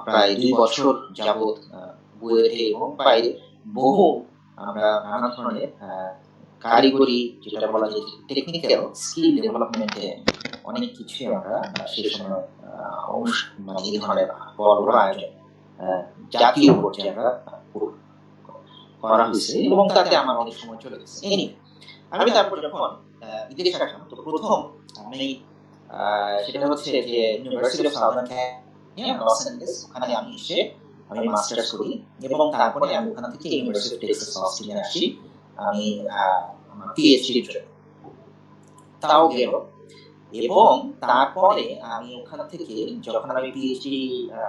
প্রায় ২ বছর যাবৎ বুয়েটে এবং বাইরে বহু আমরা নানা ধরনের কারিগরি যেটা বলা যায় যে টেকনিক্যাল স্কিল ডেভেলপমেন্ট এ অনেক কিছুই আমরা সেই সময় আ মানে এই ধরনের বড়, বড় আয়োজন আ জাতীয় পর্যায়ে আমরা করা হইছে এবং তাতে আমার অনেক সময় চলে গেছে। এনিওয়ে আমি তারপর যখন বিদেশে আসলাম তো ১ম আমি আ সেটা হচ্ছে যে university of southern California Los Angeles ওখানে আমি এসে আমি মাস্টার্স করি এবং তারপরে আমি ওখান থেকে ইউনিভার্সিটি অফ টেক্সাস অস্টিনে আসি। আমি আ আমার পিএইচডি এর জন্য। তাও গেল এবং তারপরে আমি ওখান থেকে যখন আমি পিএইচডি আ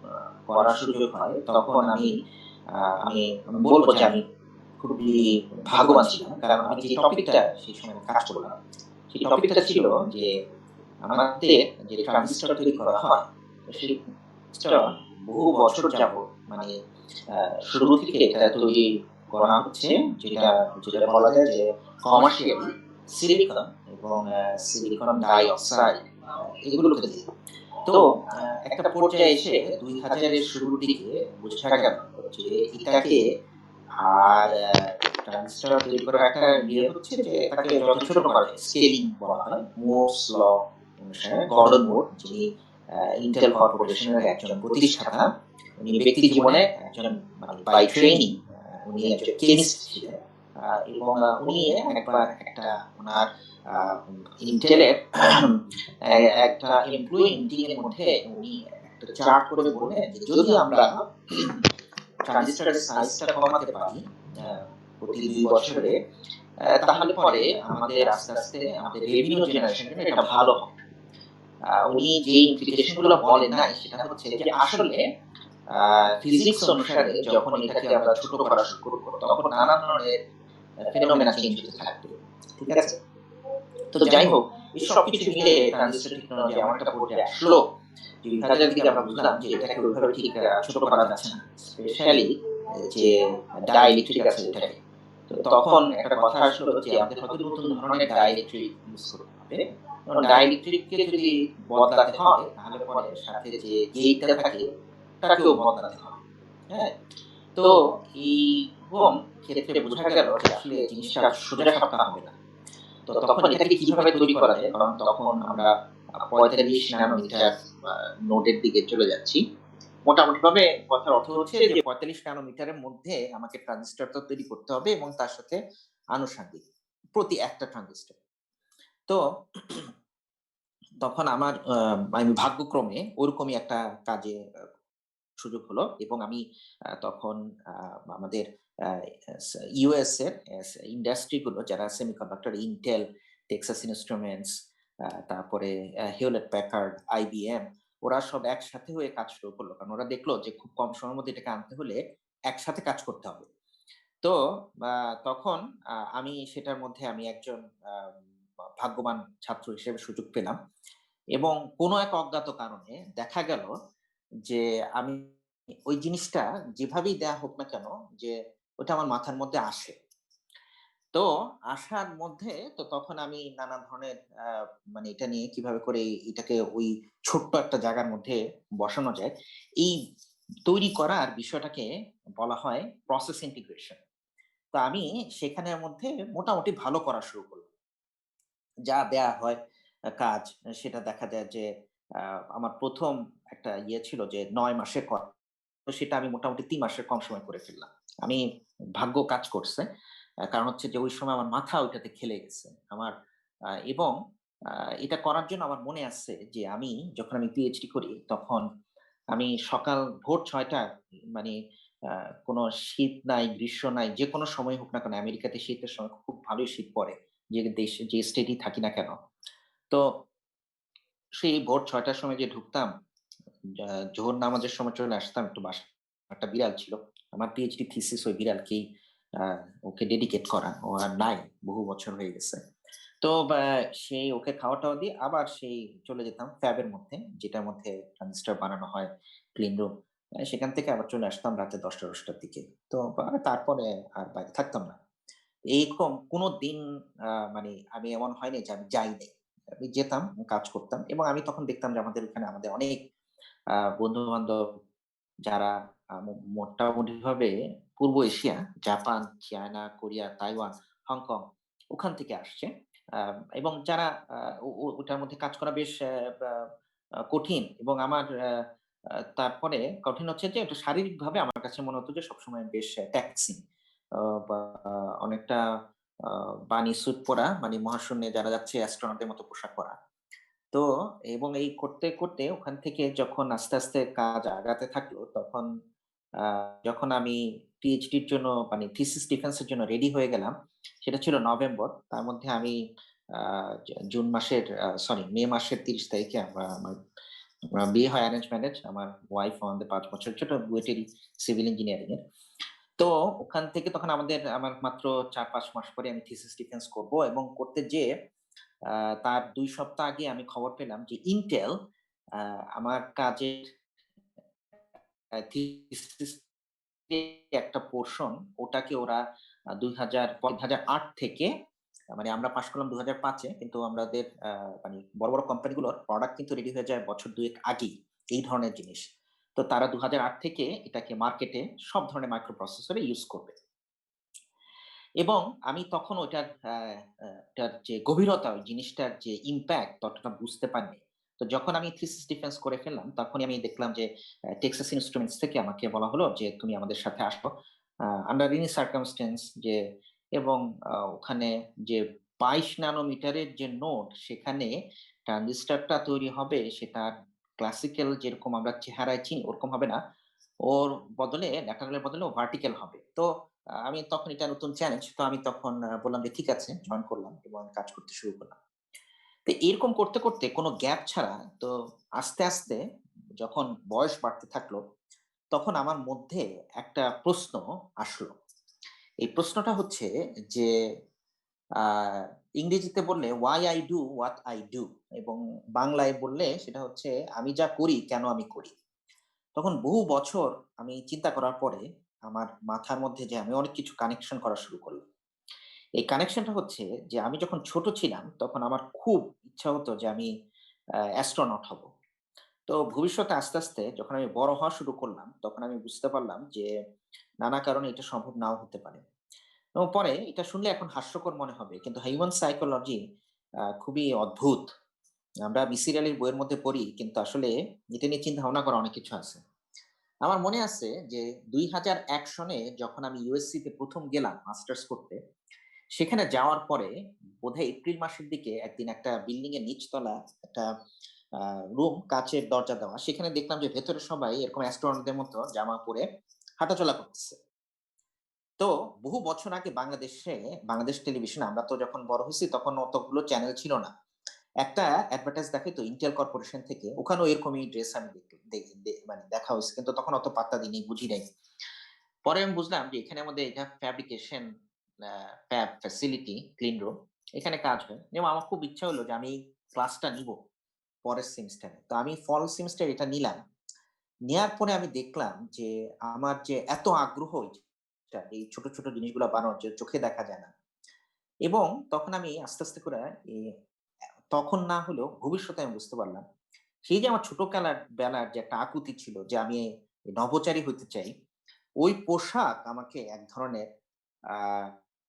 আ করার সুযোগ হয় তখন আ আমি বলব যে আমি খুবই ভাগ্যবান ছিলাম। কারণ আমি যে টপিকটা সেই সময় আমি কাজ করলাম, সেই টপিকটা ছিল যে আমাদের যে ট্রানজিস্টর তৈরি করা হয়, তো সেই ট্রানজিস্টর বহু বছর যাবৎ মানে আ শুরু থেকে এটা তৈরি করা হচ্ছে যেটা যেটা বলা যায় যে কমার্শিয়ালি সিলিকন এবং সিলিকন ডাই অক্সাইড এগুলোকে দিয়ে। তো আ একটা পর্যায়ে এসে ২০০০ এর শুরুর দিকে বোঝা গেল যে এটাকে আর ট্রানজিস্টর তৈরি করার একটা হচ্ছে যে তাকে যত ছোট করা যায় স্কেলিং বলা হয়। মুরস ল অনুসারে গর্ডন মুর যিনি ইন্টেল কর্পোরেশনের একজন প্রতিষ্ঠাতা। উনি ব্যক্তি জীবনে একজন মানে বাই ট্রেনিং উনি একজন কেমিস্ট ছিলেন। এবং উনি একবার একটা উনার আ ইন্টেলের একটা এমপ্লয়ি মিটিং এর মধ্যে উনি একটা চার্ট করে বললেন যে যদি আমরা ট্রানজিস্টরের সাইজটা কমাতে পারি আ প্রতি ২ বছরে তাহলে পরে আমাদের আস্তে, আস্তে আমাদের রেভিনিউ জেনারেশন এর জন্য এটা ভালো হবে। উনি যে ইমপ্লিকেশন গুলো বলেন নাই সেটা হচ্ছে যে আসলে আ ফিজিক্স অনুসারে যখন এটাকে আমরা ছোট করা শুরু করব তখন নানা ধরনের ফেনোমেনা চেঞ্জ হতে থাকবে। ঠিক আছে? তো যাই হোক, এই সবকিছু মিলে ট্রানজিস্টর টেকনোলজি এমন একটা পর্যায়ে আসলো যে ২০০০ এর দিকে আমরা বুঝলাম যে এটাকে ওইভাবে ঠিক ছোট করা যাচ্ছে না। স্পেশালি যে ডাইইলেকট্রিক আছে এটাকে। তো তখন একটা কথা আসলো যে আমাদের হয়তো নতুন ধরনের ডাইইলেকট্রিক ইউজ করতে হবে। এবং ডাইইলেকট্রিক কে যদি বদলাতে হয় তাহলে পরে সাথে যে গেটটা থাকে ওটাকেও বদলাতে হবে। হ্যাঁ? তো এইরকম ক্ষেত্রে বোঝা গেল যে আসলে জিনিসটা সোজাসাপটা হবে না। তো তখন এটাকে কিভাবে তৈরি করা যায়? কারণ তখন আমরা ৪৫ ন্যানোমিটার নোডের দিকে চলে যাচ্ছি। মোটামুটিভাবে কথার অর্থ হচ্ছে যে ৪৫ ন্যানোমিটারের মধ্যে আমাকে ট্রানজিস্টরটা তৈরি করতে হবে এবং তার সাথে আনুষঙ্গিক প্রতি একটা ট্রানজিস্টর। তো তখন আমার আমি ভাগ্যক্রমে ওরকমই একটা কাজে সুযোগ হলো এবং আমি তখন আ আমাদের আ এস ইউএস এর ইন্ডাস্ট্রি গুলো যারা সেমিকন্ডাক্টর Intel, Texas Instruments তারপরে Hewlett Packard, IBM ওরা সব একসাথে হয়ে কাজ শুরু করলো। কারণ ওরা দেখলো যে খুব কম সময়ের মধ্যে এটাকে আনতে হলে একসাথে কাজ করতে হবে। তো আ তখন আমি সেটার মধ্যে আমি একজন আ ভাগ্যবান ছাত্র হিসেবে সুযোগ পেলাম এবং কোনো এক অজ্ঞাত কারণে দেখা গেল যে আমি ওই জিনিসটা যেভাবেই দেয়া হোক না কেন যে ওটা আমার মাথার মধ্যে আসে। তো আসার মধ্যে তো তখন আমি নানা ধরনের আ মানে এটা নিয়ে কিভাবে করে এটাকে ওই ছোট্ট একটা জায়গার মধ্যে বসানো যায়। এই তৈরি করার বিষয়টাকে বলা হয় প্রসেস ইন্টিগ্রেশন। তো আমি সেখানের মধ্যে মোটামুটি ভালো করা শুরু করলাম। যা দেয়া হয় কাজ সেটা দেখা যায় যে আ আমার ১ম একটা ইয়ে ছিল যে ৯ মাসের তো সেটা আমি মোটামুটি ৩ মাসের কম সময় করে ফেললাম। আমি ভাগ্য কাজ করছে। কারণ হচ্ছে যে ওই সময় আমার মাথা ওইটাতে খেলে গেছে। আমার এবং আ এটা করার জন্য আমার মনে আছে যে আমি যখন আমি পিএইচডি করি তখন আমি সকাল ভোর ৬ টায় মানে আ কোন শীত নাই, গ্রীষ্ম নাই, যেকোনো সময় হোক না কেন আমেরিকাতে শীতের সময় খুব ভালোই শীত পড়ে। যে স্টেটেই থাকি না কেন। তো সেই ভোর ৬ টার সময় যে ঢুকতাম জোহর নামাজের সময় চলে আসতাম একটু বাসায় একটা বিড়াল ছিল। আমার পিএইচডি থিসিস ওই বিড়ালকেই আ ওকে ডেডিকেট করা। ও আর নাই। বহু বছর হয়ে গেছে। তো সেই ওকে খাওয়া-টাওয়া দিয়ে আবার সেই চলে যেতাম ফ্যাবের মধ্যে, যেটার মধ্যে ট্রানজিস্টর বানানো হয়, ক্লিন রুম। সেখান থেকে আবার চলে আসতাম রাতে ১০টা-১০টার দিকে। তো তারপরে আর বাইরে থাকতাম না। এইরকম কোন দিন মানে আমি এমন হয়নি যে আমি যাই নাই। আমি যেতাম, কাজ করতাম এবং আমি তখন দেখতাম যে আমাদের ওখানে আমাদের অনেক বন্ধু-বান্ধব যারা মোটামুটিভাবে পূর্ব Asia, Japan, China, Korea, Taiwan, Hong Kong ওখান থেকে আসছে। আ এবং যারা আ ও ও ওটার মধ্যে কাজ করা বেশ বা কঠিন এবং আমার তারপরে কঠিন হচ্ছে যে এটা শারীরিকভাবে আমার কাছে মনে হতো যে সবসময় বেশ ট্যাক্সিং। বা অনেকটা আ বানি স্যুট পরা মানে মহাশূন্যে যারা যাচ্ছে অ্যাস্ট্রোনটের মতো পোশাক পরা। তো এবং এই করতে, করতে ওখান থেকে যখন আস্তে, আস্তে কাজ আগাতে থাকলো তখন আ যখন আমি পিএইচডির জন্য মানে থিসিস ডিফেন্স এর জন্য রেডি হয়ে গেলাম, সেটা ছিল নভেম্বর। তার মধ্যে আমি আ জুন মাসের মে মাসের ৩০ তারিখে আমার বিয়ে হয় অ্যারেঞ্জ ম্যারেজ। আমার ওয়াইফ আমাদের ৫ বছর ছোট, বুয়েটেরই সিভিল ইঞ্জিনিয়ারিং এর। তো ওখান থেকে তখন আমার মাত্র ৪-৫ মাস পরে আমি থিসিস ডিফেন্স করব এবং করতে যেয়ে আ তার ২ সপ্তাহ আগে আমি খবর পেলাম যে Intel আ আমার কাজের থিসিস একটা পোরশন ওটাকে ওরা ২০০৮ থেকে মানে আমরা পাস করলাম ২০০৫ এ কিন্তু আমাদের মানে বড়, বড় কোম্পানিগুলোর প্রোডাক্ট কিন্তু রেডি হয়ে যায় বছর ২ এক আগেই, এই ধরনের জিনিস। তো তারা ২০০৮ থেকে এটাকে মার্কেটে সব ধরনের মাইক্রো প্রসেসরে ইউস করবে। এবং আমি তখন ওইটার ওটার যে গভীরতা, ওই জিনিসটার যে ইমপ্যাক্ট ততটা বুঝতে পারিনি। তো যখন আমি থিসিস ডিফেন্স করে ফেললাম, তখনই আমি দেখলাম যে টেক্সাস ইন্সট্রুমেন্টস থেকে আমাকে বলা হলো যে, "তুমি আমাদের সাথে আসো। আন্ডার এনি সার্কামস্ট্যান্স" যে এবং ওখানে যে ২২ ন্যানোমিটারের যে নোড, সেখানে ট্রানজিস্টরটা তৈরি হবে সেটা ক্লাসিক্যাল যেরকম আমরা চেহারায় চিনি ওরকম হবে না। ওর বদলে ল্যাটারাল এর বদলে ও ভার্টিক্যাল হবে। তো আমি তখন এটা নতুন চ্যালেঞ্জ। তো আমি তখন বললাম যে, "ঠিক আছে।" জয়েন করলাম এবং আমি কাজ করতে শুরু করলাম। তো এরকম করতে, করতে কোন গ্যাপ ছাড়া তো আস্তে, আস্তে যখন বয়স বাড়তে থাকলো, তখন আমার মধ্যে একটা প্রশ্ন আসলো। এই প্রশ্নটা হচ্ছে যে আ ইংরেজিতে বললে "Why I do what I do" এবং বাংলায় বললে সেটা হচ্ছে, "আমি যা করি কেন আমি করি?" তখন বহু বছর আমি চিন্তা করার পরে আমার মাথার মধ্যে যে আমি অনেক কিছু কানেকশন করা শুরু করলাম। এই কানেকশনটা হচ্ছে যে আমি যখন ছোট ছিলাম তখন আমার খুব ইচ্ছা হতো যে আমি অ্যাস্ট্রোনট হব। তো ভবিষ্যতে আস্তে, আস্তে যখন আমি বড় হওয়া শুরু করলাম তখন আমি বুঝতে পারলাম যে নানা কারণে এটা সম্ভব নাও হতে পারে। এবং পরে এটা শুনলে এখন হাস্যকর মনে হবে। কিন্তু হিউম্যান সাইকোলজি খুবই অদ্ভুত। আমরা মিসির আলির বইয়ের মধ্যে পড়ি কিন্তু আসলে এটা নিয়ে চিন্তা ভাবনা করা অনেক কিছু আছে। আমার মনে আছে যে ২০০১ সনে যখন আমি ইউএসসি তে ১ম গেলাম মাস্টার্স করতে, সেখানে যাওয়ার পরে বোধহয় এপ্রিল মাসের দিকে একদিন একটা বিল্ডিং এর নিচতলা একটা আ রুম কাঁচের দরজা দেওয়া। সেখানে দেখলাম যে ভেতরে সবাই এরকম অ্যাস্ট্রোনটদের মতো জামা পরে হাঁটাচলা করতেছে। তো বহু বছর আগে বাংলাদেশ টেলিভিশনে আমরা তো যখন বড় হইছি তখন অতগুলো চ্যানেল ছিল না। একটা অ্যাডভার্টাইজ দেখাইতো ইন্টেল কর্পোরেশন থেকে। ওখানেও এরকমই ড্রেস আমি দেখি দে দে মানে দেখা হইছে। কিন্তু তখন অত পাত্তা দিইনি, বুঝি নাই। পরে আমি বুঝলাম যে এখানে আমাদের এটা fabrication fab facility, clean room. এখানে কাজ হয়। এবং আমার খুব ইচ্ছা হলো যে আমি এই ক্লাসটা নিবো পরের সেমিস্টারে। তো আমি ফল সেমিস্টারে এটা নিলাম। নেয়ার পরে আমি দেখলাম যে আমার যে এত আগ্রহ এই ছোট, ছোট জিনিসগুলা বানানোর যে চোখে দেখা যায় না। এবং তখন আমি আস্তে, আস্তে করে এ তখন না হলেও ভবিষ্যতে আমি বুঝতে পারলাম। সেই যে আমার ছোট বেলার যে একটা আকুতি ছিল যে আমি নভোচারী হইতে চাই, ওই পোশাক আমাকে এক ধরনের আ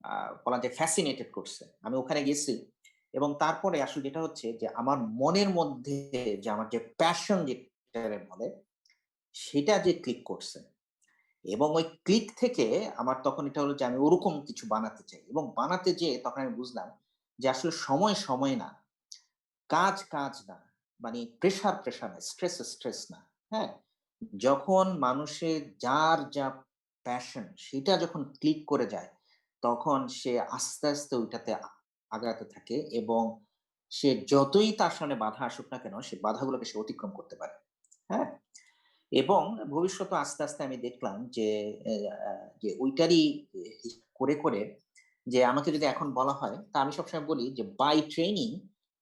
আ বলা যায় ফ্যাসিনেটেড করছে। আমি ওখানে গেছি এবং তারপরে আসলে যেটা হচ্ছে যে আমার মনের মধ্যে যে আমার যে প্যাশন যেটারে বলে, সেটা যে ক্লিক করছে। এবং ওই ক্লিক থেকে আমার তখন এটা হলো যে আমি ওরকম কিছু বানাতে চাই। এবং বানাতে যেয়ে তখন আমি বুঝলাম যে আসলে সময় না। কাজ না। মানে প্রেশার না, স্ট্রেস না। হ্যাঁ? যখন মানুষের যার যা প্যাশন সেটা যখন ক্লিক করে যায়, তখন সে আস্তে, আস্তে ওইটাতে আগাতে থাকে এবং সে যতই তার সামনে বাধা আসুক না কেন, সে বাধাগুলোকে সে অতিক্রম করতে পারে। হ্যাঁ? এবং ভবিষ্যতে আস্তে, আস্তে আমি দেখলাম যে এ আ যে ওইটারই করে যে আমাকে যদি এখন বলা হয়, তা আমি সবসময় বলি যে বাই ট্রেনিং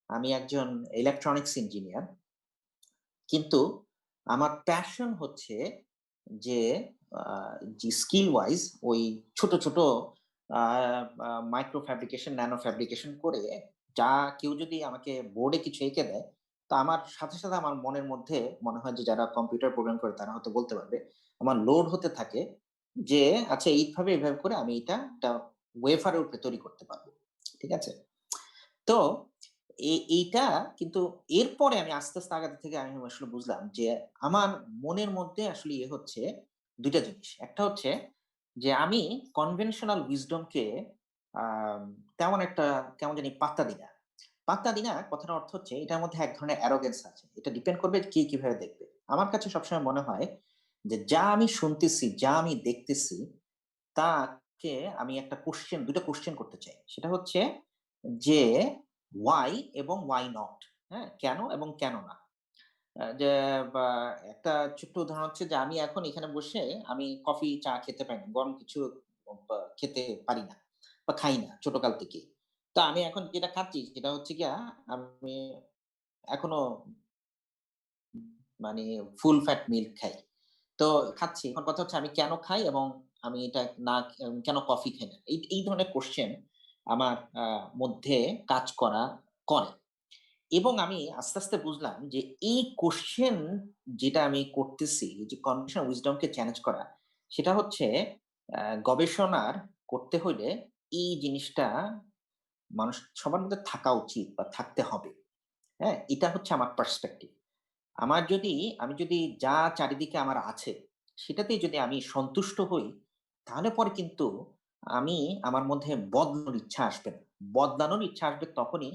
আমি একজন ইলেকট্রনিক্স ইঞ্জিনিয়ার। কিন্তু আমার প্যাশন হচ্ছে যে আ যে স্কিল ওয়াইজ ওই ছোট, ছোট আ আ মাইক্রো ফ্যাব্রিকেশন, ন্যানো ফ্যাব্রিকেশন করে যা কেউ যদি আমাকে বোর্ডে কিছু এঁকে দেয়, তো আমার সাথে, সাথে আমার মনের মধ্যে মনে হয় যে যারা কম্পিউটার প্রোগ্রাম করে তারা হয়তো বলতে পারবে। আমার লোড হতে থাকে যে আচ্ছা এইভাবে, এভাবে করে আমি এটা একটা ওয়েফারের উপরে তৈরি করতে পারবো। ঠিক আছে? তো এইটা কিন্তু এরপরে আমি আস্তে, আস্তে আগাতে থেকে আমি আসলে বুঝলাম যে আমার মনের মধ্যে আসলে হচ্ছে ২ টা জিনিস। একটা হচ্ছে যে আমি কনভেনশনাল উইজডম কে আম তেমন একটা কেমন জানি পাত্তা দিই না। পাত্তা দিই না কথাটার অর্থ হচ্ছে এটার মধ্যে এক ধরনের অ্যারোগেন্স আছে। এটা ডিপেন্ড করবে কে কিভাবে দেখবে। আমার কাছে সবসময় মনে হয় যে যা আমি শুনতেছি, যা আমি দেখতেছি তাকে আমি একটা কোয়েশ্চেন ২ টা কোয়েশ্চেন করতে চাই। সেটা হচ্ছে যে why এবং why not, হ্যাঁ? কেন এবং কেন না? যে বা একটা ছোট্ট উদাহরণ হচ্ছে যে আমি এখন এখানে বসে আমি কফি, চা খেতে পারি না। গরম কিছু খেতে পারি না বা খাই না ছোটকাল থেকেই। তো আমি এখন যেটা খাচ্ছি সেটা হচ্ছে গিয়া আমি এখনো মানে ফুল ফ্যাট মিল্ক খাই। তো খাচ্ছি। এখন কথা হচ্ছে আমি কেন খাই এবং আমি এটা না কেন কফি খাই না? এই ধরনের কোয়েশ্চেন আমার মধ্যে কাজ করে। এবং আমি আস্তে, আস্তে বুঝলাম যে এই কোয়েশ্চেন যেটা আমি করতেছি, যে কনভেনশনাল উইজডম কে চ্যালেঞ্জ করা, সেটা হচ্ছে আ গবেষণার করতে হইলে এই জিনিসটা মানুষ সবার মধ্যে থাকা উচিত বা থাকতে হবে। হ্যাঁ? এটা হচ্ছে আমার পার্সপেক্টিভ। আমি যদি যা চারিদিকে আমার আছে, সেটাতেই যদি আমি সন্তুষ্ট হই, তাহলে পরে কিন্তু আমার মধ্যে বদলানোর ইচ্ছা আসবে না। বদলানোর ইচ্ছা আসবে তখনই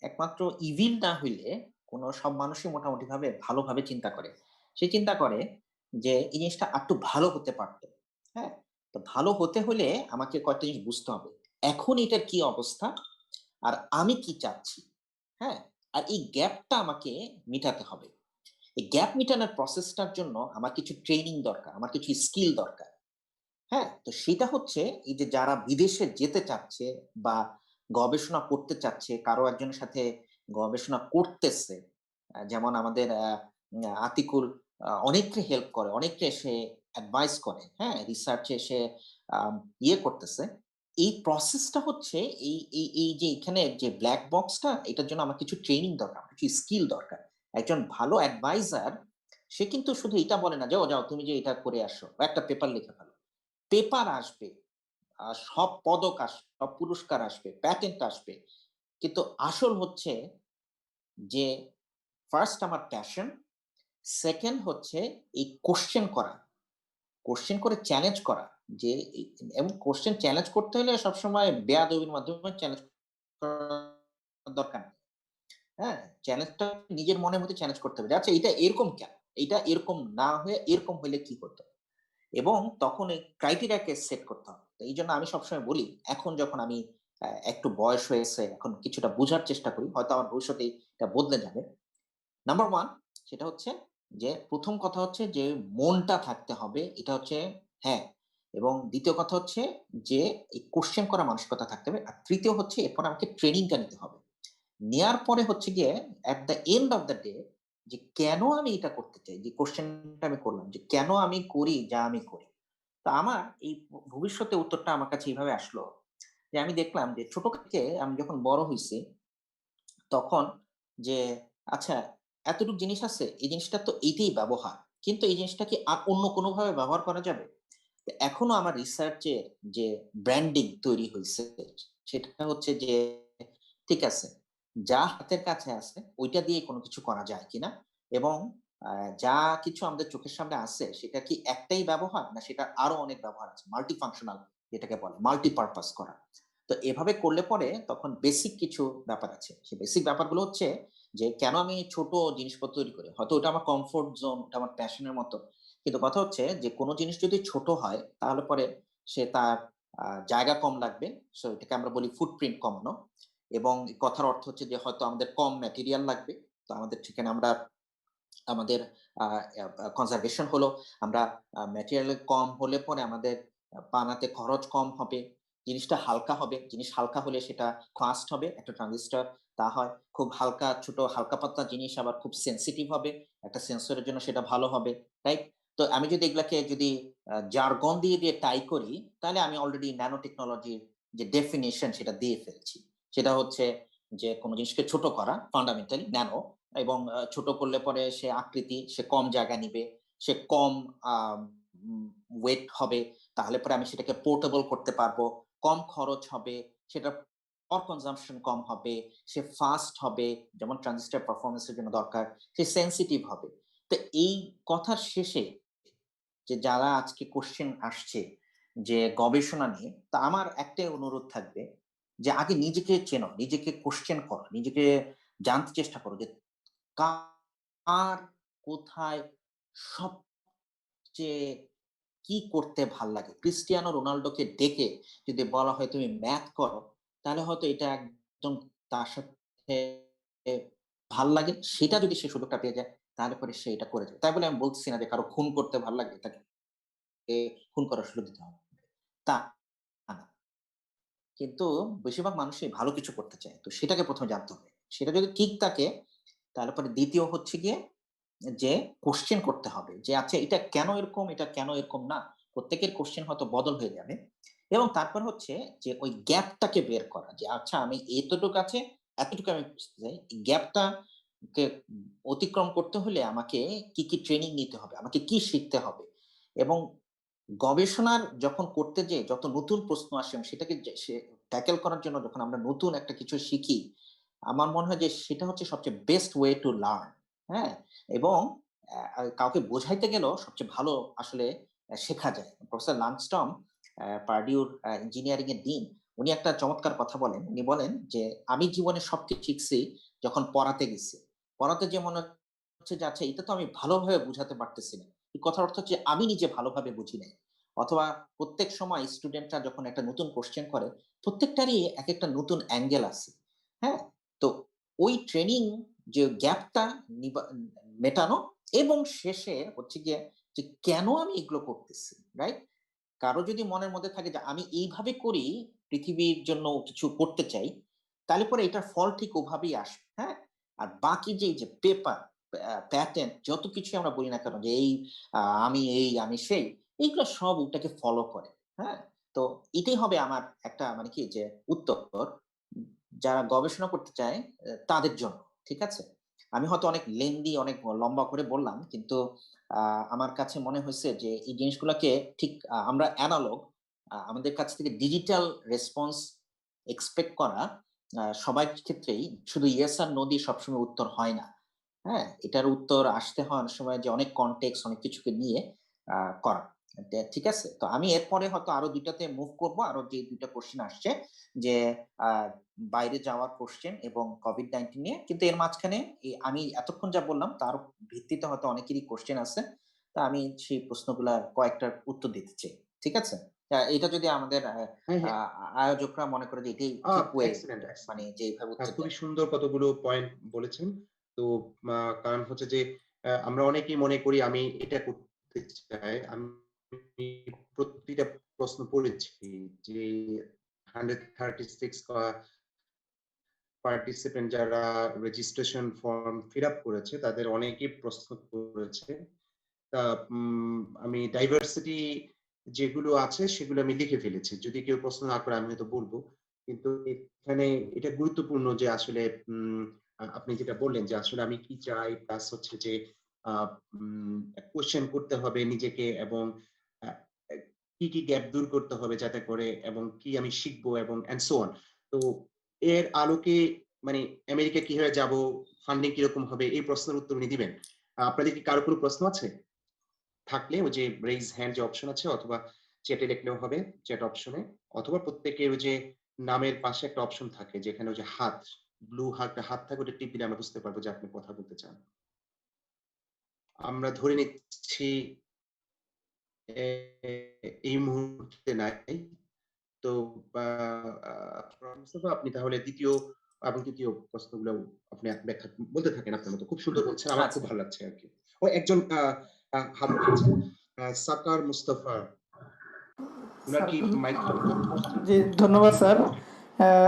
একমাত্র ইভিল না হইলে সব মানুষই মোটামুটিভাবে ভালোভাবে চিন্তা করে। সে চিন্তা করে যে এই জিনিসটা আরেকটু ভালো হতে পারত। হ্যাঁ? তো ভালো হতে হলে আমাকে কয়েকটা জিনিস বুঝতে হবে। এখন এটার কি অবস্থা? আর আমি কি চাচ্ছি? হ্যাঁ? আর এই গ্যাপটা আমাকে মিটাতে হবে। এই গ্যাপ মিটানোর প্রসেসটার জন্য আমার কিছু ট্রেনিং দরকার, আমার কিছু স্কিল দরকার। হ্যাঁ? তো সেটা হচ্ছে এই যে যারা বিদেশে যেতে চাচ্ছে বা গবেষণা করতে চাচ্ছে, কারো একজনের সাথে গবেষণা করতেছে। যেমন আমাদের আতিকুল অনেককে হেল্প করে, অনেককে সে অ্যাডভাইস করে। হ্যাঁ? রিসার্চ এ সে আম ইয়ে করতেছে। এই প্রসেসটা হচ্ছে এই যে এখানে যে ব্লাক বক্সটা এটার জন্য আমার কিছু ট্রেনিং দরকার, আমার কিছু স্কিল দরকার। একজন ভালো অ্যাডভাইজার সে কিন্তু শুধু এটা বলে না, "যাও, যাও তুমি যে এটা করে আসো বা একটা পেপার লিখে ফেলো।" পেপার আসবে, সব পদক আসবে, সব পুরস্কার আসবে, প্যাটেন্ট আসবে। কিন্তু আসল হচ্ছে যে ফার্স্ট আমার প্যাশন, সেকেন্ড হচ্ছে এই কোয়েশ্চেন করা। কোয়েশ্চেন করে চ্যালেঞ্জ করা। যে এ এবং কোয়েশ্চেন চ্যালেঞ্জ করতে হলে সবসময় বেয়াদবির মাধ্যমে চ্যালেঞ্জ করার দরকার নেই। হ্যাঁ? চ্যালেঞ্জটা নিজের মনের মধ্যে চ্যালেঞ্জ করতে হবে। যে আচ্ছা এইটা এরকম কেন? এইটা এরকম না হয়ে এরকম হইলে কি হতো? এবং তখন এই ক্রাইটেরিয়াকে সেট করতে হবে। তো এইজন্য আমি সবসময় বলি, এখন যখন আমি একটু বয়স হয়েছে, এখন কিছুটা বুঝার চেষ্টা করি। হয়তো আমার ভবিষ্যতে এটা বদলে যাবে। নাম্বার 1 সেটা হচ্ছে যে ১ম কথা হচ্ছে যে মনটা থাকতে হবে। এটা হচ্ছে হ্যাঁ, এবং ২য় কথা হচ্ছে যে এই কোয়েশ্চেন করা মানসিকতা থাকতে হবে। আর ৩য় হচ্ছে এরপর আমাকে ট্রেনিংটা নিতে হবে। নেয়ার পরে হচ্ছে গিয়ে at the end of the day যে কেন আমি এটা করতে চাই? যে কোয়েশ্চেনটা আমি করলাম যে কেন আমি করি যা আমি করি? তো আমার এই ভবিষ্যতে উত্তরটা আমার কাছে এভাবে আসলো যে আমি দেখলাম যে ছোট থেকে আমি যখন বড় হইছি তখন যে আচ্ছা এতটুক জিনিস আছে, এই জিনিসটা তো এইটাই ব্যবহার। কিন্তু এই জিনিসটা কি আর অন্য কোনোভাবে ব্যবহার করা যাবে? তো এখনো আমার রিসার্চ এর যে ব্র্যান্ডিং তৈরি হইছে সেটা হচ্ছে যে ঠিক আছে, যা হাতের কাছে আছে ওইটা দিয়ে কোনো কিছু করা যায় কিনা এবং আ যা কিছু আমাদের চোখের সামনে আছে সেটা কি একটাই ব্যবহার না সেটার আরো অনেক ব্যবহার আছে। মাল্টি ফাংশনাল যেটাকে বলে, মাল্টি পারপাস করা। তো এভাবে করলে পরে তখন বেসিক কিছু ব্যাপার আছে। সেই বেসিক ব্যাপারগুলো হচ্ছে যে কেন আমি ছোট জিনিসপত্র তৈরি করি? হয়তো ওটা আমার কমফোর্ট জোন, ওটা আমার প্যাশন এর মতো। কিন্তু কথা হচ্ছে যে কোন জিনিস যদি ছোট হয় তাহলে পরে সে তার জায়গা কম লাগবে। সো এটাকে আমরা বলি ফুটপ্রিন্ট কমানো। এবং কথার অর্থ হচ্ছে যে হয়তো আমাদের কম ম্যাটেরিয়াল লাগবে। তো আমাদের সেখানে আমরা আমাদের আ কনজারভেশন হলো আমরা ম্যাটেরিয়াল কম হলে পরে আমাদের বানাতে খরচ কম হবে। জিনিসটা হালকা হবে। জিনিস হালকা হলে সেটা ফাস্ট হবে। একটা ট্রানজিস্টর তা হয়। খুব হালকা ছোট হালকা পাতলা জিনিস আবার খুব সেনসিটিভ হবে। একটা সেন্সরের জন্য সেটা ভালো হবে। রাইট? তো আমি যদি এগুলাকে যদি জার্গন দিয়ে টাই করি, তাহলে আমি অলরেডি ন্যানো টেকনোলজির যে ডেফিনিশন সেটা দিয়ে ফেলছি। সেটা হচ্ছে যে কোন জিনিসকে ছোট করা ফান্ডামেন্টালি ন্যানো। এবং ছোট করলে পরে সে আকৃতি, সে কম জায়গা নিবে, সে কম আ ওয়েট হবে। তাহলে পরে আমি সেটাকে পোর্টেবল করতে পারবো। কম খরচ হবে, সেটার পাওয়ার কনজাম্পশন কম হবে, সে ফাস্ট হবে, যেমন ট্রানজিস্টর পারফরম্যান্স এর জন্য দরকার। সে সেনসিটিভ হবে। তো এই কথার শেষে যে যারা আজকে কোয়েশ্চেন আসছে যে গবেষণা নিয়ে, তো আমার একটাই অনুরোধ থাকবে যে আগে নিজেকে চেনো, নিজেকে কোয়েশ্চেন করো, নিজেকে জানতে চেষ্টা করো যে কার কোথায় সবচেয়ে কি করতে ভাল লাগে? ক্রিস্টিয়ানো রোনাল্ডোকে ডেকে যদি বলা হয় তুমি ম্যাথ করো, তাহলে হয়তো এটা একদম তার সাথে ভাল লাগে। সেটা যদি সে সুযোগটা পেয়ে যায়, তাহলে পরে সে এটা করে যাবে। তাই বলে আমি বলতেছি না যে কারো খুন করতে ভাল লাগে, তাকে খুন করার সুযোগ দিতে হবে। তা না। কিন্তু বেশিরভাগ মানুষই ভালো কিছু করতে চায়। তো সেটাকে ১ম এ জানতে হবে। সেটা যদি ঠিক থাকে, তাহলে পরে ২য় হচ্ছে গিয়ে যে কোয়েশ্চেন করতে হবে যে আচ্ছা এটা কেন এরকম, এটা কেন এরকম না? প্রত্যেকের কোয়েশ্চেন হয়তো বদল হয়ে যাবে। এবং তারপর হচ্ছে যে ওই গ্যাপটাকে বের করা যে আচ্ছা আমি এতটুক আছে, এতটুকু আমি বুঝতে চাই। এই গ্যাপটা কে অতিক্রম করতে হলে আমাকে কি ট্রেনিং নিতে হবে? আমাকে কি শিখতে হবে? এবং গবেষণার যখন করতে যেয়ে যত নতুন প্রশ্ন আসে এবং সেটাকে সে ট্যাকেল করার জন্য যখন আমরা নতুন একটা কিছু শিখি, আমার মনে হয় যে সেটা হচ্ছে সবচেয়ে বেস্ট ওয়ে টু লার্ন। হ্যাঁ? এবং কাউকে বোঝাইতে গেলেও সবচেয়ে ভালো আসলে শেখা যায়। প্রফেসর লাংস্টম পার্ডিউর ইঞ্জিনিয়ারিং এর ডিন, উনি একটা চমৎকার কথা বলেন। উনি বলেন যে, "আমি জীবনে সবকিছু শিখছি যখন পড়াতে গেছি। পড়াতে যেয়ে মনে হচ্ছে যে আচ্ছা এটা তো আমি ভালোভাবে বুঝাতে পারতেছি না।" এই কথার অর্থ হচ্ছে আমি নিজে ভালোভাবে বুঝি নাই। অথবা প্রত্যেক সময় স্টুডেন্টরা যখন একটা নতুন কোয়েশ্চেন করে, প্রত্যেকটারই একেকটা নতুন অ্যাঙ্গেল আছে। হ্যাঁ? তো ওই ট্রেনিং যে গ্যাপটা নিবা মেটানো এবং শেষে হচ্ছে গিয়ে যে কেন আমি এগুলো করতেছি, রাইট? কারো যদি মনের মধ্যে থাকে যে আমি এইভাবে করি পৃথিবীর জন্য কিছু করতে চাই, তাহলে পরে এটার ফল ঠিক ওভাবেই আসবে। হ্যাঁ? আর বাকি যে এই যে পেপার, প্যাটার্ন যত কিছুই আমরা বলি না কেন যে এই আমি এই, আমি সেই, এইগুলো সব ওটাকে ফলো করে। হ্যাঁ? তো এটাই হবে আমার একটা মানে কি যে উত্তর যারা গবেষণা করতে চায় তাদের জন্য। ঠিক আছে? আমি হয়তো অনেক অনেক লম্বা করে বললাম। কিন্তু আ আমার কাছে মনে হইছে যে এই জিনিসগুলাকে ঠিক আমরা এনালগ আমাদের কাছ থেকে ডিজিটাল রেসপন্স এক্সপেক্ট করা সবার ক্ষেত্রেই শুধু ইয়েস আর নো দিয়ে সবসময় উত্তর হয় না। হ্যাঁ? এটার উত্তর আসতে হয় অনেক সময় যে অনেক কনটেক্সট অনেক কিছুকে নিয়ে করা। ঠিক আছে? তো আমি এরপরে হয়তো আরো ২ টাতে মুভ করব। আরো যে ২ টা কোয়েশ্চেন আসছে যে আ বাইরে যাওয়ার কোয়েশ্চেন এবং COVID-19 নিয়ে। কিন্তু এর মাঝখানে আমি এতক্ষণ যা বললাম তার ভিত্তিতে হয়তো অনেকেরই কোয়েশ্চেন আছে। তা আমি সেই প্রশ্নগুলার কয়েকটার উত্তর দিতে চাই। ঠিক আছে? এটা যদি আমাদের হ্যাঁ, আ হ্যাঁ। আয়োজকরা মনে করে যে এটাই ঠিক ওয়ে এক্সেলেন্ট, মানে এক্সেলেন্ট। যে এভাবে উত্তর খুবই দেওয়া। সুন্দর কতগুলো পয়েন্ট বলেছেন। তো কারণ হচ্ছে যে আমরা অনেকেই মনে করি আমি এটা করতে চাই। আমি প্রতিটা প্রশ্ন পড়েছি যে 136 পার্টিসিপেন্ট যারা রেজিস্ট্রেশন ফর্ম ফিল আপ করেছে তাদের অনেকেই প্রশ্ন করেছে। তা আমি ডাইভার্সিটি যেগুলো আছে সেগুলো আমি লিখে ফেলেছি। যদি কেউ প্রশ্ন না করে আমি হয়তো বলব। কিন্তু এখানে এটা গুরুত্বপূর্ণ যে আসলে উম আপনি যেটা বললেন যে আসলে আমি কি চাই প্লাস হচ্ছে যে আ কোয়েশ্চেন করতে হবে নিজেকে এবং আ এ কি গ্যাপ দূর করতে হবে যাতে করে এবং কি আমি শিখবো এবং অ্যান্ড সো অন। তো এর আলোকে মানে আমেরিকা কিভাবে যাবো, ফান্ডিং কিরকম হবে এই প্রশ্নের উত্তর উনি দিবেন। আপনাদের কি কারো কোনো প্রশ্ন আছে? থাকলে ওই যে রেইজ হ্যান্ড যে অপশন আছে অথবা চ্যাটে লিখলেও হবে, চ্যাট অপশনে অথবা প্রত্যেকের ওই যে নামের পাশে একটা অপশন থাকে যেখানে ওই যে হাত, ব্লু একটা হাত থাকে ওটা টিপ দিলে আমরা বুঝতে পারবো যে আপনি কথা বলতে চান। আমরা ধরে নিচ্ছি এ এই মুহূর্তে নাই। তো আ আ মোস্তফা আপনি তাহলে ২য় এবং ৩য় প্রশ্নগুলো আপনি ব্যাখ্যা বলতে থাকেন আপনার মতো। খুব সুন্দর বলছেন। আমার খুব আচ্ছা। ভালো লাগছে আরকি। ও একজন হাত উঠিয়েছেন। সাকার মুস্তাফা। উনার স্যার কি মাইক অন? জি, ধন্যবাদ স্যার।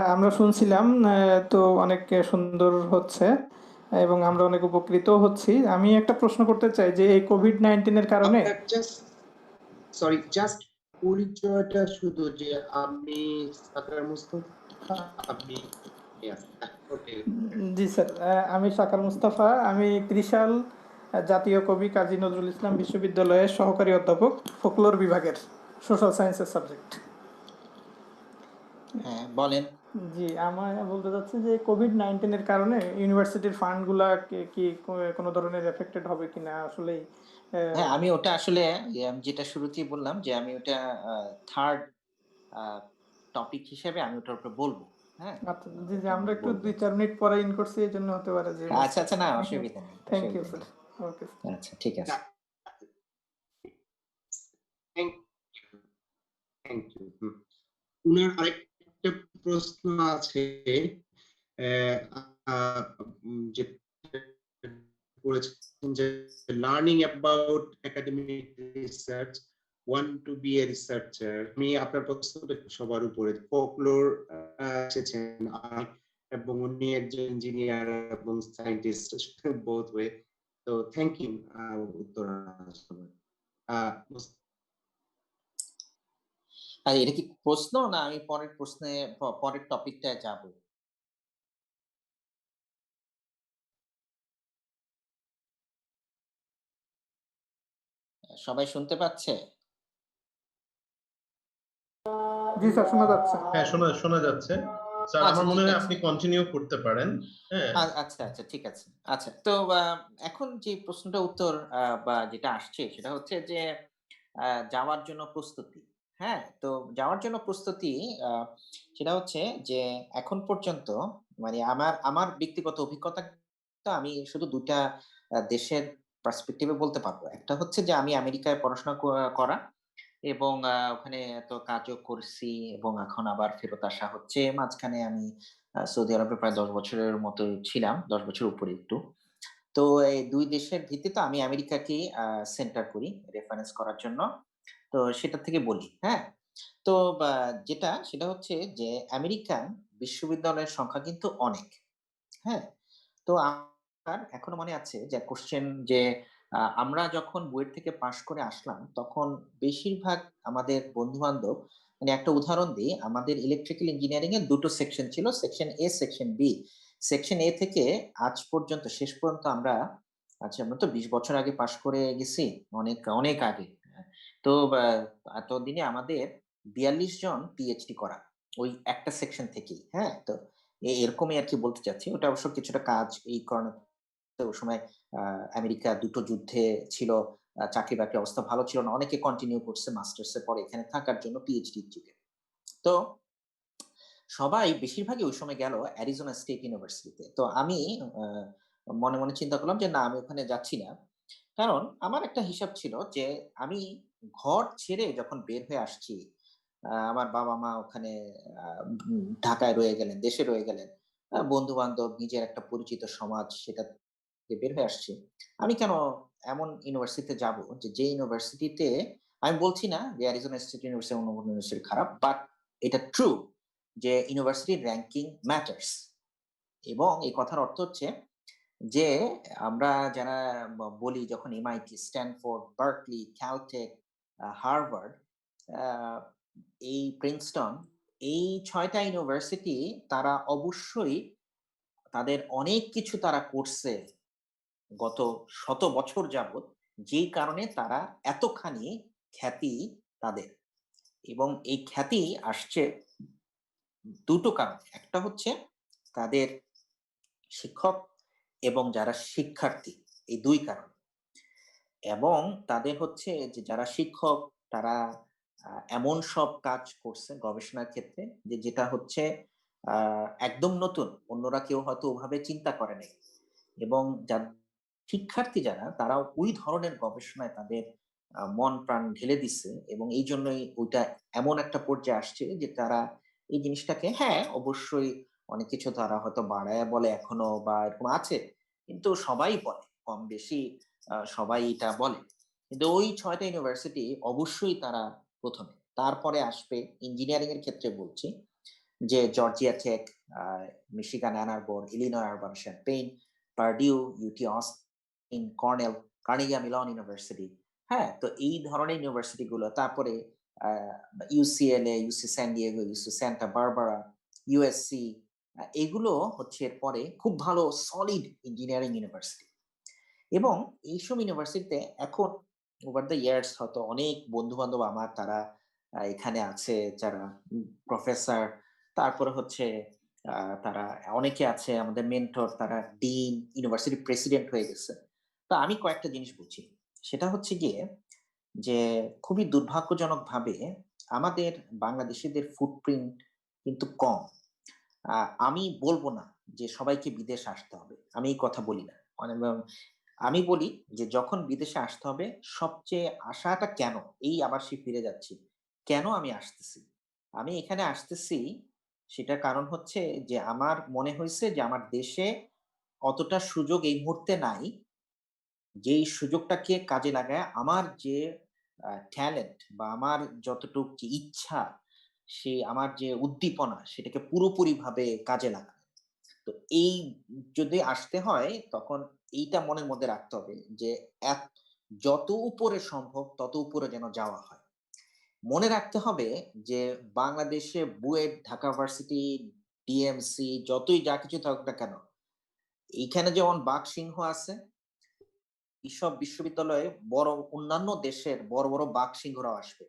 আমরা শুনছিলাম তো অনেক সুন্দর হচ্ছে এবং আমরা অনেক উপকৃতও হচ্ছি। আমি একটা প্রশ্ন করতে চাই যে এই COVID-19 এর কারণে আপনার জাস্ট পরিচয়টা শুধু যে আমি সাকার মুস্তাফা, আমি আছি। ওকে। জি স্যার, আমি সাকার মুস্তাফা, আমি ত্রিশাল জাতীয় কবি কাজী নজরুল ইসলাম বিশ্ববিদ্যালয়ের সহকারী অধ্যাপক, ফোকলোর বিভাগের সোশ্যাল সায়েন্সের সাবজেক্ট। হ্যাঁ, বলেন। জি, আমার বলতে চাচ্ছি যে কোভিড-19 কারণে ইউনিভার্সিটির ফান্ডগুলা কি কোনো ধরনের এফেক্টেড হবে কিনা আসলেই। হ্যাঁ, আমি ওটা আসলে আমি যেটা শুরুতেই বললাম যে আমি ওটা 3rd আ টপিক হিসেবে আমি ওটার উপরে বলব। হ্যাঁ? আচ্ছা, জি, জি, ওটা আমরা আমি একটু বলব। 2-4 মিনিট পরে ইন করছি, এজন্য হতে পারে যে মিস আচ্ছা, আচ্ছা, করছি। না অসুবিধা নেই, থ্যাংক ইউ অসুবিধা স্যার। নেই। ওকে। আচ্ছা, ঠিক আছে। Thank thank you. উনার আরেকটা প্রশ্ন আছে যেটা করেছেন যে learning about academic research want to be a researcher. আমি আপনার প্রশ্নটা সবার উপরে ফোকলোর এসেছেন এবং উনি একজন ইঞ্জিনিয়ার এবং সায়েন্টিস্ট বোথ ওয়ে। তো থ্যাংক ইউ উত্তর আহ, আর এটা কি প্রশ্ন না আমি পরের প্রশ্নে পরের টপিকটায় যাব? সবাই শুনতে পাচ্ছে? জি স্যার, শোনা যাচ্ছে। হ্যাঁ, শোনা শোনা যাচ্ছে। স্যার আচ্ছা, আমার মনে ঠিক হয় আছে। আপনি কন্টিনিউ করতে পারেন। হ্যাঁ। আচ্ছা, আচ্ছা, ঠিক আছে। আচ্ছা, তো এখন যে প্রশ্নটা উত্তর বা যেটা আসছে সেটা হচ্ছে যে আ যাওয়ার জন্য প্রস্তুতি। হ্যাঁ? তো যাওয়ার জন্য প্রস্তুতি আ সেটা হচ্ছে যে এখন পর্যন্ত মানে আমার আমার ব্যক্তিগত অভিজ্ঞতা আমি শুধু ২ টা দেশের পার্সপেক্টিভ এ বলতে পারব। একটা হচ্ছে যে আমি আমেরিকায় পড়াশোনা করা এবং ওখানে তো কাজও করছি এবং এখন আবার ফেরত আসা হচ্ছে। মাঝখানে আমি সৌদি আরবে প্রায় ১০ বছরের মতো ছিলাম। ১০ বছরের উপরে একটু। তো এই ২ দেশের ভিত্তিতে আমি আমেরিকাকেই সেন্টার করি রেফারেন্স করার জন্য। তো সেটা থেকে বলি, হ্যাঁ? তো যেটা সেটা হচ্ছে যে আমেরিকান বিশ্ববিদ্যালয়ের সংখ্যা কিন্তু অনেক। হ্যাঁ? তো আমার এখনো মনে আছে যে কোয়েশ্চেন যে আমরা যখন বুয়েট থেকে পাস করে আসলাম, তখন বেশিরভাগ আমাদের বন্ধু-বান্ধব মানে একটা উদাহরণ দেই, আমাদের ইলেকট্রিক্যাল ইঞ্জিনিয়ারিং এর ২ টো সেকশন ছিল। Section A, section B। Section A থেকে আজ পর্যন্ত শেষ পর্যন্ত আমরা আচ্ছা আমরা তো ২০ বছর আগে পাস করে গেছি। অনেক, অনেক আগে। তো এতদিনে আমাদের ৪২ জন পিএইচডি করা। ওই একটা সেকশন থেকেই। হ্যাঁ? তো এরকমই আরকি বলতে চাচ্ছি। ওটা অবশ্য কিছুটা কাজ এই কারণে তো ওই সময় আ আমেরিকা ২ টো যুদ্ধে ছিল। চাকরি-বাকরির অবস্থা ভালো ছিল না। অনেকে কন্টিনিউ করছে মাস্টার্স এর পরে এখানে থাকার জন্য পিএইচডির যুগে। তো সবাই বেশিরভাগই ওই সময় গেল অ্যারিজোনা স্টেট ইউনিভার্সিটিতে। তো আমি আ মনে, মনে চিন্তা করলাম যে না আমি ওখানে যাচ্ছি না। কারণ আমার একটা হিসাব ছিল যে আমি ঘর ছেড়ে যখন বের হয়ে আসছি, আমার বাবা-মা ওখানে ঢাকায় রয়ে গেলেন, দেশে রয়ে গেলেন। বন্ধু-বান্ধব, নিজের একটা পরিচিত সমাজ সেটা থেকে বের হয়ে আসছি। আমি কেন এমন ইউনিভার্সিটিতে যাব যে ইউনিভার্সিটিতে আমি বলছি না যে অ্যারিজোনা স্টেট ইউনিভার্সিটি অন্য কোনো ইউনিভার্সিটি খারাপ। বাট এটা ট্রু যে ইউনিভার্সিটি র‍্যাংকিং ম্যাটারস এবং এই কথার অর্থ হচ্ছে যে আমরা যারা বলি যখন MIT, Stanford, Berkeley, Caltech, Harvard, আ এই প্রিন্সটন এই ৬ টা ইউনিভার্সিটি তারা অবশ্যই তাদের অনেক কিছু তারা করছে গত শত বছর যাবৎ, যেই কারণে তারা এতখানি খ্যাতি তাদের। এবং এই খ্যাতি আসছে ২ টো কারণে। একটা হচ্ছে তাদের শিক্ষক এবং যারা শিক্ষার্থী এই ২ কারণে। এবং তাদের হচ্ছে যে যারা শিক্ষক তারা এমন সব কাজ করছে গবেষণার ক্ষেত্রে যেটা হচ্ছে আ একদম নতুন। অন্যরা কেউ হয়তো ওভাবে চিন্তা করে নাই। এবং শিক্ষার্থী যারা তারা ওই ধরনের গবেষণায় তাদের মন প্রাণ ঢেলে দিচ্ছে এবং এইজন্যই ওইটা এমন একটা পর্যায়ে আসছে যে তারা এই জিনিসটাকে হ্যাঁ, অবশ্যই অনেক কিছু তারা হয়তো বাড়ায়া বলে এখনো বা এরকম আছে। কিন্তু সবাই বলে। কম বেশি সবাই এটা বলে। কিন্তু ওই ৬ টা ইউনিভার্সিটি অবশ্যই তারা ১ম এ। তারপরে আসবে ইঞ্জিনিয়ারিং এর ক্ষেত্রে বলছি যে Georgia Tech, uh Michigan Ann Arbor, Illinois Urbana Champaign, Purdue, UT Austin, Cornell, Carnegie Mellon University. হ্যাঁ? তো এই ধরনের ইউনিভার্সিটি গুলো তারপরে uh UCLA, UC San Diego, UC Santa Barbara, USC এগুলো হচ্ছে এরপরে খুব ভালো সলিড ইঞ্জিনিয়ারিং ইউনিভার্সিটি। এবং এইসব ইউনিভার্সিটিতে এখন ওভার দ্য ইয়ার্স হয়তো অনেক বন্ধু-বান্ধব আমার তারা এখানে আছে যারা প্রফেসর, তারপরে হচ্ছে তারা অনেকে আছে আমাদের মেন্টর, তারা ডিন, ইউনিভার্সিটি প্রেসিডেন্ট হয়ে গেছে। তো আমি কয়েকটা জিনিস বুঝি। সেটা হচ্ছে গিয়ে যে খুবই দুর্ভাগ্যজনকভাবে আমাদের বাংলাদেশীদের ফুটপ্রিন্ট কিন্তু কম। আমি বলব না যে সবাইকে বিদেশ আসতে হবে। আমি এই কথা বলি না। আমি বলি যে যখন বিদেশে আসতে হবে সবচেয়ে আশাটা কেন? এই আবার সেই ফিরে যাচ্ছি। কেন আমি আসতেছি? আমি এখানে আসতেছি সেটার কারণ হচ্ছে যে আমার মনে হইছে যে আমার দেশে অতটা সুযোগ এই মুহূর্তে নাই। যেই সুযোগটাকে কাজে লাগায় আমার যে ট্যালেন্ট বা আমার যতটুক যে ইচ্ছা, আমার যে উদ্দীপনা সেটাকে পুরোপুরিভাবে কাজে লাগানো। তো এই যদি আসতে হয় তখন এইটা মনের মধ্যে রাখতে হবে যে এক যত উপরে সম্ভব তত উপরে যেন যাওয়া হয়। মনে রাখতে হবে যে বাংলাদেশে বুয়েট, ঢাকা ভার্সিটি, ডিএমসি যতই যা কিছু থাকুক না কেন, এইখানে যেমন বাঘ-সিংহ আছে, এসব বিশ্ববিদ্যালয়ে বড় অন্যান্য দেশের বড়, বড় বাঘ-সিংহরাও আসবে।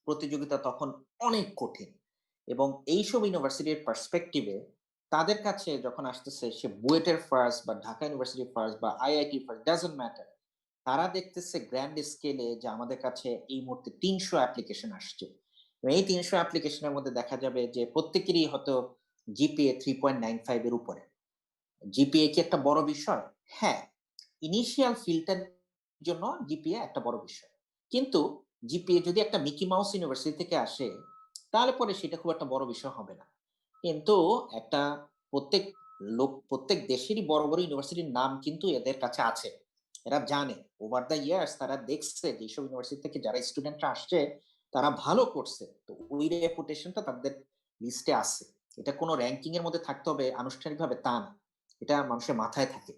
প্রতিযোগিতা তখন অনেক কঠিন। এবং এইসব ইউনিভার্সিটির পার্সপেক্টিভ এ তাদের কাছে যখন আসতেছে সে বুয়েটের ফার্স্ট বা ঢাকা ইউনিভার্সিটি ফার্স্ট বা আইআইটি ফার্স্ট ডাজন্ট ম্যাটার। তারা দেখতেছে গ্র্যান্ড স্কেলে যে আমাদের কাছে এই মুহূর্তে ৩০০ অ্যাপ্লিকেশন আসছে। এবং এই ৩০০ অ্যাপ্লিকেশনের মধ্যে দেখা যাবে যে প্রত্যেকেরই হয়তো জিপিএ 3.95 এর উপরে। জিপিএ কি একটা বড় বিষয়? হ্যাঁ, ইনিশিয়াল ফিল্টার জন্য জিপিএ একটা বড় বিষয়। কিন্তু জিপিএ যদি একটা মিকি মাউস ইউনিভার্সিটি থেকে আসে, তাহলে পরে সেটা খুব একটা বড় বিষয় হবে না। কিন্তু একটা প্রত্যেক প্রত্যেক দেশেরই বড়, বড় ইউনিভার্সিটির নাম কিন্তু এদের কাছে আছে। এরা জানে। ওভার দ্য ইয়ার্স তারা দেখছে যে এইসব ইউনিভার্সিটি থেকে যারা স্টুডেন্টরা আসছে, তারা ভালো করছে। তো ওই রেপুটেশনটা তাদের লিস্টে আছে। এটা কোনো র‍্যাংকিং এর মধ্যে থাকতে হবে আনুষ্ঠানিকভাবে তা না। এটা মানুষের মাথায় থাকে।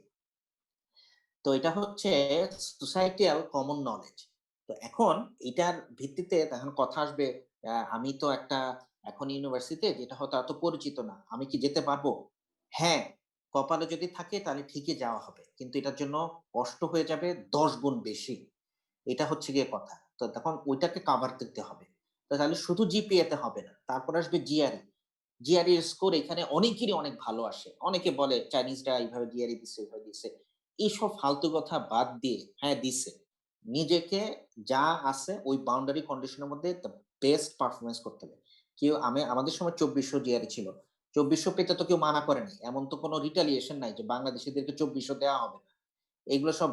তো এটা হচ্ছে সোসাইটিয়াল কমন নলেজ। তো এখন এটার ভিত্তিতে এখন কথা আসবে, আমি তো একটা এখন ইউনিভার্সিটিতে যেটা হয়তো এত পরিচিত না। আমি কি যেতে পারবো? হ্যাঁ, কপালে যদি থাকে তাহলে ঠিকই যাওয়া হবে। কিন্তু এটার জন্য কষ্ট হয়ে যাবে ১০ গুণ বেশি। এটা হচ্ছে গিয়ে কথা। তো তখন ওইটাকে কাভার করতে হবে। তো তাহলে শুধু জিপিএ তে হবে না। তারপর আসবে জিআরই। জিআরই এর স্কোর এখানে অনেকেরই অনেক ভালো আসে। অনেকে বলে চাইনিজরা এইভাবে জিআরই দিছে, ওইভাবে দিছে। এইসব ফালতু কথা বাদ দিয়ে হ্যাঁ দিছে। নিজেকে যা আছে ওই বাউন্ডারি কন্ডিশন এর মধ্যে দ্যা বেস্ট পারফরম্যান্স করতে হবে। আমাদের সময় ২৪০০ জিআরই ছিল। ২৪০০ পেতে তো কেউ মানা করেনি। এমন তো কোনো রিটালিয়েশন নাই যে বাংলাদেশীদেরকে ২৪০০ দেওয়া হবে না। এগুলো সব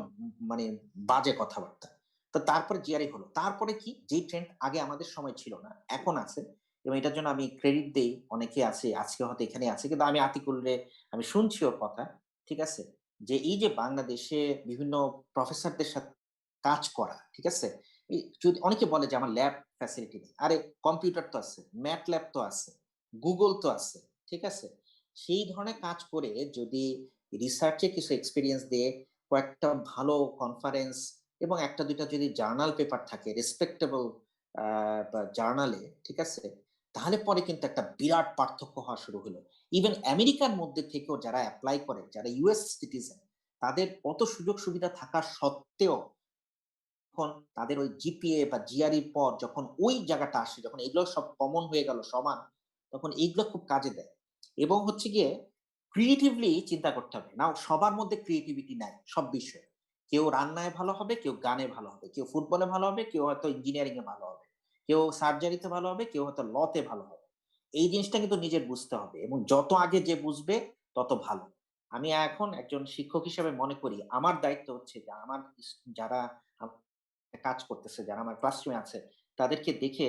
মানে বাজে কথাবার্তা। তো তারপরে জিআরই হলো। তারপরে কি? যেই ট্রেন্ড আগে আমাদের সময় ছিল না, এখন আছে। এবং এটার জন্য আমি ক্রেডিট দেই। অনেকে আছে, আজকে হয়তো এখানে আছে। কিন্তু আমি আতিকুলরে আমি শুনছি ওর কথা। ঠিক আছে? যে এই যে বাংলাদেশে বিভিন্ন প্রফেসরদের সাথে কাজ করা, ঠিক আছে? যদি অনেকে বলে যে আমার ল্যাব ফ্যাসিলিটি নেই। আরে কম্পিউটার তো আছে, ম্যাটল্যাব তো আছে, গুগল তো আছে। ঠিক আছে? সেই ধরনের কাজ করে যদি রিসার্চ এ কিছু এক্সপেরিয়েন্স দিয়ে কয়েকটা ভালো কনফারেন্স এবং ১টা ২টা যদি জার্নাল পেপার থাকে রেসপেক্টেবল বা জার্নালে, ঠিক আছে? তাহলে পরে কিন্তু একটা বিরাট পার্থক্য হওয়া শুরু হলো। ইভেন আমেরিকার মধ্যে থেকেও যারা এপ্লাই করে, যারা ইউএস সিটিজেন, তাদের কত সুযোগ সুবিধা থাকা সত্ত্বেও যখন তাদের ওই জিপিএ বা জিআরইর পর যখন ওই জায়গাটা আসে, যখন এগুলো সব কমন হয়ে গেল সমান, তখন এইগুলো খুব কাজে দেয়। এবং হচ্ছে গিয়ে ক্রিয়েটিভলি চিন্তা করতে হবে। নাও সবার মধ্যে ক্রিয়েটিভিটি নাই সব বিষয়ে। কেউ রান্নায় ভালো হবে, কেউ গানে ভালো হবে, কেউ ফুটবলে ভালো হবে, কেউ হয়তো ইঞ্জিনিয়ারিং এ ভালো হবে, কেউ সার্জারিতে ভালো হবে, কেউ হয়তো ল তে ভালো হবে। এই জিনিসটা কিন্তু নিজের বুঝতে হবে এবং যত আগে যে বুঝবে তত ভালো। আমি এখন একজন শিক্ষক হিসেবে মনে করি আমার দায়িত্ব হচ্ছে যে আমার যারা কাজ করতেছে, যারা আমার ক্লাসরুমে আছে, তাদেরকে দেখে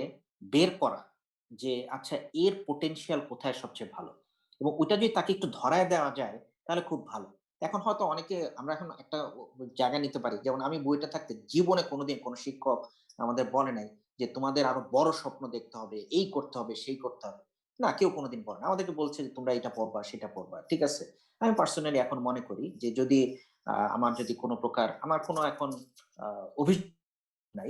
বের করা যে আচ্ছা এর পোটেনশিয়াল কোথায় সবচেয়ে ভালো। এবং ওইটা যদি তাকে একটু ধরায় দেওয়া যায় তাহলে খুব ভালো। এখন হয়তো অনেকে আমরা এখন একটা জায়গা নিতে পারি। যেমন আমি বুয়েটে থাকতে জীবনে কোনোদিন কোন শিক্ষক আমাদের বলে নাই যে তোমাদের আরো বড় স্বপ্ন দেখতে হবে, এই করতে হবে, সেই করতে হবে। না, কেউ কোনোদিন বলে না। আমাদেরকে বলছে যে তোমরা এটা পড়বা, সেটা পড়বা। ঠিক আছে? আমি পার্সোনালি এখন মনে করি যে যদি আমার যদি কোন প্রকার আমার কোন এখন আ অভি নাই।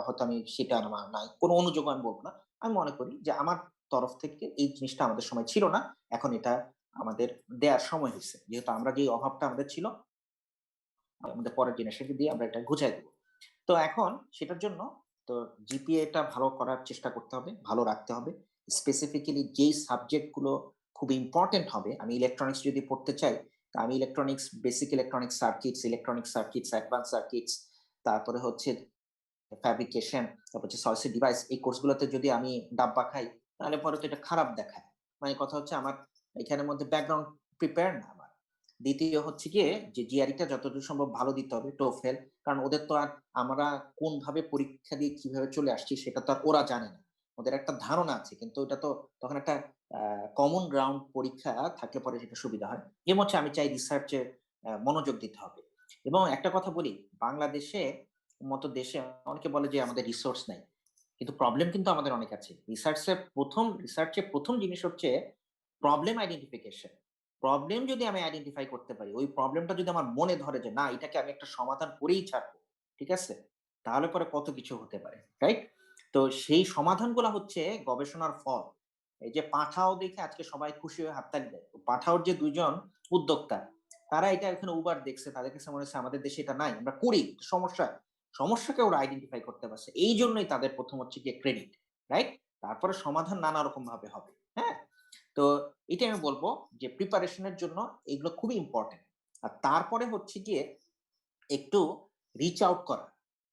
হয়তো আমি সেটা আমার নাই। কোন অনুযোগ আমি বলব না। আমি মনে করি যে আমার তরফ থেকে এই জিনিসটা আমাদের সময় ছিল না। এখন এটা আমাদের দেয়ার সময় হইছে। যেহেতু আমরা যে অভাবটা আমাদের ছিল, আমাদের পরের জেনারেশনকে দিয়ে আমরা এটা ঘুচায় দিব। তো এখন সেটার জন্য তো জিপিএটা ভালো করার চেষ্টা করতে হবে, ভালো রাখতে হবে। স্পেসিফিক্যালি যেই সাবজেক্ট গুলো খুব ইম্পোর্টেন্ট হবে, আমি ইলেকট্রনিক্স যদি পড়তে চাই, তো আমি electronics, basic electronic circuits, advance circuits, তারপরে হচ্ছে ফ্যাব্রিকেশন, তারপর হচ্ছে সলিড স্টেট ডিভাইস, এই কোর্সগুলোতে যদি আমি ডাব্বা খাই, তাহলে পরে তো এটা খারাপ দেখায়। মানে কথা হচ্ছে আমার এখানের মধ্যে ব্যাকগ্রাউন্ড প্রিপেয়ার না আমার। দ্বিতীয় হচ্ছে গিয়ে যে জিআরইটা যতদূর সম্ভব ভালো দিতে হবে, টোফেল। কারণ ওদের তো আর আমরা কোনভাবে পরীক্ষা দিয়ে কিভাবে চলে আসছি সেটা তো আর ওরা জানে না। ওদের একটা ধারণা আছে, কিন্তু ওটা তো তখন একটা কমন গ্রাউন্ড পরীক্ষা থাকলে পরে সেটা সুবিধা হয়। যেমন হচ্ছে আমি চাই রিসার্চে মনোযোগ দিতে হবে। এবং একটা কথা বলি, বাংলাদেশে মতো দেশে অনেকে বলে যে আমাদের রিসোর্স নাই। কিন্তু প্রবলেম কিন্তু আমাদের অনেক আছে। রিসার্চের ১ম জিনিস হচ্ছে প্রবলেম আইডেন্টিফিকেশন। প্রবলেম যদি আমি আইডেন্টিফাই করতে পারি, ওই প্রবলেমটা যদি আমার মনে ধরে যে না এটাকে আমি একটা সমাধান করেই ছাড়বো। ঠিক আছে? তাহলে পরে কত কিছু হতে পারে। রাইট? তো সেই সমাধানগুলা হচ্ছে গবেষণার ফল। এই যে পাঠাও দেখে আজকে সবাই খুশি হয়ে হাততালি দেয়। পাঠাওর যে ২ জন উদ্যোক্তা, তারা এটা এখানে উবার দেখছে। তাদের কাছে মনে হচ্ছে আমাদের দেশে এটা নাই। আমরা করি। সমস্যা সমস্যাকে ওরা আইডেন্টিফাই করতে পারছে। এই জন্যই তাদের ১ম হচ্ছে গিয়ে ক্রেডিট। রাইট? তারপরে সমাধান নানা রকম ভাবে হবে। হ্যাঁ? তো এটাই আমি বলব যে প্রিপারেশন এর জন্য এগুলো খুবই ইম্পোর্টেন্ট। আর তারপরে হচ্ছে গিয়ে একটু রিচ আউট করা।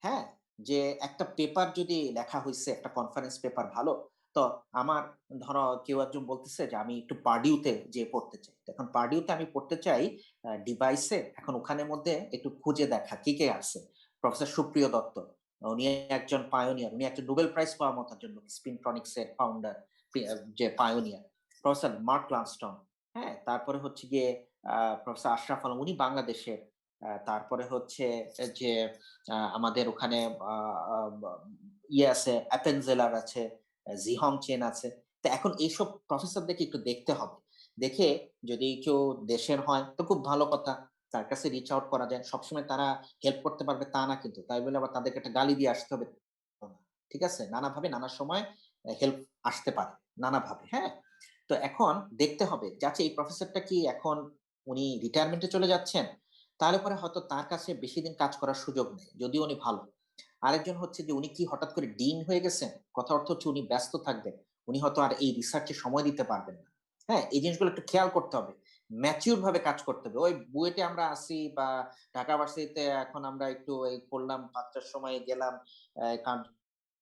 হ্যাঁ? যে একটা পেপার যদি লেখা হইছে, একটা কনফারেন্স পেপার ভালো। তো আমার ধরো কেউ একজন বলতেছে যে আমি একটু পার্ডিউতে যেয়ে পড়তে চাই। এখন পার্ডিউতে আমি পড়তে চাই ডিভাইসে। এখন ওখানের মধ্যে একটু খুঁজে দেখা কে আছে। প্রফেসর সুপ্রিয় দত্ত। উনি একজন পায়োনিয়ার। উনি একজন নোবেল প্রাইজ পাওয়ার মতো একজন লোক। স্পিনট্রনিক্স এর ফাউন্ডার, যে পায়োনিয়ার। Professor mark লানস্টন। হ্যাঁ? তারপরে হচ্ছে গিয়ে প্রফেসর আশরাফ আলম, উনি বাংলাদেশের। তারপরে হচ্ছে যে আমাদের ওখানে আ আ বা ইয়ে আছে, অ্যাপেনজেলার আছে, জিহং চেন আছে। তো এখন এইসব প্রফেসরদেরকে একটু দেখতে হবে। দেখে যদি কেউ দেশের হয় তো খুব ভালো কথা। তার কাছে রিচ আউট করা যায়। সবসময় তারা হেল্প করতে পারবে তা না কিন্তু। তাই বলে আবার তাদেরকে একটা গালি দিয়ে আসতে হবে তা না। ঠিক আছে? নানাভাবে নানা সময় হেল্প আসতে পারে। নানাভাবে, হ্যাঁ? তো এখন দেখতে হবে যে আচ্ছা এই প্রফেসরটা কি এখন উনি রিটায়ারমেন্ট এ চলে যাচ্ছেন? তাহলে পরে হয়তো তার কাছে বেশি দিন কাজ করার সুযোগ নেই। যদিও উনি ভালো। আরেকজন হচ্ছে যে উনি কি হঠাৎ করে ডিন হয়ে গেছেন? কথার অর্থ হচ্ছে উনি ব্যস্ত থাকবেন। উনি হয়তো আর এই রিসার্চ এ সময় দিতে পারবেন না। হ্যাঁ? এই জিনিসগুলো একটু খেয়াল করতে হবে। ম্যাচিউর ভাবে কাজ করতে হবে। ওই বুয়েটে আমরা আছি বা ঢাকা ভার্সিটিতে এখন আমরা একটু এই করলাম ৫ টার সময় গেলাম, কান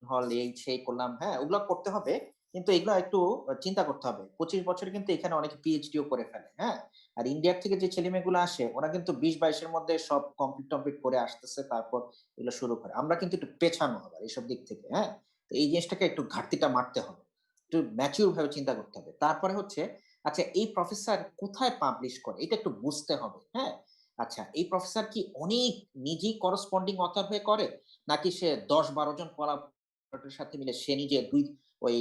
হল এই সেই করলাম। হ্যাঁ? ওগুলা করতে হবে। কিন্তু এগুলা একটু চিন্তা করতে হবে। ২৫ বছরে কিন্তু এখানে অনেকে পিএইচডি ও করে ফেলে। হ্যাঁ? আর ইন্ডিয়ার থেকে যে ছেলেমেয়েগুলো আসে ওরা কিন্তু ২০-২২ এর মধ্যে সব কমপ্লিট করে আসতেছে। তারপর এগুলো শুরু করে। আমরা কিন্তু একটু পেছানো আবার এইসব দিক থেকে। হ্যাঁ? তো এই জিনিসটাকে একটু ঘাটতিটা মারতে হবে। একটু ম্যাচিউর ভাবে চিন্তা করতে হবে। তারপরে হচ্ছে আচ্ছা এই প্রফেসর কোথায় পাবলিশ করে? এটা একটু বুঝতে হবে। হ্যাঁ? আচ্ছা এই প্রফেসর কি অনেক নিজেই করেসপন্ডিং অথর হয়ে করে? নাকি সে ১০-১২ জন কোলাবরেটরের সাথে মিলে সে নিজে ওই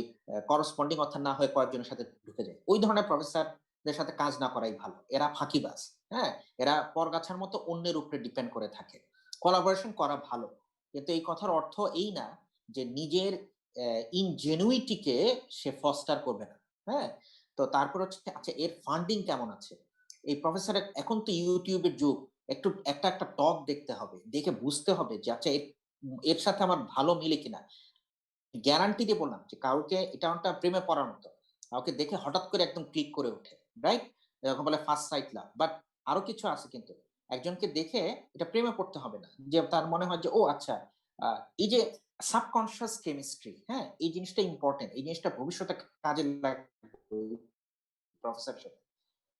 করেসপন্ডিং অথর না হয়ে কয়েকজনের সাথে ঢুকে যায়। ওই ধরনের প্রফেসরদের সাথে কাজ না করাই ভালো। এরা ফাঁকিবাজ। হ্যাঁ? এরা পরগাছার মতো অন্যের উপরে ডিপেন্ড করে থাকে। কোলাবোরেশন করা ভালো। কিন্তু এই কথার অর্থ এই না যে নিজের ইনজেনুইটি কে সে ফস্টার করবে না। হ্যাঁ? তো তারপর হচ্ছে আচ্ছা এর ফান্ডিং কেমন আছে? এই প্রফেসরের এখন তো YouTube এর যুগ। একটু একটা টক দেখতে হবে। দেখে বুঝতে হবে যে আচ্ছা এর সাথে আমার ভালো মিলে কিনা। গ্যারান্টি দিয়ে বললাম যে কাউকে এটা অনেকটা প্রেমে পড়ার মতো। কাউকে দেখে হঠাৎ করে একদম ক্লিক করে ওঠে। রাইট? এরকম বলে ফার্স্ট সাইট লাভ। বাট আরো কিছু আছে কিন্তু। একজনকে দেখে এটা প্রেমে পড়তে হবে না। যে তার মনে হয় যে ও আচ্ছা আ এই যে সাবকন্সিয়াস কেমিস্ট্রি, হ্যাঁ? এই জিনিসটা ইম্পোর্টেন্ট। এই জিনিসটা ভবিষ্যতে কাজে লাগবে প্রফেসরের সাথে।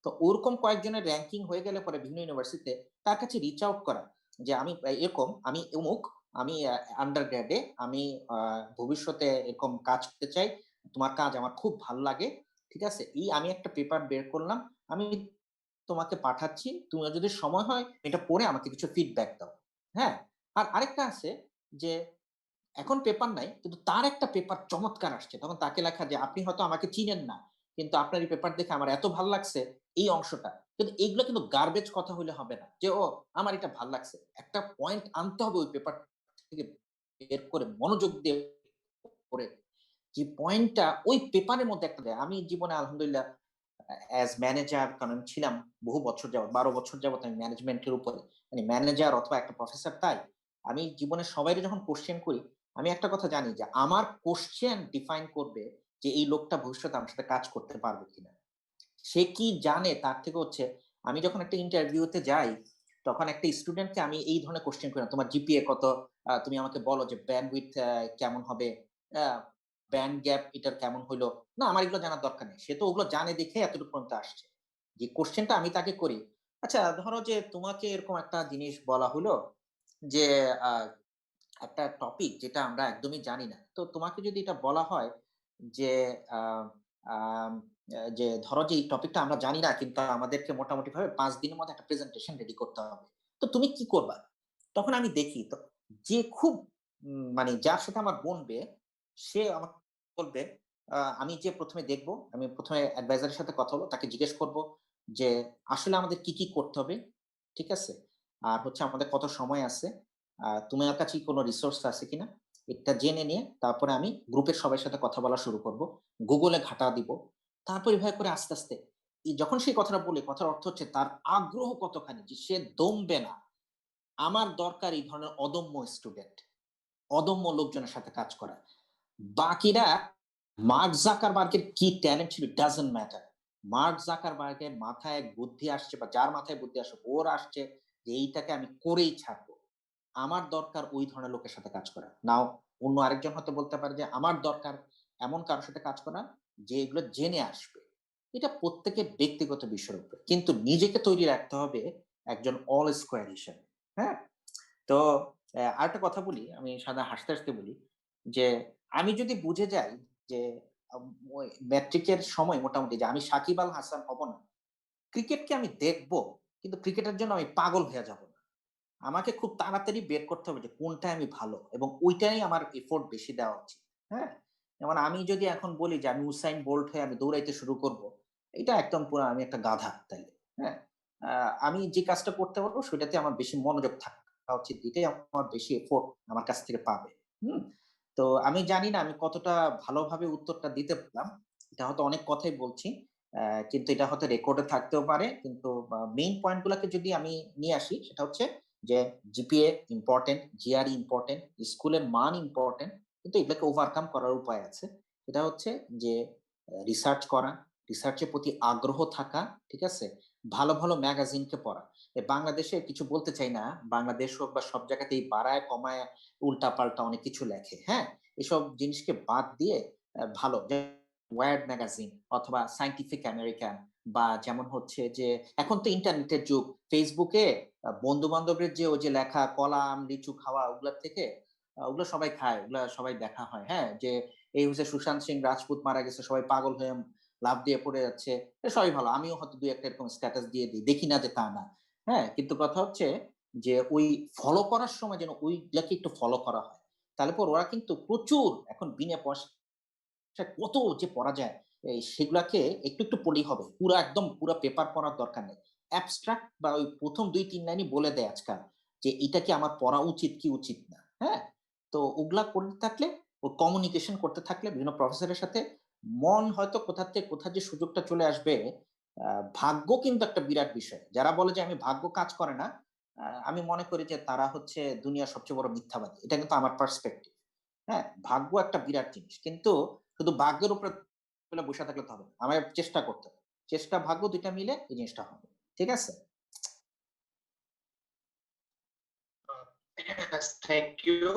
তো ওরকম কয়েকজনের র‍্যাংকিং হয়ে গেলে পরে বিভিন্ন ইউনিভার্সিটিতে তার কাছে রিচ আউট করা যে আমি এরকম, আমি অমুক, আমি আন্ডার গ্রেডে আমি আ ভবিষ্যতে এরকম কাজ করতে চাই। তোমার কাজ আমার খুব ভাল লাগে। ঠিক আছে? আমি একটা পেপার বের করলাম। আমি তোমাকে পাঠাচ্ছি। তোমার যদি সময় হয় এটা পড়ে আমাকে কিছু ফিডব্যাক দাও। হ্যাঁ? আর আরেকটা আছে যে এখন পেপার নাই। কিন্তু তার একটা পেপার চমৎকার আসছে। তখন তাকে লেখা যে, "আপনি হয়তো আমাকে চিনেন না। কিন্তু আপনার এই পেপার দেখে আমার এত ভাল লাগছে এই অংশটা।" কিন্তু এগুলো কিন্তু গার্বেজ কথা হইলে হবে না। যে, "ও আমার এটা ভাল লাগছে।" একটা পয়েন্ট আনতে হবে ওই পেপার থেকে বের করে মনোযোগ দিয়ে পড়ে। যে পয়েন্টটা ওই পেপারের মধ্যে একটা দেয়। আমি জীবনে আলহামদুলিল্লাহ অ্যাজ ম্যানেজার, কারণ আমি ছিলাম বহু বছর যাবত, 12 বছর যাবত আমি ম্যানেজমেন্টের উপরে, মানে ম্যানেজার অথবা একটা প্রফেসর, তাই আমি জীবনে সবাইকে যখন কোশ্চেন করি, আমি একটা কথা জানি যে আমার কোশ্চেন ডিফাইন করবে যে এই লোকটা ভবিষ্যতে আমার সাথে কাজ করতে পারবে কিনা। সে কি জানে তার থেকে হচ্ছে, আমি যখন একটা ইন্টারভিউতে যাই, তখন একটা স্টুডেন্টকে আমি এই ধরনের কোশ্চেন করি না, তোমার জিপিএ কত, তুমি আমাকে বলো যে ব্যান্ডউইথ কেমন হবে, ব্যান্ড গ্যাপ এটার কেমন হইলো। না, আমার এগুলো জানার দরকার নেই, সে তো ওগুলো জানে দেখে এতটুকু পর্যন্ত আসছে। যে কোশ্চেনটা আমি তাকে করি, আচ্ছা ধরো যে তোমাকে এরকম একটা জিনিস বলা হলো যে আহ, একটা টপিক যেটা আমরা একদমই জানি না, তো তোমাকে যদি এটা বলা হয় যে আহ, আম, যে ধরো যে এই টপিকটা আমরা জানি না, কিন্তু আমাদেরকে মোটামুটি ভাবে 5 দিনের মধ্যে একটা প্রেজেন্টেশন রেডি করতে হবে, তো তুমি কি করবা? তখন আমি দেখি তো, যে খুব মানে যার সাথে আমার বনবে, সে আমাকে বলবে, আমি যে প্রথমে দেখবো, আমি প্রথমে অ্যাডভাইজারের সাথে কথা বলবো, তাকে জিজ্ঞেস করব যে আসলে আমাদের কি কি করতে হবে, ঠিক আছে, আর হচ্ছে আমাদের কত সময় আছে, তোমার কাছে কি কোনো রিসোর্স আছে কিনা, এটা জেনে নিয়ে তারপরে আমি গ্রুপের সবার সাথে কথা বলা শুরু করব, গুগলে ঘাটা দিব, তারপর এভাবে করে আস্তে আস্তে যখন সেই কথাটা বলে, কথার অর্থ হচ্ছে তার আগ্রহ কতখানি, যে সে দমবে না। আমার দরকার এই ধরনের অদম্য স্টুডেন্ট, অদম্য লোকজনের সাথে কাজ করা। বাকিরা, মার্ক জাকারবার্গের কি ট্যালেন্ট ছিল ডাজন্ট ম্যাটার। মার্ক জাকারবার্গের মাথায় এক বুদ্ধি আসছে, বা যার মাথায় বুদ্ধি আসে, ওর আসছে যে এইটাকে আমি করেই ছাড়বো। আমার দরকার ওই ধরনের লোকের সাথে কাজ করা। নাও অন্য আরেকজন হয়তো বলতে পারে যে আমার দরকার এমন কারোর সাথে কাজ করা যে এগুলো জেনে আসবে। এটা প্রত্যেকের ব্যক্তিগত বিষয়ের উপর, কিন্তু নিজেকে তৈরি রাখতে হবে একজন অল স্কোয়ার হিসেবে। হ্যাঁ, তো আরেকটা কথা বলি, আমি সাদা হাসতে হাসতে বলি যে আমি যদি বুঝে যাই যে ম্যাট্রিকের সময় মোটামুটি যে আমি সাকিব আল হাসান হব না, ক্রিকেটকে আমি দেখবো, কিন্তু ক্রিকেটের জন্য আমি পাগল হয়ে যাব না। আমাকে খুব তাড়াতাড়ি বের করতে হবে যে কোনটায় আমি ভালো, এবং ওইটাই আমার এফোর্ট বেশি দেওয়া উচিত। হ্যাঁ, যেমন আমি যদি এখন বলি যে আমি উসাইন বোল্ট হয়ে আমি দৌড়াইতে শুরু করব, এটা একদম পুরো আমি একটা গাধা তাইলে। হ্যাঁ, আমি যে কাজটা করতে পারবো সেটাতে আমার বেশি মনোযোগ থাকা উচিত, এটাই আমার বেশি এফোর্ট আমার কাছ থেকে পাবে। হুম, তো আমি জানি না আমি কতটা ভালোভাবে উত্তরটা দিতে পারলাম, এটা হয়তো অনেক কথাই বলছি, কিন্তু এটা হয়তো রেকর্ডে থাকতেও পারে, কিন্তু মেইন পয়েন্ট গুলাকে যদি আমি নিয়ে আসি, সেটা হচ্ছে যে জিপিএ ইম্পর্টেন্ট, জিআরই ইম্পর্টেন্ট, স্কুলের মান ইম্পর্টেন্ট, কিন্তু এগুলোকে ওভারকাম করার উপায় আছে। এটা হচ্ছে যে রিসার্চ করা, রিসার্চের প্রতি আগ্রহ থাকা, ঠিক আছে, ভালো ভালো ম্যাগাজিনকে পড়া। বাংলাদেশে কিছু বলতে চাই না, বাংলাদেশ হোক বা সব জায়গাতেই বাড়ায় কমায় উল্টা পাল্টা অনেক কিছু লেখে। হ্যাঁ, এসব জিনিসকে বাদ দিয়ে ভালো ওয়ার্ড ম্যাগাজিন অথবা সায়েন্টিফিক আমেরিকান, বা যেমন হচ্ছে যে এখন তো ইন্টারনেটের যুগ, ফেসবুকে বন্ধু বান্ধবের যে ওই যে লেখা কলাম লিচু খাওয়া, ওগুলার থেকে ওগুলো সবাই খায়, ওগুলা সবাই দেখা হয়। হ্যাঁ, যে এই হচ্ছে সুশান্ত সিং রাজপুত মারা গেছে, সবাই পাগল হয়ে লাভ দিয়ে পড়ে যাচ্ছে, সবাই ভালো, আমিও হয়তো দুই একটা এরকম স্ট্যাটাস দিয়ে দিই, দেখি না যে তা না। হ্যাঁ, কিন্তু কথা হচ্ছে যে ওই ফলো করার সময় যেন ওইগুলাকে একটু ফলো করা হয়, তাহলে পর ওরা কিন্তু প্রচুর এখন বিনা পয়সা কত যে পড়া যায়, সেগুলাকে একটু একটু পড়লেই হবে, পুরা একদম পুরা পেপার পড়ার দরকার নেই। অ্যাবস্ট্রাক্ট বা ওই প্রথম ২-৩ লাইনই বলে দেয় আজকাল যে এটা কি আমার পড়া উচিত কি উচিত না। হ্যাঁ, তো ওগুলা করতে থাকলে, ও কমিউনিকেশন করতে থাকলে বিভিন্ন প্রফেসরের সাথে, মন হয়তো কোথা থেকে কোথা যে সুযোগটা চলে আসবে। ভাগ্য কিন্তু একটা বিরাট বিষয়, যারা বলে যে আমি ভাগ্য কাজ করে না, আমি মনে করি যে তারা হচ্ছে দুনিয়ার সবচেয়ে বড় মিথ্যাবাদী, এটা কিন্তু আমার পার্সপেক্টিভ। হ্যাঁ, ভাগ্য একটা বিরাট জিনিস, কিন্তু শুধু ভাগ্যের উপরে বসে থাকলে তো হবে না, আমায় চেষ্টা করতে হবে। চেষ্টা ভাগ্য ২ টা মিলে এই জিনিসটা হবে। ঠিক আছে? Thank you.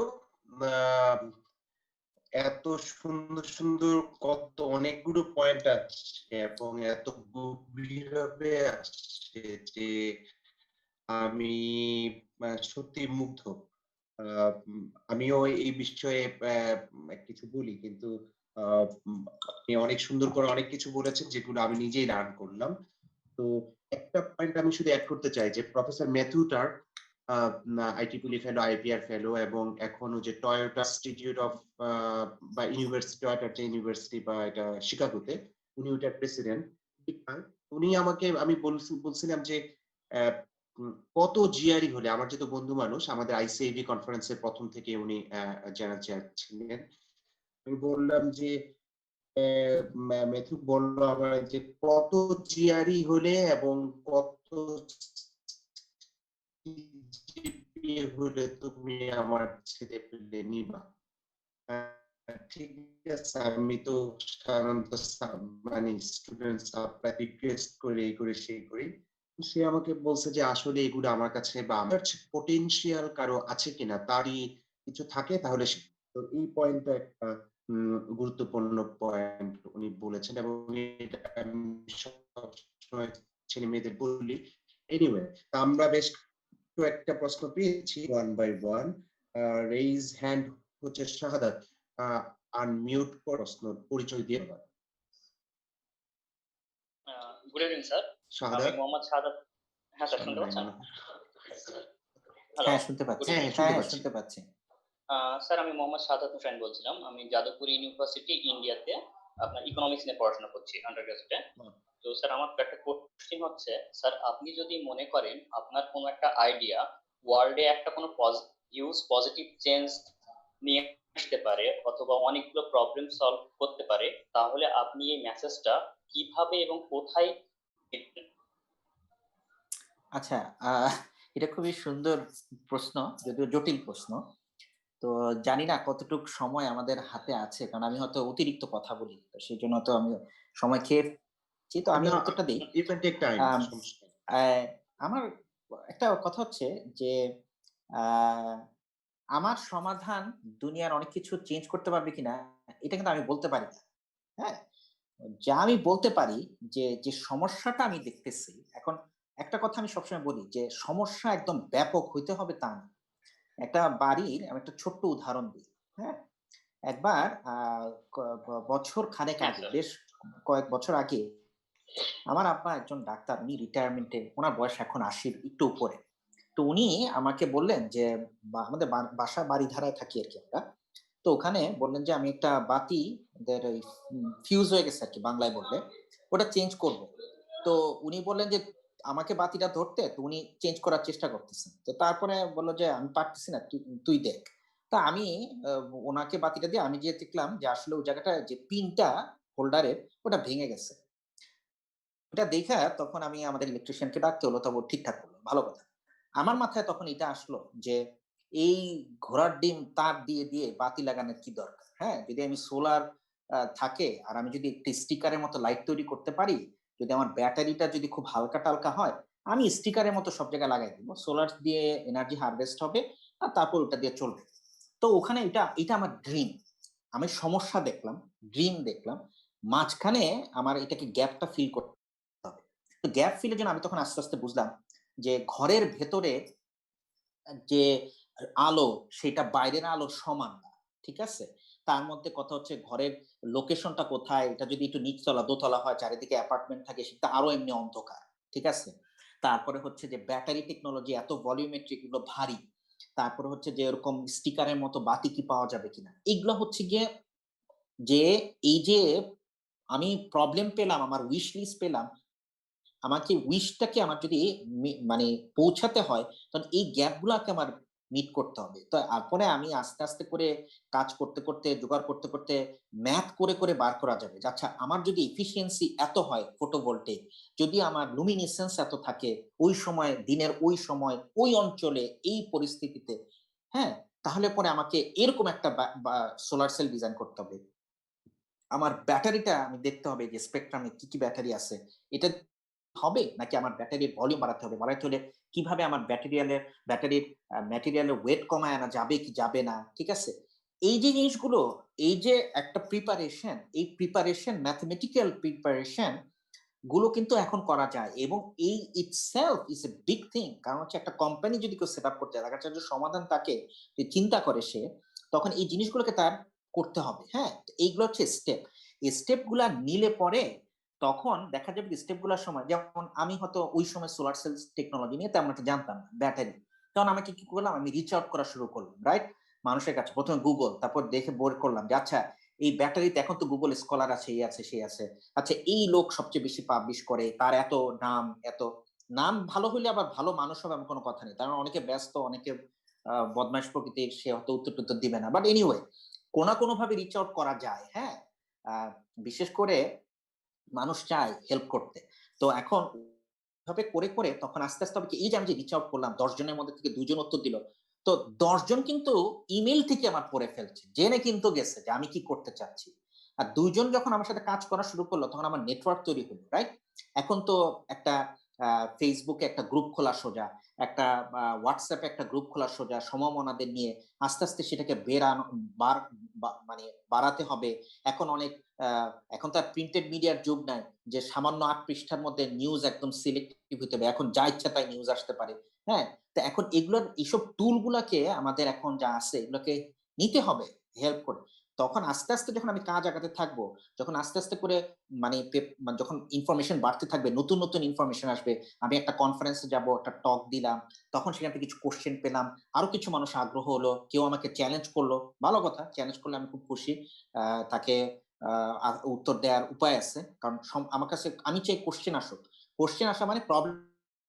এত সুন্দর সুন্দর কত অনেকগুলো পয়েন্ট আসছে এবং এত গভীরভাবে আসছে যে আমি সত্যি মুগ্ধ। আমিও এই বিষয়ে কিছু বলি, কিন্তু আপনি অনেক সুন্দর করে অনেক কিছু বলেছেন যেগুলো আমি নিজেই লার্ন করলাম। তো একটা পয়েন্ট আমি শুধু এড করতে চাই যে প্রফেসর ম্যাথিউ টার্ক আইটিপিলি ফেলো, আইপিআর ফেলো, এবং এখনো যে টয়োটা ইনস্টিটিউট অফ বা ইউনিভার্সিটি, টয়োটা যে ইউনিভার্সিটি বা এটা শিকাগোতে, উনি ওটার প্রেসিডেন্ট। উনি আমাকে, আমি বলছিলাম যে আহ, কত জিআরই হলে, আমার যেহেতু বন্ধু মানুষ, আমাদের আইসিএবি কনফারেন্সের প্রথম থেকে উনি জেনারেল চেয়ার ছিলেন। আমি বললাম যে মেথু বললো আমার যে কত জিআরই হলে এবং কত জিপিএ হলে তুমি আমার ছেলে পেলে নিবা। ঠিক আছে, আমি তো সাধারণত মানে স্টুডেন্ট সাপ্লাই রিকোয়েস্ট করে এই করে সেই করি। তো সে আমাকে বলছে যে আসলে এগুলো আমার কাছে বা আমার পটেনশিয়াল কারো আছে কিনা তারই কিছু থাকে তাহলে তো এই পয়েন্টটা একটা গুরুত্বপূর্ণ পয়েন্ট উনি বলেছেন এবং এটা আমি সবসময় ছেলে মেয়েদের বলি। এনিওয়ে, আমরা বেশ কয়েকটা প্রশ্ন পেয়েছি one by one. Raise hand হচ্ছে শাহাদাত, আনমিউট প্রশ্ন পরিচয় দিয়ে বলো। গুড ইভিনিং স্যার, আমি শাহাদাত মোহাম্মদ শাহাদাত। হ্যাঁ স্যার, শুনতে পাচ্ছেন? হ্যালো, হ্যাঁ শুনতে পাচ্ছি, হ্যাঁ, হ্যাঁ শুনতে হ্যাঁ পাচ্ছি। শুনতে পাচ্ছি। স্যার আমি মোহাম্মদ শাহাদাত হোসেন বলছিলাম। আমি যাদবপুর ইউনিভার্সিটি ইন্ডিয়াতে আপনার ইকোনমিক্স নিয়ে পড়াশোনা করছি আন্ডার গ্রাজুয়েটে। তো স্যার আমার একটা কোশ্চেন হচ্ছে, স্যার আপনি যদি মনে করেন আপনার কোনো একটা আইডিয়া ওয়ার্ল্ডে একটা কোনো হিউজ পজিটিভ চেঞ্জ নিয়ে আসতে পারে অথবা অনেকগুলো প্রবলেম সলভ করতে পারে, তাহলে আপনি এই মেসেজটা কিভাবে এবং কোথায় দিবেন? আচ্ছা, এটা খুবই সুন্দর প্রশ্ন, যদিও জটিল প্রশ্ন। তো জানি না কতটুক সময় আমাদের হাতে আছে, কারণ আমি হয়তো অতিরিক্ত কথা বলি, তো সেই জন্য তো আমি সময় খেয়েছি। তো আমি না, উত্তরটা দিই। ইউ ক্যান টেক টাইম, আম, সমস্যা নেই। আমার একটা কথা হচ্ছে যে আহ, আমার সমাধান দুনিয়ার অনেক কিছু চেঞ্জ করতে পারবে কিনা, এটা কিন্তু আমি বলতে পারি না। হ্যাঁ, যা আমি বলতে পারি যে যে সমস্যাটা আমি দেখতেছি এখন, একটা কথা আমি সবসময় বলি যে সমস্যা একদম ব্যাপক হইতে হবে তা না। একটা বাড়ির আমি একটা ছোট্ট উদাহরণ দিই। হ্যাঁ, একবার বছর খানেক হ্যাঁ আগে, স্যার। বেশ কয়েক বছর আগে, আমার আব্বা একজন ডাক্তার, উনি রিটায়ারমেন্টে, ওনার বয়স এখন ৮০-র একটু উপরে। তো উনি আমাকে বললেন যে আমাদের বাসা বাড়িধারায় থাকি আর কি আমরা। তো ওখানে বললেন যে আমি একটা বাতি ফিউজ হয়ে গেছে আর কি, বাংলায় বললে ওটা চেঞ্জ করব। তো উনি বললেন যে আমাকে বাতিটা ধরতে, তো উনি চেঞ্জ করার চেষ্টা করতেছেন। তো তারপরে বললো যে আমি পারতেছি না, তুই দেখ। তা আমি ওনাকে বাতিটা দিয়ে আমি যে দেখলাম যে আসলে ওই জায়গাটা যে পিনটা হোল্ডারের ওটা ভেঙে গেছে। ওটা দেখা তখন আমি আমাদের ইলেকট্রিশিয়ানকে ডাকতে হলো, তবে ও ঠিকঠাক করলো, ভালো কথা। আমার মাথায় তখন এটা আসলো যে এই ঘোড়ার ডিম তার দিয়ে দিয়ে বাতি লাগানোর কি দরকার। হ্যাঁ, যদি আমি সোলার থাকে আর আমি যদি একটি স্টিকারের মতো লাইট তৈরি করতে পারি, যদি আমার ব্যাটারিটা যদি খুব হালকা টালকা হয়, আমি স্টিকারের মতো সব জায়গায় লাগাই দিব, সোলার দিয়ে এনার্জি হারভেস্ট হবে আর তারপর ওটা দিয়ে চলবে। তো ওখানে এটা এটা আমার ড্রিম। আমি সমস্যা দেখলাম, ড্রিম দেখলাম, মাঝখানে আমার এটাকে গ্যাপটা ফিল করতে হবে। তো গ্যাপ ফিলের জন্য আমি তখন আস্তে আস্তে বুঝলাম যে ঘরের ভেতরে যে আলো, সেটা বাইরের আলোর সমান না। ঠিক আছে, তার মধ্যে কথা হচ্ছে ঘরের লোকেশনটা কোথায়, এটা যদি একটু নিচতলা দোতলা হয়, চারিদিকে অ্যাপার্টমেন্ট থাকে, সেটা আরো এমনি অন্ধকার। ঠিক আছে, তারপরে হচ্ছে যে ব্যাটারি টেকনোলজি এত ভলিউমেট্রিক, এগুলো ভারী। তারপরে হচ্ছে যে এরকম স্টিকারের মতো বাতি কি পাওয়া যাবে কিনা, এগুলো হচ্ছে গিয়ে যে এই যে আমি প্রবলেম পেলাম, আমার উইশ লিস্ট পেলাম, আমাকে উইশটাকে আমার যদি মানে পৌঁছাতে হয়, তখন এই গ্যাপ গুলাকে আমার মিট করতে হবে। তো তারপরে আমি আস্তে আস্তে করে কাজ করতে করতে, জোগাড় করতে করতে, ম্যাথ করে করে বার করা যাবে যে আচ্ছা আমার যদি এফিসিয়েন্সি এত হয় ফটোভোল্টেক, যদি আমার লুমিনেসেন্স এত থাকে ওই সময়, দিনের ওই সময়, ওই অঞ্চলে, এই পরিস্থিতিতে, হ্যাঁ, তাহলে পরে আমাকে এরকম একটা সোলার সেল ডিজাইন করতে হবে। আমার ব্যাটারিটা আমি দেখতে হবে যে স্পেকট্রামে কি কি ব্যাটারি আছে, এটা হবে নাকি আমার ব্যাটারির ভলিউম বাড়াতে হবে, বাড়াতে হলে কিভাবে আমার ব্যাটারির ম্যাটেরিয়ালের ওয়েট কমায় আনা যাবে কি যাবে না। ঠিক আছে, এই যে জিনিসগুলো, এই যে একটা প্রিপারেশন, এই প্রিপারেশন, ম্যাথমেটিক্যাল প্রিপারেশন গুলো কিন্তু এখন করা যায়, এবং এই itself is a big thing. কারণ হচ্ছে একটা কোম্পানি যদি কেউ সেট আপ করতে যায়, তার কাছে যে সমাধান তাকে যে চিন্তা করে সে, তখন এই জিনিসগুলোকে তার করতে হবে। হ্যাঁ, এইগুলো হচ্ছে স্টেপ। এই স্টেপ গুলা নিলে পরে তখন দেখা যাবে স্টেপ গুলার সময়, যেমন আমি হয়তো ওই সময় সোলার সেল টেকনোলজি নিয়ে তেমন একটা জানতাম না, ব্যাটারি, তখন আমাকে কি করলাম, আমি রিচ আউট করা শুরু করলাম, রাইট, মানুষের কাছে। প্রথমে গুগল, তারপর দেখে বোর করলাম যে আচ্ছা এই ব্যাটারিতে এখন তো গুগল স্কলার আছে, এই আছে সেই আছে, আচ্ছা এই লোক সবচেয়ে বেশি পাবলিশ করে, তার এত নাম, এত নাম ভালো হইলে আবার ভালো মানুষ হবে এমন কোনো কথা নেই, কারণ অনেকে ব্যস্ত, অনেকে বদমাইশ প্রকৃতির, সে হয়তো উত্তর টুত্তর দিবে না, বাট এনিওয়ে কোনো না কোনো ভাবে রিচ আউট করা যায়। হ্যাঁ, বিশেষ করে মানুষ চায় হেল্প করতে। তো এখন এভাবে করে তখন আস্তে হবে কি, এই যে আমি যে রিচ আউট করলাম ১০ জনের মধ্যে থেকে ২ জন উত্তর দিল। তো ১০ জন কিন্তু ইমেইল থেকে আমার পড়ে ফেলছে। জেনে কিন্তু গেছে যে আমি কি করতে চাচ্ছি। আর ২ জন যখন আমার সাথে কাজ করা শুরু করলো তখন আমার নেটওয়ার্ক তৈরি হলো, রাইট? এখন তো একটা Facebook এ একটা গ্রুপ খোলা সোজা, একটা WhatsApp এ একটা গ্রুপ খোলা সোজা সমমনাদের নিয়ে আস্তে সেটাকে বেড়ানো বার বা মানে বাড়াতে হবে। এখন অনেক আ এখন তো আর প্রিন্টেড মিডিয়ার যুগ নাই যে সামান্য ৮ পৃষ্ঠার মধ্যে নিউজ একদম সিলেক্টিভ হইতে হবে। এখন যা ইচ্ছা তাই নিউজ আসতে পারে। হ্যাঁ? তো এখন এইসব টুল গুলাকে আমাদের এখন যা আছে এগুলোকে নিতে হবে হেল্প করে। তখন আস্তে যখন আমি কাজ আগাতে থাকবো, যখন আস্তে করে মানে যখন ইনফরমেশন বাড়তে থাকবে, নতুন ইনফরমেশন আসবে। আমি একটা কনফারেন্সে যাবো, একটা টক দিলাম। তখন সেখান থেকে কিছু কোয়েশ্চেন পেলাম। আরো কিছু মানুষ আগ্রহ হলো। কেউ আমাকে চ্যালেঞ্জ করলো। ভালো কথা। চ্যালেঞ্জ করলে আমি খুব খুশি। তাকে আ আ উত্তর দেওয়ার উপায় আছে। কারণ আমার কাছে আমি চাই কোয়েশ্চেন আসুক। কোয়েশ্চেন আসা মানে প্রবলেম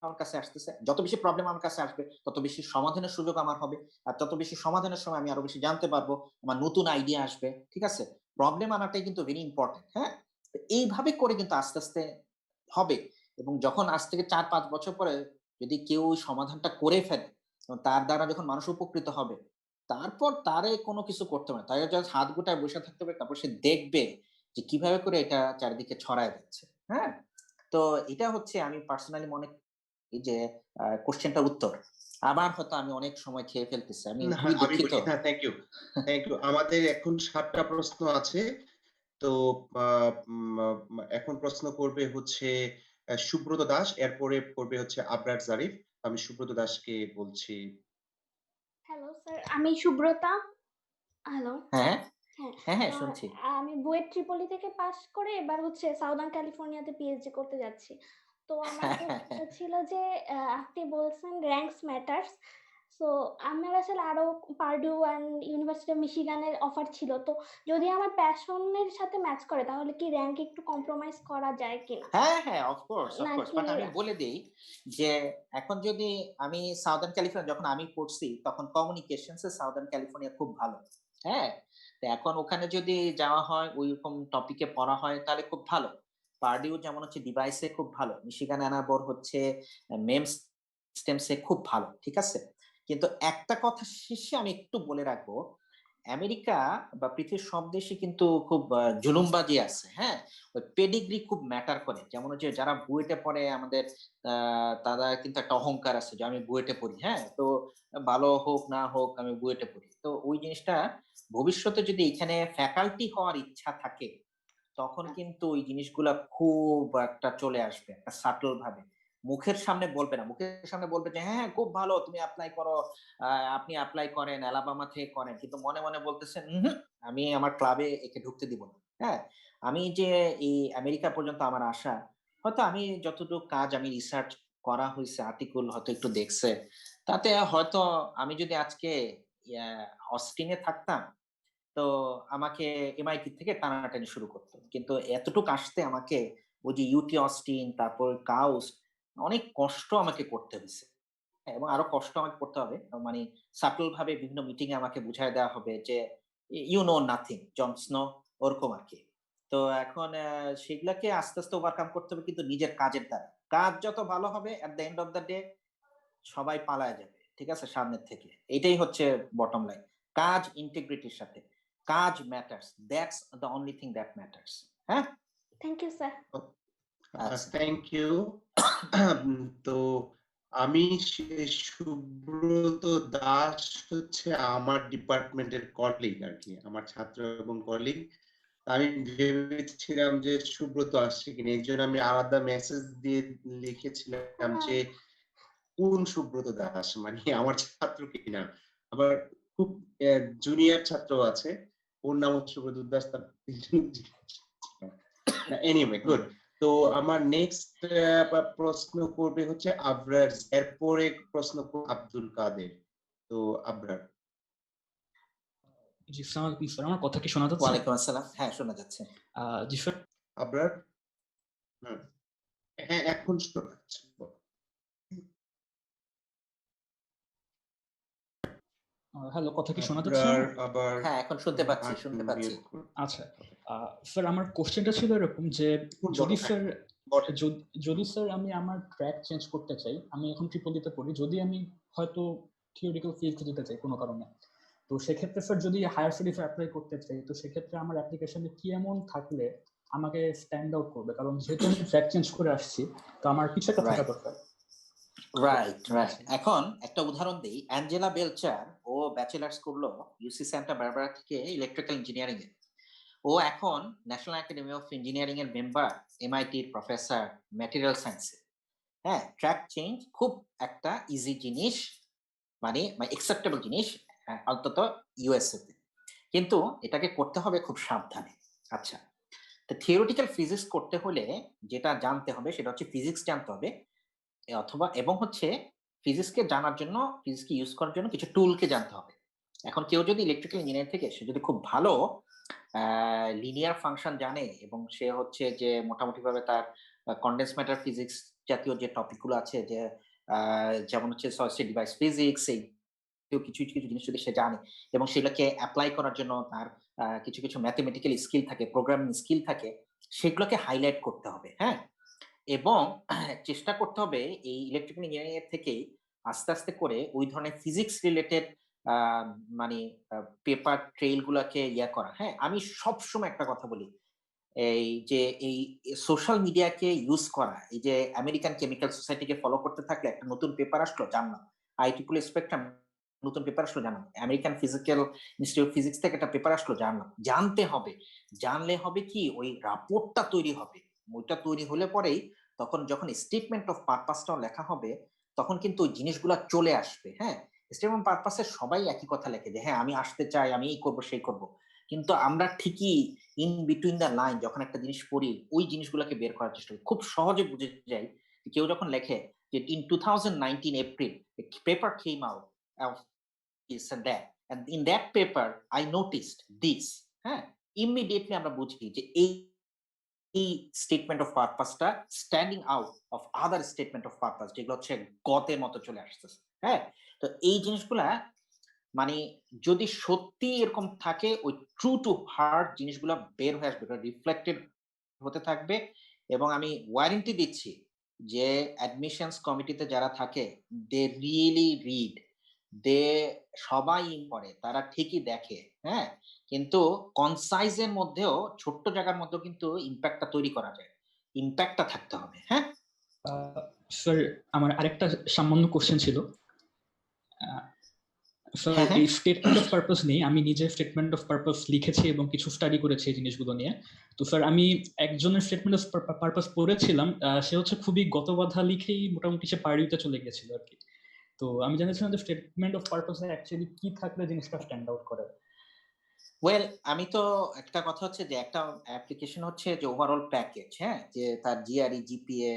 আমার কাছে আসতেছে। যত বেশি প্রবলেম আমার কাছে আসবে, তত বেশি সমাধানের সুযোগ আমার হবে। আর তত বেশি সমাধানের সময় আমি আরো বেশি জানতে পারবো। আমার নতুন আইডিয়া আসবে। ঠিক আছে? প্রবলেম আনাটাই কিন্তু ভেরি ইম্পোর্টেন্ট। হ্যাঁ? তো এইভাবে করে কিন্তু আস্তে হবে। এবং যখন আজ থেকে ৪-৫ বছর পরে যদি কেউ ওই সমাধানটা করে ফেলে, তার দ্বারা যখন মানুষ উপকৃত হবে, তারপর তারে কোনো কিছু করতে হবে না। তারে জাস্ট হাত গুটায় বইসা থাকতে হবে। তারপর সে দেখবে যে কিভাবে করে এটা চারিদিকে ছড়ায় যাচ্ছে। হ্যাঁ? তো এটা হচ্ছে আমি পার্সোনালি মনে করি যে কোয়েশ্চেনটার উত্তর। আবার হয়তো আমি অনেক সময় খেয়ে ফেলতেছি। আমি না, খুবই আমি দুঃখিত। বলি না, থ্যাংক ইউ। Thank you. আমাদের এখন ৭ টা প্রশ্ন আছে। তো আ এখন প্রশ্ন করবে হচ্ছে সুব্রত দাস। এরপরে করবে হচ্ছে আবরার জারিফ। আমি সুব্রত দাসকে বলছি। হ্যালো স্যার, আমি সুব্রতা। হ্যালো। হ্যাঁ, হ্যাঁ, হ্যাঁ, আ শুনছি। আমি বুয়েট ট্রিপলি থেকে পাস করে এবার হচ্ছে সাউদার্ন ক্যালিফোর্নিয়াতে পিএইচডি করতে যাচ্ছি। তো আমার প্রশ্ন ছিল যে আপনি বলছেন র‍্যাংকস ম্যাটারস। সো আমার আসলে আরো পার্ডু অ্যান্ড ইউনিভার্সিটি অফ মিশিগানের অফার ছিল। তো যদি আমার প্যাশনের সাথে ম্যাচ করে তাহলে কি র‍্যাংক একটু কম্প্রোমাইজ করা যায় কিনা? হ্যাঁ, অফ কোর্স, অফ কোর্স। নাকি বাট আমি বলে দেই যে এখন যদি আমি সাউদার্ন ক্যালিফোর্নিয়া যখন আমি পড়ছি তখন কমিউনিকেশনস এ সাউদার্ন ক্যালিফোর্নিয়া খুব ভালো। হ্যাঁ? তো এখন ওখানে যদি যাওয়া হয় ঐরকম টপিকে পড়া হয় তাহলে খুব ভালো। পার্ডিউ যেমন হচ্ছে ডিভাইসে খুব ভালো। মিশিগান অ্যান আরবর হচ্ছে মেমস সিস্টেমস এ খুব ভালো। ঠিক আছে? কিন্তু একটা কথা শেষে আমি একটু বলে রাখবো, আমেরিকা বা পৃথিবীর সব দেশে কিন্তু খুব জুলুমবাজি আছে। হ্যাঁ? ওই পেডিগ্রি খুব ম্যাটার করে। যেমন হচ্ছে যারা বুয়েটে পড়ে আমাদের আ তারা কিন্তু একটা অহংকার আছে যে আমি বুয়েটে পড়ি। হ্যাঁ? তো ভালো হোক না হোক আমি বুয়েটে পড়ি। তো ওই জিনিসটা ভবিষ্যতে যদি এখানে ফ্যাকাল্টি হওয়ার ইচ্ছা থাকে তখন কিন্তু ওই জিনিসগুলা খুব একটা চলে আসবে একটা সাটল ভাবে। মুখের সামনে বলবে না। মুখের সামনে বলবে যে, "হ্যাঁ, খুব ভালো তুমি এপ্লাই করো। আপনি এপ্লাই করেন, অ্যালাবামা থেকে করেন।" কিন্তু মনে বলতেছেন, "উহুম, আমি আমার ক্লাবে একে ঢুকতে দিব না।" হ্যাঁ? আমি যে এই আমেরিকা পর্যন্ত আমার আসা, হয়তো আমি যতটুকু কাজ আমি রিসার্চ করা হইছে, আর্টিকেল হয়তো একটু দেখছে। তাতে হয়তো আমি যদি আজকে ইয়া অস্টিনে থাকতাম তো আমাকে এমআইটি থেকে টানাটানি শুরু করত। কিন্তু এতটুক আসতে আমাকে ওই যে ইউটি অস্টিন, তারপর কাউস্ট অনেক কষ্ট আমাকে করতে হইছে। হ্যাঁ, এবং আরো কষ্ট আমাকে করতে হবে। মানে সাটল ভাবে বিভিন্ন মিটিং এ আমাকে বুঝায় দেওয়া হবে যে, "you know nothing, Jon Snow" ওরকম আরকি। তো এখন সেগুলাকে আস্তে ওভারকাম করতে হবে কিন্তু নিজের কাজের দ্বারা। কাজ যত ভালো হবে at the end of the day সবাই পালায় যাবে। ঠিক আছে? সামনের থেকে। এটাই হচ্ছে বটম লাইন। কাজ ইন্টিগ্রিটির সাথে। কাজ matters. That's the only thing that matters. হ্যাঁ? Thank you sir. আচ্ছা। Thank you. তো আমি সুব্রত দাস হচ্ছে আমার ডিপার্টমেন্টের কলিগ আরকি। আমার ছাত্র এবং কলিগ। আমি ভেবেছিলাম যে সুব্রত আসছে কিনা। এজন্য আমি আলাদা মেসেজ দিয়ে লিখেছিলাম হ্যাঁ, যে কোন সুব্রত দাস? মানে আমার ছাত্র কিনা। আবার খুব জুনিয়র ছাত্র আছে। ওর নাম হচ্ছে সুব্রত দাস। তার না এনিওয়ে গুড। তো আমার নেক্সট প্রশ্ন করবে হচ্ছে আবরার। এরপরে প্রশ্ন করবে আব্দুল কাদের। তো আবরার। জি, আসসালামু আলাইকুম স্যার। আমার কথা কি শোনা যাচ্ছে? ওয়ালাইকুম আসসালাম। হ্যাঁ, শোনা যাচ্ছে। জি স্যার। আবরার? হুম। হ্যাঁ, এখন শোনা যাচ্ছে। হ্যালো, কথা কি শোনা যাচ্ছে আপনার আমার? আবার হ্যাঁ, এখন শুনতে পাচ্ছি, একটু শুনতে পাচ্ছি। mute করুন। আচ্ছা। স্যার আমার কোয়েশ্চেনটা ছিল এরকম যে বলো, যদি হ্যাঁ, স্যার বলেন। যদি স্যার আমি আমার ট্র্যাক চেঞ্জ করতে চাই, আমি এখন ট্রিপলিতে পড়ি। যদি আমি হয়তো থিওরিটিক্যাল ফিল্ড যেতে চাই কোনো কারণে। তো সেক্ষেত্রে স্যার যদি হায়ার স্টাডিজ এপ্লাই করতে চাই, তো সেক্ষেত্রে আমার অ্যাপ্লিকেশনে কি এমন থাকলে আমাকে স্ট্যান্ড আউট করবে? কারণ যেহেতু আমি ট্র্যাক চেঞ্জ করে আসছি, তো আমার কিছু একটা থাকা রাইট, দরকার। Right, right. এখন একটা উদাহরণ দিই। অ্যাঞ্জেলা বেলচার, ও ব্যাচেলার্স করলো ইউসি সান্টা বারবারা থেকে ইলেকট্রিক্যাল ইঞ্জিনিয়ারিং এ। ও এখন ন্যাশনাল একাডেমি অফ ইঞ্জিনিয়ারিং এর মেম্বার, এমআইটির প্রফেসর, ম্যাটেরিয়াল সায়েন্সে। হ্যাঁ, ট্র্যাক চেঞ্জ খুব একটা ইজি জিনিস, মানে একসেপ্টেবল জিনিস, অন্তত ইউএসএ তে। কিন্তু এটাকে করতে হবে খুব সাবধানে। আচ্ছা, তো থিওরিটিক্যাল ফিজিক্স করতে হলে যেটা জানতে হবে সেটা হচ্ছে ফিজিক্স জানতে হবে, অথবা এবং হচ্ছে ফিজিক্সকে জানার জন্য, ফিজিক্সকে ইউজ করার জন্য কিছু টুলকে জানতে হবে। এখন কেউ যদি ইলেকট্রিক্যাল ইঞ্জিনিয়ার থেকে, সে যদি খুব ভালো লিনিয়ার ফাংশন জানে এবং সে হচ্ছে যে মোটামুটিভাবে তার কনডেন্স ম্যাটার ফিজিক্স জাতীয় যে টপিকগুলো আছে, যে যেমন হচ্ছে সলিড স্টেট ডিভাইস ফিজিক্স, এই কিছু কিছু জিনিস যদি সে জানে এবং সেগুলোকে অ্যাপ্লাই করার জন্য তার কিছু কিছু ম্যাথমেটিক্যাল স্কিল থাকে, প্রোগ্রামিং স্কিল থাকে, সেগুলোকে হাইলাইট করতে হবে। হ্যাঁ, এবং চেষ্টা করতে হবে এই ইলেকট্রিক্যাল ইঞ্জিনিয়ারিং এর থেকেই আস্তে আস্তে করে ওই ধরনের ফিজিক্স রিলেটেড মানে পেপার ট্রেইল গুলাকে করা। হ্যাঁ, আমি সবসময় একটা কথা বলি, এই যে এই সোশ্যাল মিডিয়াকে ইউজ করা, এই যে আমেরিকান কেমিক্যাল সোসাইটিকে ফলো করতে থাকলে একটা নতুন পেপার আসলো জানলাম, আইটিকুল স্পেকট্রাম নতুন পেপার আসলো জানলাম, আমেরিকান ফিজিক্যাল ইনস্টিটিউট ফিজিক্স থেকে একটা পেপার আসলো জানলাম। জানতে হবে, জানলে হবে কি ওই রাপোর্টটা তৈরি হবে। ওইটা তৈরি হলে পরেই তখন যখন স্টেটমেন্ট অফ পারপাসটাও লেখা হবে, তখন কিন্তু ওই জিনিসগুলো চলে আসবে। হ্যাঁ, স্টেটমেন্ট পারপাসে সবাই একই কথা লেখে যে হ্যাঁ আমি আসতে চাই, আমি এই করবো সেই করবো, কিন্তু আমরা ঠিকই ইন বিটুইন দ্য লাইন যখন একটা জিনিস পড়ি, ওই জিনিসগুলোকে বের করার চেষ্টা করি, খুব সহজে বুঝে যাই। কেউ যখন লেখে যে in 2019 April paper came out of this and that, and in that paper I noticed this, হ্যাঁ, ইমিডিয়েটলি আমরা বুঝি যে এই স্টেটমেন্ট অফ পারপাসটা standing out of other statement of purpose, যেগুলো হচ্ছে গতের মতো চলে আসতেছে। হ্যাঁ, তো এই জিনিসগুলা মানে যদি সত্যি এরকম থাকে, ওই ট্রু টু হার্ট জিনিসগুলো বের হয়ে আসবে, রিফ্লেক্টেড হতে থাকবে। এবং আমি ওয়ারেন্টি দিচ্ছি যে অ্যাডমিশনস কমিটিতে যারা থাকে, দে রিয়েলি রিড, দে সবাই পড়ে, তারা ঠিকই দেখে। হ্যাঁ, কিন্তু কনসাইজ এর মধ্যেও ছোট্ট জায়গার মধ্যেও কিন্তু ইম্প্যাক্টটা তৈরি করা যায়। ইম্প্যাক্টটা থাকতে হবে। হ্যাঁ, স্যার আমার আরেকটা সামান্য কোশ্চেন ছিল। স্যার হ্যাঁ, হ্যাঁ। এই স্টেটমেন্ট অফ পারপাস নিয়ে আমি নিজে স্টেটমেন্ট অফ পারপাস লিখেছি এবং কিছু স্টাডি করেছি এই জিনিসগুলো নিয়ে। তো স্যার আমি একজনের স্টেটমেন্ট অফ পারপাস পড়েছিলাম, সে হচ্ছে খুবই গতবাধা লিখেই মোটামুটি সে পারিতে চলে গেছিল আর কি। তো আমি জানিয়েছিলাম যে স্টেটমেন্ট অফ পারপাসে অ্যাকচুয়ালি কি থাকলে জিনিসটা স্ট্যান্ড আউট করে। ওয়েল, আমি তো একটা কথা হচ্ছে যে একটা অ্যাপ্লিকেশন হচ্ছে যে ওভারঅল প্যাকেজ। হ্যাঁ, যে তার জিআরই, জিপিএ,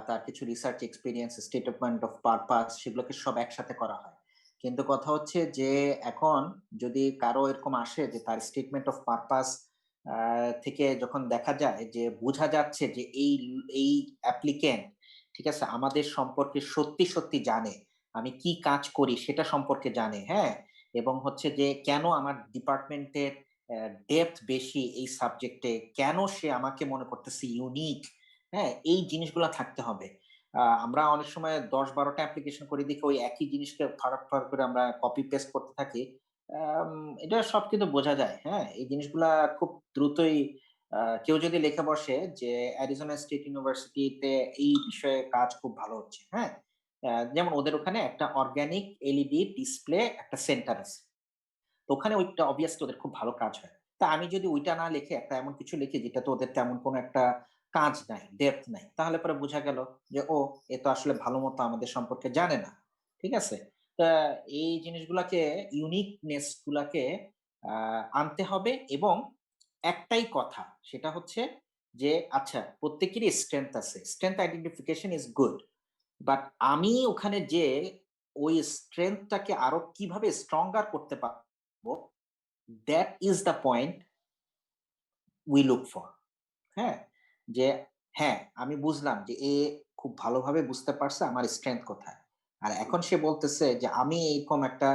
তার কিছু research experience, statement of purpose, সেগুলোকে সব একসাথে করা হয়। কিন্তু কথা হচ্ছে যে এখন যদি কারো এরকম আসে যে তার স্টেটমেন্ট অফ পারপাস থেকে যখন দেখা যায় যে বোঝা যাচ্ছে যে এই অ্যাপ্লিকেন্ট, ঠিক আছে, আমাদের সম্পর্কে সত্যি সত্যি জানে, আমি কি কাজ করি সেটা সম্পর্কে জানে। হ্যাঁ, এবং হচ্ছে যে কেন আমার ডিপার্টমেন্টের ডেপথ বেশি এই সাবজেক্টে, কেন সে আমাকে মনে করতেছে ইউনিক। হ্যাঁ, এই জিনিসগুলো থাকতে হবে। আমরা অনেক সময় ১০-১২টা অ্যাপ্লিকেশন করে দেখি ওই একই জিনিসকে ফারাক ফারাক করে আমরা কপি পেস্ট করতে থাকি। এটা সব কিন্তু বোঝা যায়। হ্যাঁ, এই জিনিসগুলা খুব দ্রুতই কেউ যদি লিখে বসে যে অ্যারিজোনা স্টেট ইউনিভার্সিটিতে এই বিষয়ে কাজ খুব ভালো হচ্ছে। হ্যাঁ, যেমন ওদের ওখানে একটা অর্গানিক এলইডি ডিসপ্লে একটা সেন্টার আছে। তো ওখানে ওইটা অবভিয়াসলি ওদের খুব ভালো কাজ হয়। তা আমি যদি ওইটা না লিখে একটা এমন কিছু লিখি যেটাতে ওদের তেমন কোনো একটা কাজ নাই, ডেপথ নাই, তাহলে পরে বোঝা গেল যে ও এ তো আসলে ভালো মতো আমাদের সম্পর্কে জানে না। ঠিক আছে? তা এই জিনিসগুলাকে, ইউনিকনেস গুলাকে আনতে হবে। এবং একটাই কথা, সেটা হচ্ছে যে আচ্ছা, প্রত্যেকেরই স্ট্রেংথ আছে। Strength identification is good. But আমি ওখানে যেয়ে ওই স্ট্রেংথটাকে আরো কিভাবে স্ট্রঙ্গার করতে পারবো, that is the point we look for. হ্যাঁ, যে হ্যাঁ, আমি বুঝলাম যে এ খুব ভালোভাবে বুঝতে পারছে আমার স্ট্রেংথ কোথায়। আর এখন সে বলতেছে যে আমি এরকম একটা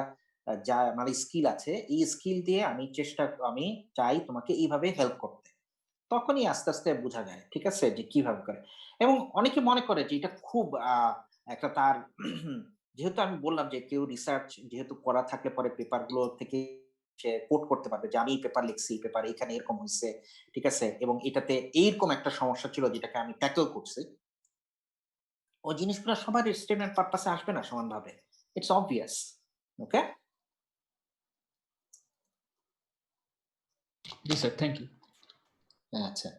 যা মানে স্কিল আছে, এই স্কিল দিয়ে আমি চাই তোমাকে এইভাবে হেল্প করতে। তখনই আস্তে, আস্তে বোঝা যায়। ঠিক আছে? যে কিভাবে করে। এবং অনেকে মনে করে যে এটা খুব একটা তার যেহেতু আমি বললাম যে কেউ রিসার্চ যেহেতু করা থাকলে পরে পেপার গুলো থেকে সে কোট করতে পারবে যে আমি এই পেপার লিখছি, এই পেপার এখানে এরকম হইছে। ঠিক আছে? এবং এটাতে এইরকম একটা সমস্যা ছিল যেটাকে আমি ট্যাকল করছি। ওই জিনিসগুলো সবার স্টেটমেন্ট পারপাস এ আসবে না সমানভাবে। It's obvious. ওকে? জি স্যার, থ্যাংক ইউ। আচ্ছা।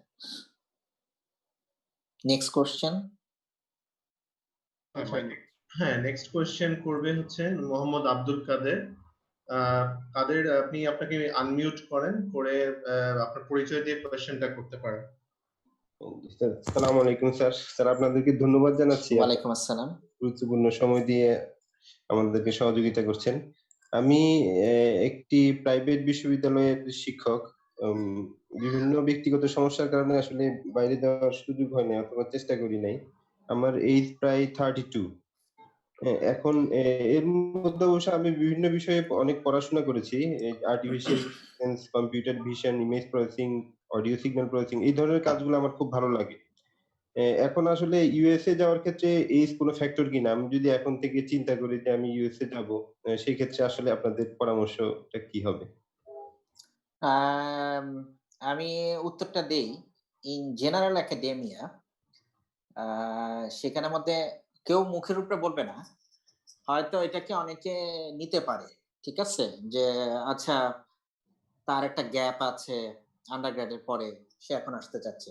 Next question. আচ্ছা, হ্যাঁ, নেক্সট কোয়েশ্চেন করবে হচ্ছে মোহাম্মদ আব্দুল কাদের। কাদের, আপনি আপনাকে আনমিউট করেন, করে আপনার পরিচয় দিয়ে কোয়েশ্চেনটা করতে পারেন। স্যার, আসসালামু আলাইকুম স্যার। স্যার, আপনাদেরকে ধন্যবাদ জানাচ্ছি। ওয়ালাইকুম আসসালাম। গুরুত্বপূর্ণ সময় দিয়ে আমাদেরকে সহযোগিতা করছেন। আমি একটি প্রাইভেট বিশ্ববিদ্যালয়ের শিক্ষক। বিভিন্ন ব্যক্তিগত সমস্যার কারণে আসলে বাইরে যাওয়ার সুযোগ হয় নাই অথবা চেষ্টা করি নাই। আমার এইজ প্রায় 32। এখন এর মধ্যে অবশ্য আমি বিভিন্ন বিষয়ে অনেক পড়াশোনা করেছি। Artificial intelligence, computer vision, image processing, audio signal processing এই ধরনের কাজগুলো আমার খুব ভালো লাগে। এখন আসলে ইউএসএ যাওয়ার ক্ষেত্রে এইজ কোনো ফ্যাক্টর কিনা? আমি যদি এখন থেকে চিন্তা করি যে আমি ইউএসএ যাবো, সেই ক্ষেত্রে আসলে আপনাদের পরামর্শটা কি হবে? আম আমি উত্তরটা দেই। ইন জেনারেল একাডেমিয়া আ সেখানের মধ্যে কেউ মুখের উপরে বলবে না। হয়তো এটাকে অনেকে নিতে পারে। ঠিক আছে? যে আচ্ছা তার একটা গ্যাপ আছে আন্ডারগ্রেড এর পরে সে এখন আসতে চাচ্ছে।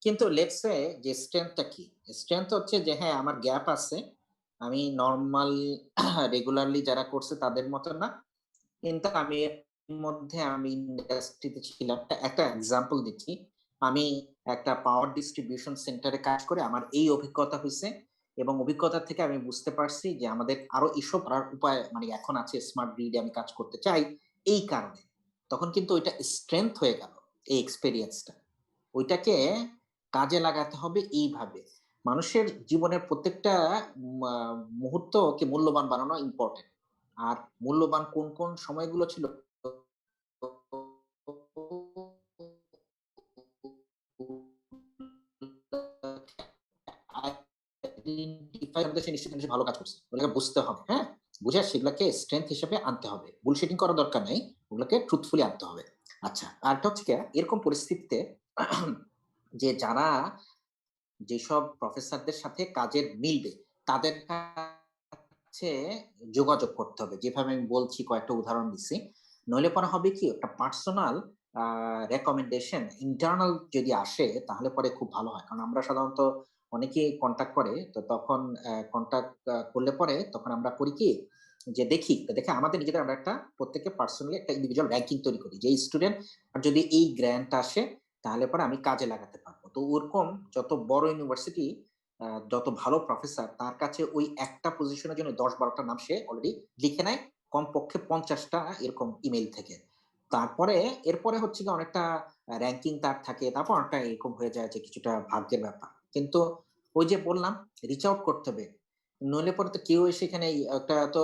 কিন্তু লেটস সে যে স্ট্রেংথ টা কি? স্ট্রেংথ হচ্ছে যে হ্যাঁ, আমার গ্যাপ আছে। আমি নরমাল রেগুলারলি যারা করছে তাদের মত না। কিন্তু আমি এর মধ্যে আমি ইন্ডাস্ট্রিতে ছিলাম। একটা এক্সাম্পল দিচ্ছি। আমি একটা পাওয়ার ডিস্ট্রিবিউশন সেন্টারে কাজ করে আমার এই অভিজ্ঞতা হইছে এবং অভিজ্ঞতা থেকে আমি বুঝতে পারছি যে আমাদের আরো এসব করার উপায় মানে এখন আছে স্মার্ট গ্রিডে আমি কাজ করতে চাই এই কারণে। তখন কিন্তু ওইটা স্ট্রেংথ হয়ে গেল এই এক্সপেরিয়েন্সটা। ওইটাকে কাজে লাগাতে হবে এইভাবে। মানুষের জীবনের প্রত্যেকটা মা মুহূর্তকে মূল্যবান বানানো ইম্পোর্টেন্ট। আর মূল্যবান কোন, কোন সময়গুলো ছিল আইডেন্টিফাই করতে সে নিশ্চয়ই ভালো কাজ করছে। ওগুলোকে বুঝতে হবে, হ্যাঁ? বুঝে সেগুলাকে স্ট্রেংথ হিসেবে আনতে হবে। বুলশিটিং করার দরকার নাই। ওগুলোকে ট্রুথফুলি আনতে হবে। আচ্ছা, আরেকটা হচ্ছে গিয়ে এরকম পরিস্থিতিতে যে যারা যেসব প্রফেসরদের সাথে কাজের মিলবে তাদের কাছে যোগাযোগ করতে হবে। যেভাবে আমি বলছি কয়েকটা উদাহরণ দিচ্ছি। নইলে পরে হবে কি একটা পার্সোনাল রেকমেন্ডেশন ইন্টারনাল যদি আসে তাহলে পরে খুব ভালো হয়। কারণ আমরা সাধারণত অনেকেই কনট্যাক্ট করে। তো তখন কনট্যাক্ট করলে পরে তখন আমরা করি কি যে দেখে আমাদের নিজেদের আমরা একটা প্রত্যেকে পার্সোনালি একটা ইন্ডিভিজুয়াল র‍্যাংকিং তৈরি করি। যে এই স্টুডেন্ট আর যদি এই গ্র্যান্ট আসে তাহলে পরে আমি কাজে লাগাতে পারবো। তো ওরকম যত বড় ইউনিভার্সিটি যত ভালো প্রফেসর তার কাছে ওই একটা পজিশনের জন্য ১০-১২ টা নাম সে অলরেডি লিখে নেয় কমপক্ষে ৫০ টা এরকম ইমেইল থেকে। তারপরে এরপরে হচ্ছে গিয়ে অনেকটা র‍্যাংকিং তার থাকে। তারপর অনেকটা এরকম হয়ে যায় যে কিছুটা ভাগ্যের ব্যাপার। কিন্তু ওই যে বললাম রিচ আউট করতে হবে। নইলে পরে তো কেউ এসে এখানে একটা তো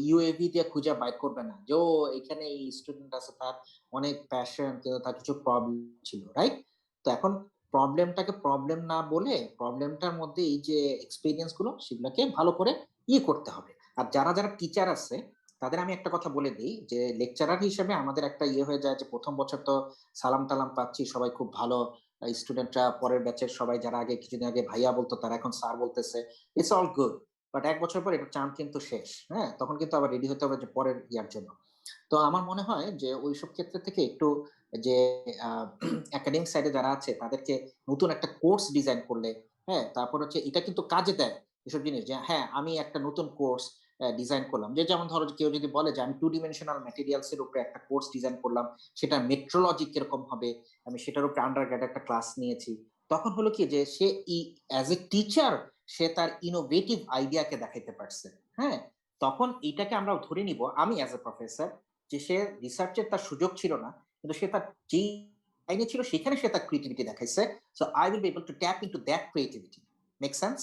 ইউএভি দিয়ে খুঁজে বাইর করবে না। যে ও এখানে এই স্টুডেন্ট আছে তার অনেক প্যাশন কিন্তু তার কিছু প্রবলেম ছিল, রাইট? তো এখন প্রবলেমটাকে প্রবলেম না বলে প্রবলেমটার মধ্যে এই যে এক্সপেরিয়েন্স গুলো সেগুলোকে ভালো করে করতে হবে। আর যারা টিচার আছে তাদের আমি একটা কথা বলে দেই যে লেকচারার হিসেবে আমাদের একটা হয়ে যায় যে ১ম বছর তো সালাম-টালাম পাচ্ছি সবাই খুব ভালো স্টুডেন্টরা পরের ব্যাচের সবাই যারা আগে কিছুদিন আগে ভাইয়া বলতো তারা এখন স্যার বলতেছে। It's all good. বাট ১ বছর পর এটার চার্ম কিন্তু শেষ। হ্যাঁ? তখন কিন্তু আবার রেডি হতে হবে যে পরের জন্য। তো আমার মনে হয় যে ওইসব ক্ষেত্রে থেকে একটু যে আ একাডেমিক সাইডে যারা আছে তাদেরকে নতুন একটা কোর্স ডিজাইন করলে, হ্যাঁ? তারপর হচ্ছে এটা কিন্তু কাজে দেয় এসব জিনিস যে হ্যাঁ, আমি একটা নতুন কোর্স ডিজাইন করলাম। যে যেমন ধরো কেউ যদি বলে যে আমি 2 ডিমেনশনাল ম্যাটেরিয়ালস এর উপরে একটা কোর্স ডিজাইন করলাম, সেটা মেট্রোলজি কিরকম হবে, আমি সেটার উপরে আন্ডারগ্রেড একটা ক্লাস নিয়েছি। তখন হলো কি যে সে অ্যাজ এ টিচার সে তার ইনোভেটিভ আইডিয়াকে দেখাইতে পারছে। হ্যাঁ? তখন এইটাকে আমরা ধরে নিব আমি অ্যাজ এ প্রফেসর যে সে রিসার্চের তার সুযোগ ছিল না। কিন্তু সে তার যেই লাইনে ছিল সেখানে সে তার ক্রিয়েটিভিটি দেখাইছে। So I will be able to tap into that creativity. Make sense?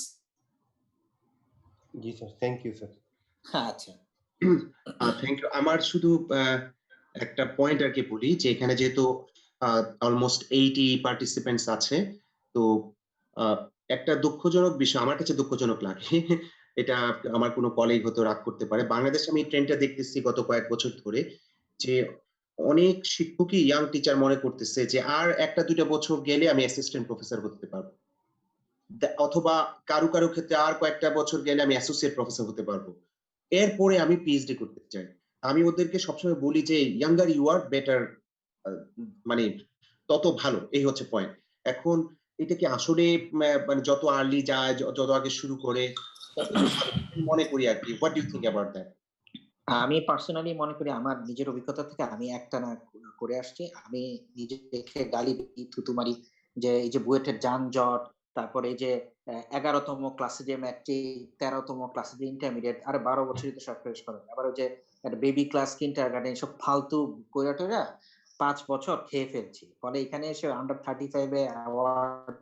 জি স্যার, থ্যাংক ইউ স্যার। আচ্ছা। Thank you. আমার শুধু একটা পয়েন্ট আরকি বলি যে এখানে যেহেতু অলমোস্ট 80 পার্টিসিপেন্টস আছে। তো আ একটা দুঃখজনক বিষয় আমার কাছে দুঃখজনক লাগে। এটা আমার কোনো কলিগ হয়তো রাগ করতে পারে। বাংলাদেশে আমি এই ট্রেন্ডটা দেখতেছি গত কয়েক বছর ধরে যে অনেক শিক্ষকই ইয়াং টিচার মনে করতেছে যে আর ১ টা ২ টা বছর গেলে আমি অ্যাসিস্ট্যান্ট প্রফেসর হতে পারব। অথবা কারো ক্ষেত্রে আর কয়েকটা বছর গেলে আমি অ্যাসোসিয়েট প্রফেসর হতে পারব। এরপরে আমি পিএইচডি করতে চাই। আমি ওদেরকে সবসময় বলি যে, "ইয়াঙ্গার ইউ আর বেটার" আ মানে তত ভালো। এই হচ্ছে পয়েন্ট। এখন এটা কি আসলে মানে যত আর্লি যায়, যত আগে শুরু করে ততই ভালো। আমি মনে করি আরকি। What do you think about that? আমি পার্সোনালি মনে করি আমার নিজের অভিজ্ঞতা থেকে আমি একটানা করে আসছি। আমি নিজে দেখে গালি দিই, থুতু মারি যে এই যে বুয়েটের যানজট, তারপরে এই যে ১১ তম ক্লাসে যে ম্যাট্রিক, ১৩ তম ক্লাসে যে ইন্টারমিডিয়েট, আরে ১২ বছরই তো সব শেষ করে। আবার ওই যে একটা বেবি ক্লাস, কিন্ডারগার্টেন এসব ফালতু কইরা-টইরা ৫ বছর খেয়ে ফেলছি। ফলে এখানে এসে আন্ডার 35 এ অ্যাওয়ার্ড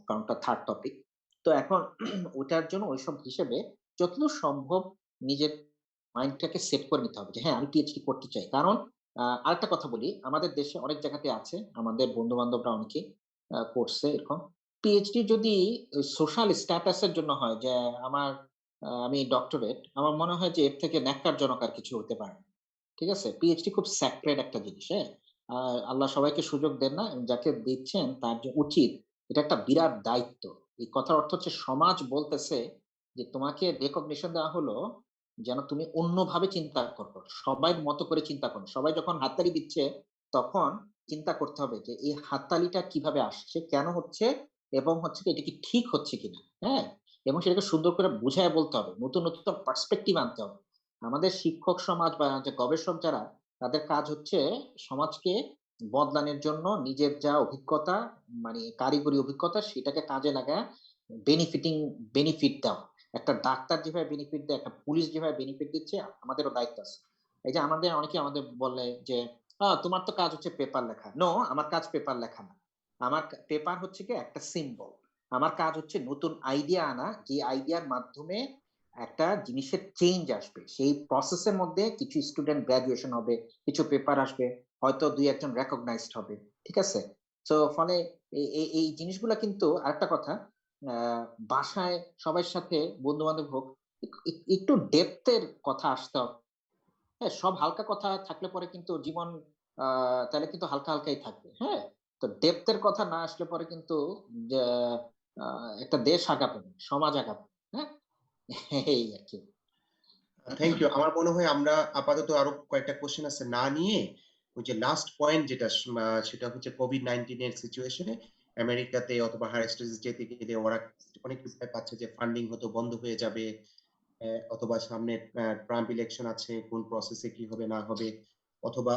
কারণ ওটা থার্ড টপিক। তো এখন ওটার জন্য ওইসব হিসেবে যতদূর সম্ভব নিজের মাইন্ডটাকে সেট করে নিতে হবে যে হ্যাঁ, আমি পিএইচডি করতে চাই। কারণ আরেকটা কথা বলি, আমাদের দেশে অনেক জায়গাতে আছে, আমাদের বন্ধু-বান্ধবরা অনেকেই করছে এরকম। পিএইচডি যদি সোশ্যাল স্ট্যাটাস এর জন্য হয় যে আমার আমি ডক্টরেট, আমার মনে হয় যে এর থেকে ন্যাক্কারজনক আর কিছু হতে পারে না। ঠিক আছে? পিএইচডি খুব সেক্রেড একটা জিনিস, হ্যাঁ? আল্লাহ সবাইকে সুযোগ দেন না। যাকে দিচ্ছেন তার যে উচিত, এটা একটা বিরাট দায়িত্ব। এই কথার অর্থ হচ্ছে সমাজ বলতেছে যে তোমাকে রিকগনিশন দেওয়া হলো যেন তুমি অন্যভাবে চিন্তা করো। সবাইর মতো করে চিন্তা করো। সবাই যখন হাততালি দিচ্ছে তখন চিন্তা করতে হবে যে এই হাততালিটা কিভাবে আসছে, কেন হচ্ছে এবং হচ্ছে কি এটা কি ঠিক হচ্ছে কিনা, হ্যাঁ? এবং সেটাকে সুন্দর করে বুঝাইয়া বলতে হবে। নতুন পার্সপেক্টিভ আনতে হবে। আমাদের শিক্ষক সমাজ বা যে গবেষক যারা তাদের কাজ হচ্ছে সমাজকে বদলানোর জন্য নিজের যা অভিজ্ঞতা মানে কারিগরি অভিজ্ঞতা সেটাকে কাজে লাগায় বেনিফিটিং বেনিফিট দেওয়া। একটা ডাক্তার যেভাবে বেনিফিট দেয়, একটা পুলিশ যেভাবে বেনিফিট দিচ্ছে আমাদেরও দায়িত্ব আছে। এই যে অনেকে আমাদের বলে যে, তোমার তো কাজ হচ্ছে পেপার লেখা।" নো, আমার কাজ পেপার লেখা না। আমার পেপার হচ্ছে গিয়ে একটা সিম্বল। আমার কাজ হচ্ছে নতুন আইডিয়া আনা, যে আইডিয়ার মাধ্যমে একটা জিনিসের চেঞ্জ আসবে। সেই প্রসেস এর মধ্যে কিছু স্টুডেন্ট গ্র্যাজুয়েশন হবে, কিছু পেপার আসবে, হয়তো ২-১ জন রেকগনাইজড হবে। ঠিক আছে? সো ফলে এই জিনিসগুলা কিন্তু আরেকটা কথা, আ বাসায় সবার সাথে বন্ধু-বান্ধব হোক, একটু ডেপথ এর কথা আসতে হবে। হ্যাঁ? সব হালকা কথা থাকলে পরে কিন্তু জীবন আ তাহলে কিন্তু হালকা, হালকাই থাকবে। হ্যাঁ? তো ডেপথ এর কথা না আসলে পরে কিন্তু যে আ একটা দেশ আগাবে না, সমাজ আগাবে। হ্যাঁ? এই আরকি। Thank you. আমার মনে হয় আমরা আপাতত আরো কয়েকটা কোয়েশ্চেন আছে না নিয়ে ওই যে লাস্ট পয়েন্ট যেটা সেটা হচ্ছে COVID-19 এর সিচুয়েশনে আমেরিকাতে অথবা হায়ার স্টাডিজ যেতে গেলে ওরা অনেক ভয় পাচ্ছে যে ফান্ডিং হয়তো বন্ধ হয়ে যাবে। অথবা সামনে ট্রাম্প ইলেকশন আছে, কোন প্রসেস এ কি হবে না হবে। অথবা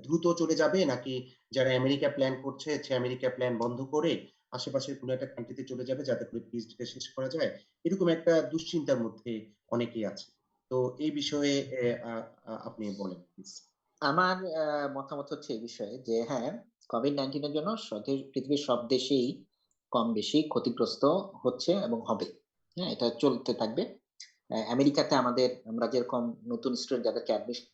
দ্রুত চলে যাবে নাকি যারা আমেরিকা প্ল্যান করছে সে আমেরিকা প্ল্যান বন্ধ করে আশেপাশের কোনো একটা কান্ট্রিতে চলে যাবে যাতে করে পিএইচডি টা শেষ করা যায়। এরকম একটা দুশ্চিন্তার মধ্যে অনেকেই আছে। তো এই বিষয়ে এ আ আ আপনি বলেন প্লিজ। আমার মতামত হচ্ছে এই বিষয়ে যে হ্যাঁ, COVID-19 এর জন্য পৃথিবীর সব দেশেই কম বেশি ক্ষতিগ্রস্ত হচ্ছে এবং হবে। হ্যাঁ? এটা চলতে থাকবে। আমেরিকাতে আমরা যেরকম নতুন স্টুডেন্ট যাদেরকে অ্যাডমিশন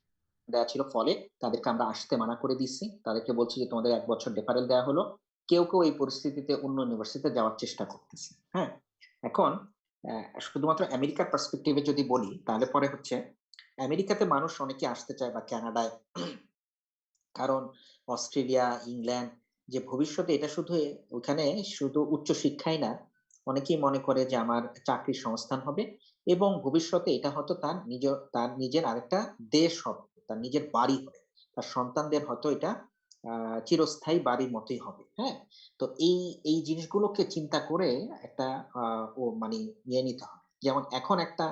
দেয়া ছিল ফলে তাদেরকে আমরা আসতে মানা করে দিচ্ছি। তাদেরকে বলছি যে তোমাদের ১ বছর ডেফারেল দেয়া হলো। কেউ এই পরিস্থিতিতে অন্য ইউনিভার্সিটিতে যাওয়ার চেষ্টা করতেছে। হ্যাঁ? এখন শুধুমাত্র আমেরিকার পার্সপেক্টিভ এ যদি বলি তাহলে পরে হচ্ছে আমেরিকাতে মানুষ অনেকে আসতে চায় বা কানাডায়। কারণ অস্ট্রেলিয়া, ইংল্যান্ড যে ভবিষ্যতে এটা শুধু ওখানে শুধু উচ্চশিক্ষাই না, অনেকেই মনে করে যে আমার চাকরির সংস্থান হবে এবং ভবিষ্যতে এটা হয়তো তার নিজের আরেকটা দেশ হবে, তার নিজের বাড়ি হবে। তার সন্তানদের হয়তো এটা চিরস্থায়ী বাড়ির মতোই হবে। হ্যাঁ? তো এই জিনিসগুলোকে চিন্তা করে একটা ও মানে নিয়ে নিতে হবে। যেমন এখন একটা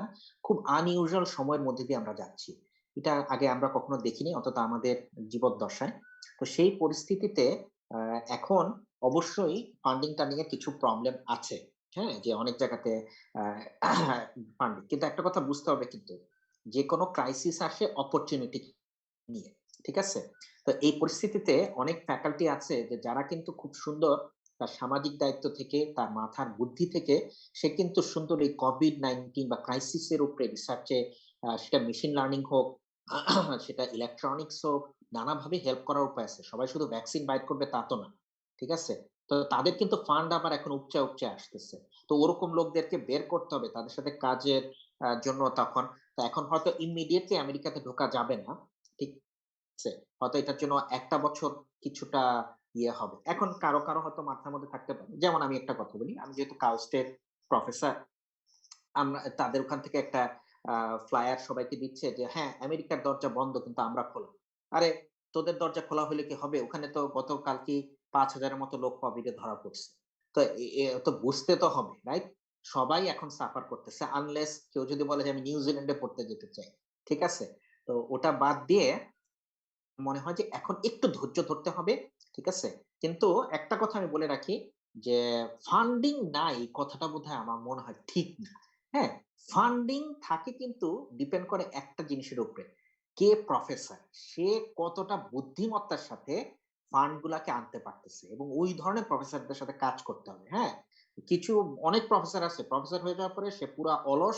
খুব unusual সময়ের মধ্যে দিয়ে আমরা যাচ্ছি। এটা আগে আমরা কখনো দেখিনি অন্তত আমাদের জীবদ্দশায়। তো সেই পরিস্থিতিতে আ এখন অবশ্যই ফান্ডিংটা নিয়ে কিছু প্রবলেম আছে। হ্যাঁ? যে অনেক জায়গাতে আ ফান্ডিং কিন্তু একটা কথা বুঝতে হবে কিন্তু যেকোনো ক্রাইসিস আসে অপরচুনিটি নিয়ে। ঠিক আছে? তো এই পরিস্থিতিতে অনেক ফ্যাকাল্টি আছে যে যারা কিন্তু খুব সুন্দর তার সামাজিক দায়িত্ব থেকে, তার মাথার বুদ্ধি থেকে সে কিন্তু সুন্দর এই COVID-19 বা ক্রাইসিস এর উপরে রিসার্চে সেটা মেশিন লার্নিং হোক, সেটা ইলেকট্রনিক্স হোক, নানাভাবে হেল্প করার উপায় আছে। সবাই শুধু ভ্যাকসিন বাইর করবে তা তো না। ঠিক আছে? তো তাদের কিন্তু ফান্ড আবার এখন উপচে আসতেছে। তো ওরকম লোকদেরকে বের করতে হবে। তাদের সাথে কাজের জন্য তখন তো এখন হয়তো ইমিডিয়েটলি আমেরিকাতে ঢোকা যাবে না। ঠিক আছে? হয়তো এটার জন্য ১ টা বছর কিছুটা ইয়ে হবে। এখন কারো হয়তো মাথার মধ্যে থাকতে পারে। যেমন আমি একটা কথা বলি। আমি যেহেতু কাউস্টের প্রফেসর, আমরা তাদের ওখান থেকে একটা আ ফ্লায়ার সবাইকে দিচ্ছে যে, "হ্যাঁ, আমেরিকার দরজা বন্ধ কিন্তু আমরা খোলা।" আরে তোদের দরজা খোলা হইলে কি হবে? ওখানে তো গতকালকেই ৫,০০০ এর মতো লোক কোভিডে ধরা পড়ছে। তো এ এ তো বুঝতে তো হবে, রাইট? সবাই এখন সাফার করতেছে। আনলেস কেউ যদি বলে যে, "আমি নিউজিল্যান্ডে পড়তে যেতে চাই।" ঠিক আছে? তো ওটা বাদ দিয়ে মনে হয় যে এখন একটু ধৈর্য ধরতে হবে। ঠিক আছে? কিন্তু একটা কথা আমি বলে রাখি যে ফান্ডিং নাই কথাটা বোধহয় আমার মনে হয় ঠিক না। হ্যাঁ? ফান্ডিং থাকে কিন্তু ডিপেন্ড করে একটা জিনিসের উপরে। কে প্রফেসর? সে কতটা বুদ্ধিমত্তার সাথে ফান্ড গুলাকে আনতে পারতেছে এবং ওই ধরনের প্রফেসরদের সাথে কাজ করতে হবে। হ্যাঁ? কিছু অনেক প্রফেসর আছে। প্রফেসর হয়ে যাওয়ার পরে সে পুরা অলস।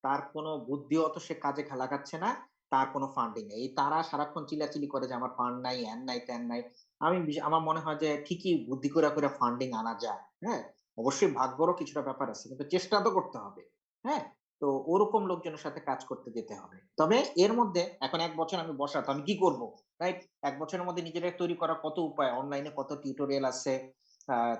তার কোনো বুদ্ধিও অত সে কাজে লাগাচ্ছে না। তার কোনো ফান্ডিং নেই। এই তারা সারাক্ষণ চিল্লাচিল্লি করে যে আমার ফান্ড নাই, হ্যান নাই, ত্যান নাই। আমার মনে হয় যে ঠিকই বুদ্ধি করে ফান্ডিং আনা যায়। হ্যাঁ? অবশ্যই ভাগ্যেরও কিছুটা ব্যাপার আছে। কিন্তু চেষ্টা তো করতে হবে। হ্যাঁ? তো ওরকম লোকজনের সাথে কাজ করতে যেতে হবে। তবে এর মধ্যে এখন ১ বছর আমি বসা তো আমি কি করব? রাইট? ১ বছরের মধ্যে নিজেদের তৈরি করার কত উপায়। অনলাইনে কত টিউটোরিয়াল আছে।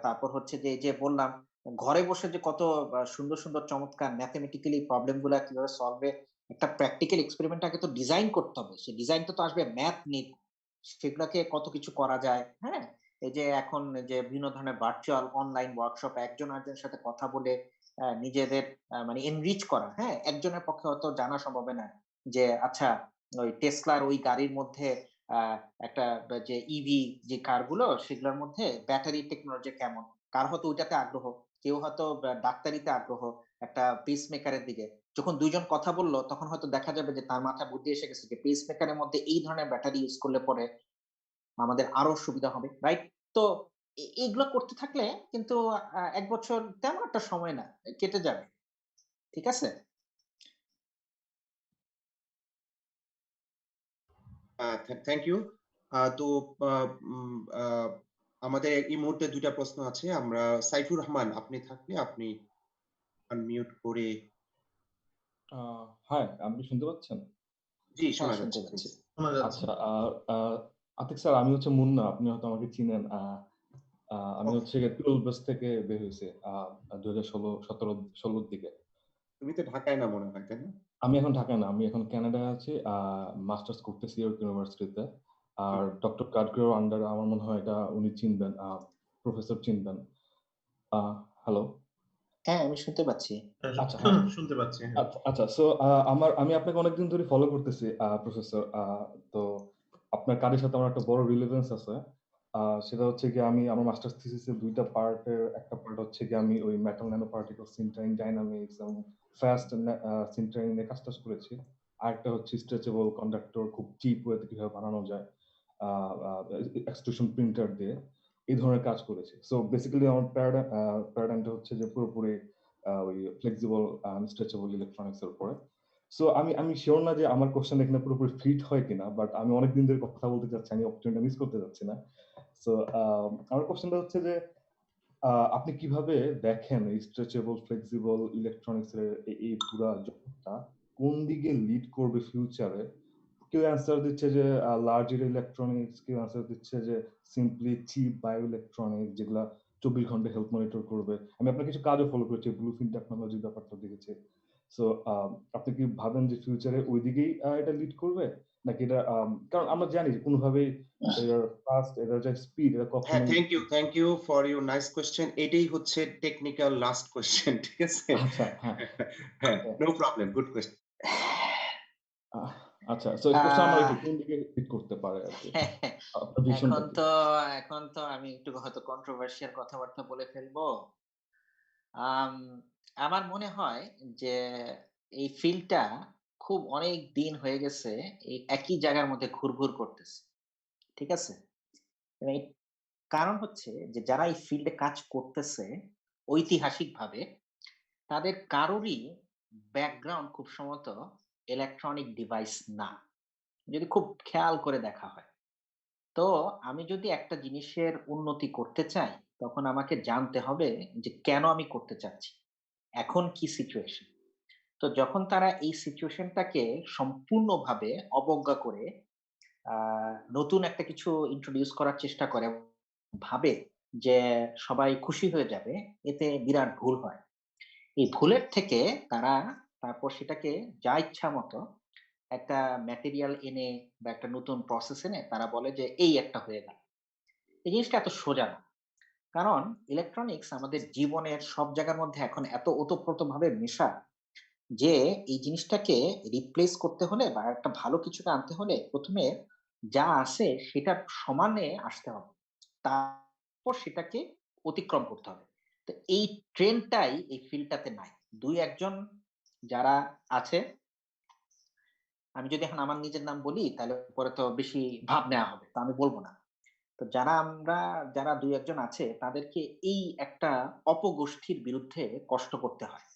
তারপর হচ্ছে যে এই যে বললাম ঘরে বসে যে কত সুন্দর চমৎকার ম্যাথমেটিক্যালি প্রবলেম গুলা কিভাবে সলভ এর একটা প্র্যাকটিক্যাল এক্সপেরিমেন্ট আগে তো ডিজাইন করতে হবে। সেই ডিজাইনটা তো আসবে ম্যাথ নির্ভর। সেগুলাকে কত কিছু করা যায়, হ্যাঁ? এই যে এখন যে বিভিন্ন ধরনের ভার্চুয়াল অনলাইন ওয়ার্কশপ একজন আরেকজনের সাথে কথা বলে নিজেদের মানে এনরিচ করা, হ্যাঁ? একজনের পক্ষে হয়তো জানা সম্ভব হয় না যে আচ্ছা ওই টেসলার ওই গাড়ির মধ্যে আ একটা যে ইভি যে কারগুলো সেগুলোর মধ্যে ব্যাটারি টেকনোলজি কেমন? কার হয়তো ওইটাতে আগ্রহ, কেউ হয়তো ডাক্তারিতে আগ্রহ, একটা পেসমেকার এর দিকে। যখন ২ জন কথা বলল, তখন হয়তো দেখা যাবে যে তার মাথায় বুদ্ধি এসে গেছে যে পেসমেকার এর মধ্যে এই ধরনের ব্যাটারি ইউজ করলে পরে আমাদের আরো সুবিধা হবে। রাইট? তো এইগুলা করতে থাকলে কিন্তু ১ বছর তেমন একটা সময় না। কেটে যাবে। ঠিক আছে? Thank you. তো আ উম আ আমাদের এই মুহূর্তে ২ টা প্রশ্ন আছে। আমরা সাইফুর রহমান আপনি থাকলে আপনি আনমিউট করে আ হাই, আপনি শুনতে পাচ্ছেন? জি, হ্যাঁ, শোনা শুনতে যাচ্ছে পাচ্ছি। প্লিজ। শোনা যাচ্ছে। আচ্ছা, আ আতিক স্যার, আমি হচ্ছে মুন্না। আপনি হয়তো আমাকে চিনেন। আমি ওকে। হচ্ছে গিয়ে 12 ব্যাচ থেকে বের হইছি। ২০১৬-১৭-১৬ র দিকে। তুমি তো ঢাকায় না মনে হয়, তাই না? আমি এখন ঢাকায় না, আমি এখন কানাডায় আছি। মাস্টার্স করতেছি ইয়র্ক ইউনিভার্সিটিতে। আর হুম। ডক্টর কাঠগড়ের আন্ডারে আমার মনে হয় এটা উনি চিনবেন, প্রফেসর চিনবেন। আ হ্যালো? হ্যাঁ, আমি শুনতে পাচ্ছি। হ্যাঁ, আচ্ছা, হ্যাঁ। শুনতে পাচ্ছি। হ্যাঁ। আচ্ছা। সো আমি আপনাকে অনেকদিন ধরে ফলো করতেছি প্রফেসর। তো আপনার কাজের সাথে আমার একটা বড় রিলেভেন্স আছে। সেটা হচ্ছে গিয়ে আমি আমার মাস্টার্স থিসিসের ২ টা পার্টের একটা পার্ট হচ্ছে গিয়ে আমি ওই metal nano particle sintering dynamics এবং ফাস্ট সিন্টারিং নিয়ে কাজ করেছি। আরেকটা হচ্ছে স্ট্রেচেবল কন্ডাক্টর খুব চিপ ওয়েতে কিভাবে বানানো যায় আ আ এক্সট্রুশন প্রিন্টার দিয়ে। এই ধরনের কাজ করেছি। সো বেসিক্যালি আমার প্যারাডাইমটা হচ্ছে যে পুরোপুরি ওই ফ্লেক্সিবল স্ট্রেচেবল ইলেকট্রনিক্স এর উপরে। সো আমি সিউর না যে আমার কোয়েশ্চেন এখানে পুরোপুরি ফিট হয় কিনা। বাট আমি অনেকদিন ধরে কথা বলতে চাচ্ছি। আমি অপরচুনিটি মিস করতে চাচ্ছি না। সো আমার কোয়েশ্চেনটা হচ্ছে যে আপনি কিভাবে দেখেন এই স্ট্রেচেবল, ফ্লেক্সিবল ইলেকট্রনিক্স এর এই পুরা জগৎটা কোন দিকে লিড করবে ফিউচারে? কেউ অ্যান্সার দিচ্ছে যে লার্জ এর ইলেকট্রনিক্স, কেউ অ্যান্সার দিচ্ছে যে সিম্পলি চিপ বায়ো ইলেকট্রনিক্স যেগুলা ২৪ ঘন্টা হেলথ মনিটর করবে। আমি আপনার কিছু কাজও ফলো করেছি। ব্লুফিন টেকনোলজির ব্যাপারটা দেখেছি। সো আপনি কি ভাবেন যে ফিউচারে ওই দিকেই এটা লিড করবে, নাকি এটা কারণ আমরা জানি যে কোনোভাবেই এটার ফাস্ট, এটার যে স্পিড, এটা হ্যাঁ, কখনোই thank you for your nice question. এটাই হচ্ছে টেকনিক্যাল লাস্ট কোয়েশ্চেন, ঠিক আছে? আচ্ছা, হ্যাঁ, হ্যাঁ, হ্যাঁ। No problem, good question. আচ্ছা, সো এই কোশ্চেন আমার আহ, একটু কোন দিকে লিড করতে পারে আরকি? আপনার ভিশনটা এখন কি? তো এখন তো আমি একটু হয়তো কন্ট্রোভার্সিয়াল কথাবার্তা বলে ফেলবো। আম, আমার মনে হয় যে এই ফিল্ডটা খুব অনেক দিন হয়ে গেছে এই একই জায়গার মধ্যে ঘুরঘুর করতেছে, ঠিক আছে? এবং এর কারণ হচ্ছে যে যারা এই ফিল্ডে কাজ করতেছে ঐতিহাসিকভাবে তাদের কারোরই ব্যাকগ্রাউন্ড খুব সম্ভবত ইলেকট্রনিক ডিভাইস না, যদি খুব খেয়াল করে দেখা হয়। তো আমি যদি একটা জিনিসের উন্নতি করতে চাই তখন আমাকে জানতে হবে যে কেন আমি করতে চাচ্ছি, এখন কি সিচুয়েশন। তো যখন তারা এই সিচুয়েশনটাকে সম্পূর্ণভাবে অবজ্ঞা করে নতুন একটা কিছু ইন্ট্রোডিউস করার চেষ্টা করে, ভাবে যে সবাই খুশি হয়ে যাবে, এতে বিরাট ভুল হয়। এই ভুলের থেকে তারা তারপর সেটাকে যা ইচ্ছা মতো একটা ম্যাটেরিয়াল এনে বা একটা নতুন প্রসেস এনে তারা বলে যে এই একটা হয়ে গেল। এই জিনিসটা এত সোজা না। কারণ ইলেকট্রনিক্স আমাদের জীবনের সব জায়গার মধ্যে এখন এত ওতপ্রোতভাবে মেশা যে এই জিনিসটাকে রিপ্লেস করতে হলে বা একটা ভালো কিছুকে আনতে হলে প্রথমে যা আছে সেটার সমানে আসতে হবে, তারপর সেটাকে অতিক্রম করতে হবে। তো এই ট্রেন্ডটাই এই ফিল্ডটাতে নাই। দুই একজন যারা আছে, আমি যদি এখন আমার নিজের নাম বলি তাহলে পরে তো বেশি ভাব নেওয়া হবে, তো আমি বলবো না। তো যারা দুই একজন আছে তাদেরকে এই একটা অপগোষ্ঠীর বিরুদ্ধে কষ্ট করতে হয়।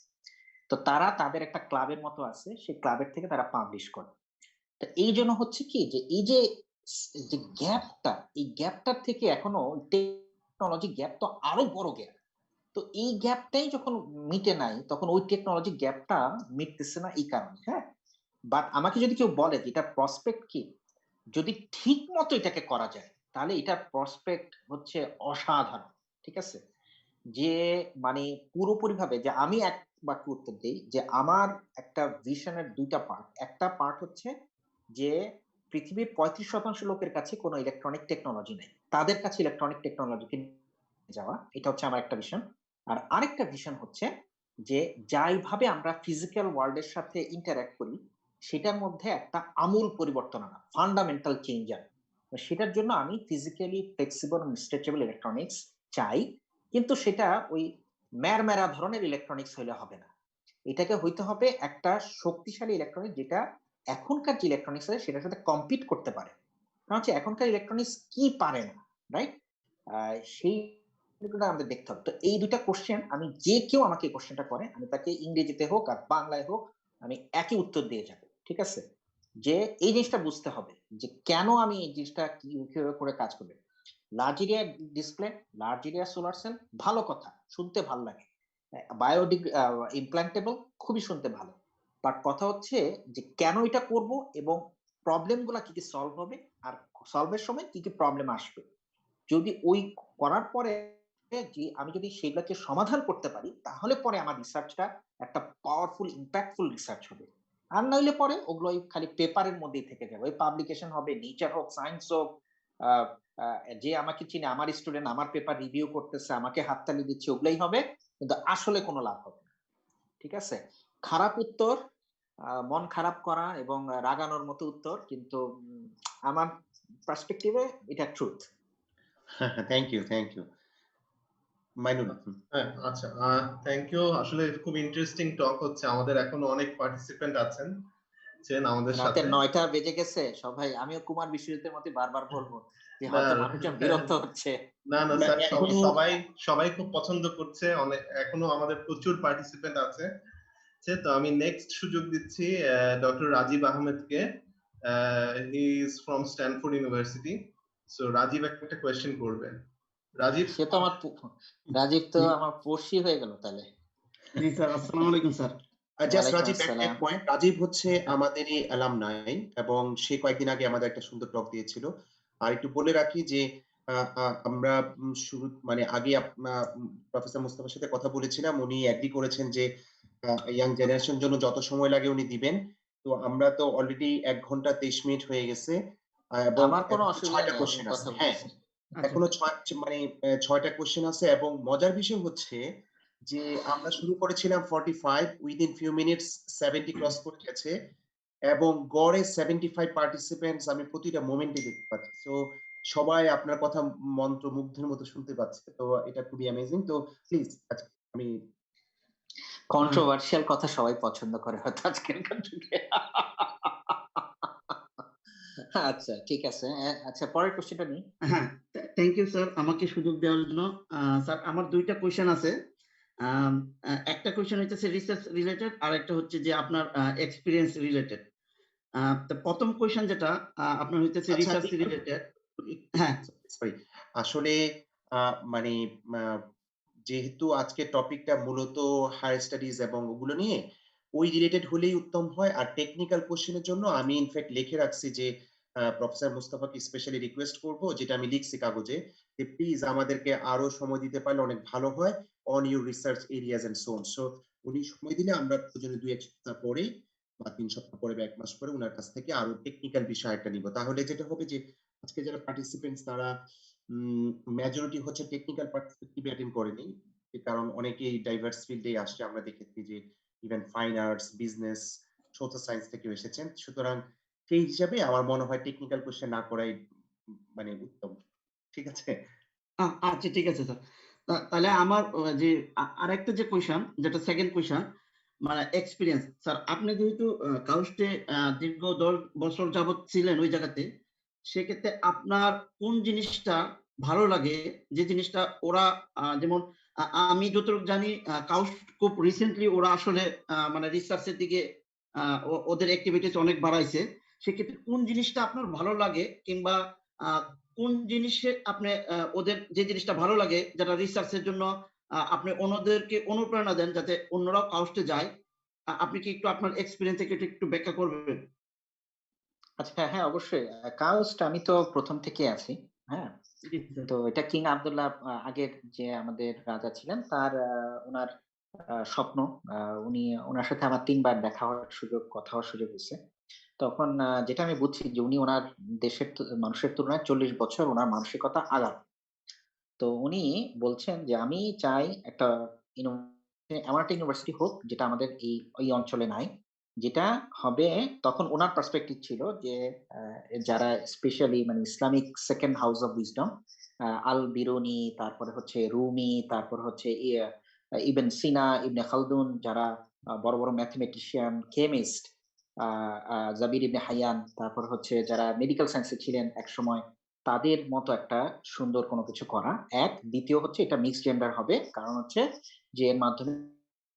তো তারা তাদের একটা ক্লাবের মতো আছে, সেই ক্লাবের থেকে তারা পাবলিশ করে। তো এই জন্য হচ্ছে কি যে এই যে যে গ্যাপটা, এই গ্যাপটার থেকে এখনো টেকনোলজি গ্যাপ তো আরো বড় গ্যাপ। তো এই গ্যাপটাই যখন মিটে নাই তখন ওই টেকনোলজি গ্যাপটা মিটতেছে না এই কারণে। হ্যাঁ, বাট আমাকে যদি কেউ বলে যে এটা প্রসপেক্ট কি, যদি ঠিক মতো এটাকে করা যায় তাহলে এটার প্রসপেক্ট হচ্ছে অসাধারণ, ঠিক আছে? যে মানে পুরোপুরি ভাবে যে আমি এক বাক্যে উত্তর দিই যে আমার একটা ভিশনের দুইটা পার্ট। একটা পার্ট হচ্ছে যে পৃথিবীর 35% লোকের কাছে কোনো ইলেকট্রনিক টেকনোলজি নেই, তাদের কাছে ইলেকট্রনিক টেকনোলজিকে যাওয়া, এটা হচ্ছে আমার একটা ভিশন। আর আরেকটা ভিশন হচ্ছে যে যাইভাবে আমরা ফিজিক্যাল ওয়ার্ল্ডের সাথে ইন্টারঅ্যাক্ট করি সেটার মধ্যে একটা আমূল পরিবর্তন আনা, ফান্ডামেন্টাল চেঞ্জ আনা। সেটার জন্য আমি ফিজিক্যালি ফ্লেক্সিবল এবং স্ট্রেচেবল ইলেকট্রনিক্স চাই, কিন্তু সেটা ওই ম্যারম্যারা ধরনের ইলেকট্রনিক্স হইলে হবে না। এটাকে হইতে হবে একটা শক্তিশালী ইলেকট্রনিক্স যেটা এখনকার যে ইলেকট্রনিক্স আছে সেটার সাথে কম্পিট করতে পারে। কারণ হচ্ছে এখনকার ইলেকট্রনিক্স কি পারে না, রাইট? সেই বিষয়গুলো আমাদের দেখতে হবে। তো এই দুইটা কোশ্চেন আমি, যে কেউ আমাকে এই কোশ্চেনটা করে আমি তাকে ইংরেজিতে হোক আর বাংলায় হোক আমি একই উত্তর দিয়ে যাব, ঠিক আছে? যে এই জিনিসটা বুঝতে হবে যে কেন আমি এই জিনিসটা কিভাবে করে কাজ করবে। Large area display, large area solar cell, ভালো কথা, শুনতে ভালো লাগে। বায়োডিগ ইমপ্ল্যান্টেবল, খুবই শুনতে ভালো। বাট কথা হচ্ছে যে কেন এটা করব এবং প্রবলেম গুলা কি কি সলভ হবে, আর সলভের সময় কি কি প্রবলেম আসবে। যদি ওই করার পরে যে আমি যদি সেগুলোকে সমাধান করতে পারি তাহলে পরে আমার রিসার্চটা একটা পাওয়ারফুল ইম্প্যাক্টফুল রিসার্চ হবে। আর নইলে পরে ওগুলো ওই খালি পেপারের মধ্যেই থেকে যাবে, ওই পাবলিকেশন হবে, নেচার হোক, সায়েন্স হোক। আহ, যে আমাকে চিনে, আমার স্টুডেন্ট আমার পেপার রিভিউ করতেছে, আমাকে হাততালি দিচ্ছে, ওগুলাই হবে, কিন্তু আসলে কোনো লাভ হবে না, ঠিক আছে? খারাপ উত্তর, মন খারাপ করা এবং রাগানোর মতো উত্তর, কিন্তু আমার পার্সপেক্টিভে এটা ট্রুথ। Thank you Mainul. হ্যাঁ, আচ্ছা, থ্যাংক ইউ। আসলে খুব ইন্টারেস্টিং টক হচ্ছে, আমাদের এখনো অনেক পার্টিসিপেন্ট আছেন আমাদের রাতে সাথে। 9টা বেজে গেছে সবাই, আমিও কুমার বিশ্বজিতের মতো বারবার বলবো যে না হয়তো মানুষজন বিরক্ত হচ্ছে। না না না, স্যার, এখনো সবাই সবাই খুব পছন্দ করছে, অনেক এখনো আমাদের প্রচুর পার্টিসিপেন্ট আছে। তো আমি নেক্সট সুযোগ দিচ্ছি ডক্টর রাজীব আহমেদকে। He is from Stanford University. So Rajib একটা কোয়েশ্চেন করবেন। রাজীব। সে তো আমার রাজীব তো আমার পড়শি হয়ে গেল তাহলে। জি স্যার, আসসালামু আলাইকুম স্যার। জাস্ট ওয়ালাইকুম রাজীব, এক আসসালাম। পয়েন্ট। রাজীব হচ্ছে আমাদেরই অ্যালামনাই এবং সে কয়েকদিন আগে আমাদের একটা সুন্দর টক দিয়েছিল। আর একটু বলে রাখি যে আমরা শুরু মানে আগে প্রফেসর মুস্তাফার সাথে কথা বলেছিলাম, উনি এগ্রি করেছেন যে ইয়াং জেনারেশন জন্য যত সময় লাগে উনি দিবেন। তো আমরা তো অলরেডি ১ ঘন্টা ২৩ মিনিট হয়ে গেছে। এবং আমার কোনো এখনো অসুবিধা ৬ টা নেই, আপনি কোয়েশ্চেন আছে। কথা হ্যাঁ, বলতেছেন। আচ্ছা এখনো ৬ টা কোয়েশ্চেন আছে এবং মজার বিষয় হচ্ছে যে আমরা শুরু করেছিলাম 45 উইদিন ফিউ মিনিটস 70 ক্রস করে গেছে এবং গড়ে 75 পার্টিসিপেন্টস আমি প্রতিটা মোমেন্টে দেখতে পাচ্ছি। সো সবাই আপনার কথা মন্ত্রমুগ্ধের মতো শুনতে পাচ্ছে। তো এটা খুবই অ্যামেজিং। তো প্লিজ আমি কন্ট্রোভার্সিয়াল কথা সবাই পছন্দ করে হয়তো আজকালকার যুগে। আচ্ছা, ঠিক আছে। আচ্ছা, পরের কোশ্চেনটা নিই। হ্যাঁ, থ্যাংক ইউ স্যার আমাকে সুযোগ দেওয়ার জন্য। স্যার আমার ২ টা কোয়েশ্চেন আছে। আম একটা কোয়েশ্চেন হইতেছে রিসার্চ রিলেটেড আর একটা হচ্ছে যে আপনার এক্সপেরিয়েন্স রিলেটেড। তো ১ম কোয়েশ্চেন যেটা আপনার হইতেছে আচ্ছা রিসার্চ একটু রিলেটেড। হ্যাঁ, সরি। আসলে মানে আ যেহেতু আজকের টপিকটা মূলত হায়ার স্টাডিজ এবং ওগুলো নিয়ে, ওই রিলেটেড হলেই উত্তম হয়। আর টেকনিক্যাল কোয়েশ্চেন এর জন্য আমি ইনফেক্ট লিখে রাখছি যে প্রফেসর মুস্তাফাকে স্পেশালি রিকোয়েস্ট করব, যেটা আমি লিখছি কাগজে, যে প্লিজ আমাদেরকে আরো সময় দিতে পারলে অনেক ভালো হয় on your research areas and so on. So উনি সময় দিলে আমরা প্রয়োজনে ২-১ সপ্তাহ পরেই বা ৩ সপ্তাহ পরে বা ১ মাস পরে উনার কাছ থেকে আরো টেকনিক্যাল বিষয় একটা নিব। তাহলে যেটা হবে যে আজকে যারা পার্টিসিপেন্টস তারা মেজরিটি হচ্ছে টেকনিক্যাল পার্সপেক্টিভ অ্যাটেন্ড করেনি। কারণ অনেকেই ডাইভার্স ফিল্ডে আসছে। আমরা দেখেছি যে even fine arts, business, social science থেকেও এসেছেন। সুতরাং সেই হিসাবে আমার মনে হয় টেকনিক্যাল কোয়েশ্চেন না করাই মানে উত্তম। ঠিক আছে? আচ্ছা ঠিক আছে স্যার। তাহলে আমার যে আরেকটা যে কোয়েশ্চেন যেটা 2nd কোয়েশ্চেন মানে এক্সপেরিয়েন্স। স্যার আপনি যেহেতু কাউস্টে দীর্ঘ ১০ বছর যাবৎ ছিলেন ওই জায়গাতে, সেক্ষেত্রে আপনার কোন জিনিসটা ভালো লাগে? যে জিনিসটা ওরা যেমন আমি যতটুকু জানি কাউস্ট খুব রিসেন্টলি ওরা আসলে মানে রিসার্চ এর দিকে ওদের এক্টিভিটিস অনেক বাড়াইছে। সেক্ষেত্রে কোন জিনিসটা আপনার ভালো লাগে কিংবা আ কোন জিনিসে আপনি ওদের যে জিনিসটা ভালো লাগে যেটা রিসার্চ এর জন্য আপনি অন্যদেরকে অনুপ্রেরণা দেন যাতে অন্যরাও কাউস্টে যায়। আপনি কি একটু আপনার এক্সপেরিয়েন্স থেকে একটু ব্যাখ্যা করবেন? আচ্ছা, হ্যাঁ, অবশ্যই। কাউস্ট আমি তো ১ম থেকেই আছি। হ্যাঁ? জি স্যার। তো এটা কিং আব্দুল্লাহ আগের যে আমাদের রাজা ছিলেন তার উনার স্বপ্ন। আ উনি উনার সাথে আমার ৩ বার দেখা হওয়ার সুযোগ, কথা হওয়ার সুযোগ হইছে। তখন যেটা আমি বুঝছি যে উনি উনার দেশের মানুষের তুলনায় ৪০ বছর উনার মানসিকতা আগাম। তো উনি বলছেন যে, "আমি চাই একটা ইউনি এমন একটা ইউনিভার্সিটি হোক যেটা আমাদের এই অঞ্চলে নাই। যেটা হবে।" তখন উনার পার্সপেক্টিভ ছিল যে যারা স্পেশালি মানে Islamic second house of wisdom, আল বিরুনি, তারপরে হচ্ছে রুমি, তারপর হচ্ছে ইবন সিনা, ইবনে খালদুন, যারা বড়, বড় ম্যাথমেটিশিয়ান, কেমিস্ট, আ আ জাবির ইবনে হাইয়ান, তারপর হচ্ছে যারা মেডিকেল সায়েন্স এ ছিলেন একসময়, তাদের মতো একটা সুন্দর কোনো কিছু করা। ১, দ্বিতীয় হচ্ছে এটা মিক্সড জেন্ডার হবে। কারণ হচ্ছে যে এর মাধ্যমে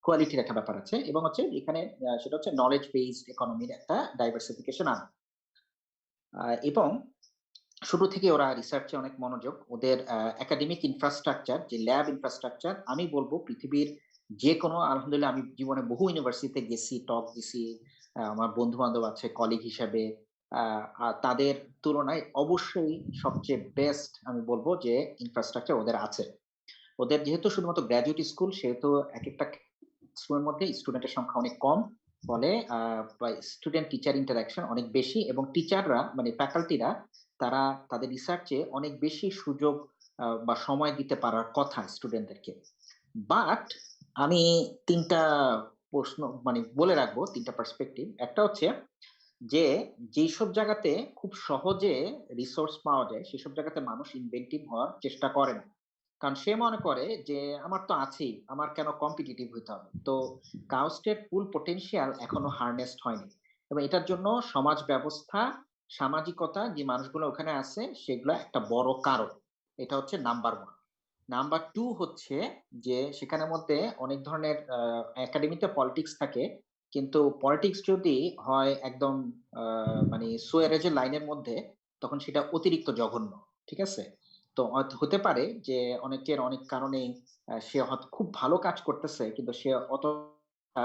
কোয়ালিটির একটা ব্যাপার আছে এবং হচ্ছে এখানে সেটা হচ্ছে নলেজ বেসড ইকোনমির একটা ডাইভার্সিফিকেশন আনা। এবং শুরু থেকে ওরা রিসার্চে অনেক মনোযোগ। ওদের একাডেমিক ইনফ্রাস্ট্রাকচার, যে ল্যাব ইনফ্রাস্ট্রাকচার, আমি বলব পৃথিবীর যেকোনো, আলহামদুলিল্লাহ আমি জীবনে বহু ইউনিভার্সিটিতে গেছি, টক দিছি। আমার বন্ধু-বান্ধব আছে কলিগ হিসাবে। আ আ তাদের তুলনায় অবশ্যই সবচেয়ে বেস্ট আমি বলব যে ইনফ্রাস্ট্রাকচার ওদের আছে। ওদের যেহেতু শুধুমাত্র গ্র্যাজুয়েট স্কুল, সেহেতু একেকটা স্কুলের মধ্যে স্টুডেন্টের সংখ্যা অনেক কম। ফলে স্টুডেন্ট টিচার ইন্টারেকশন অনেক বেশি এবং টিচাররা মানে ফ্যাকাল্টিরা তারা তাদের রিসার্চে অনেক বেশি সুযোগ বা সময় দিতে পারার কথা স্টুডেন্টদেরকে। বাট আমি ৩ টা প্রশ্ন মানে বলে রাখবো, ৩ টা পার্সপেক্টিভ। একটা হচ্ছে যে যেসব জায়গাতে খুব সহজে রিসোর্স পাওয়া যায়, সেসব জায়গাতে মানুষ ইনভেন্টিভ হওয়ার চেষ্টা করে না। কারণ সে মনে করে যে আমার তো আছেই, আমার কেন কম্পিটিটিভ হইতে হবে? তো কাউস্টের ফুল পটেনশিয়াল এখনো হারনেসড হয়নি। এবং এটার জন্য সমাজ ব্যবস্থা, সামাজিকতা যে মানুষগুলো ওখানে আছে সেগুলা একটা বড় কারণ। এটা হচ্ছে নাম্বার 1। নাম্বার 2 হচ্ছে যে সেখানের মধ্যে অনেক ধরনের একাডেমিতে পলিটিক্স থাকে। কিন্তু পলিটিক্স যদি হয় একদম মানে সুয়েরেজের লাইনের মধ্যে, তখন সেটা অতিরিক্ত জঘন্য। ঠিক আছে? তো হতে পারে যে অনেকের অনেক কারণেই সে হয়তো খুব ভালো কাজ করতেছে কিন্তু সে অতটা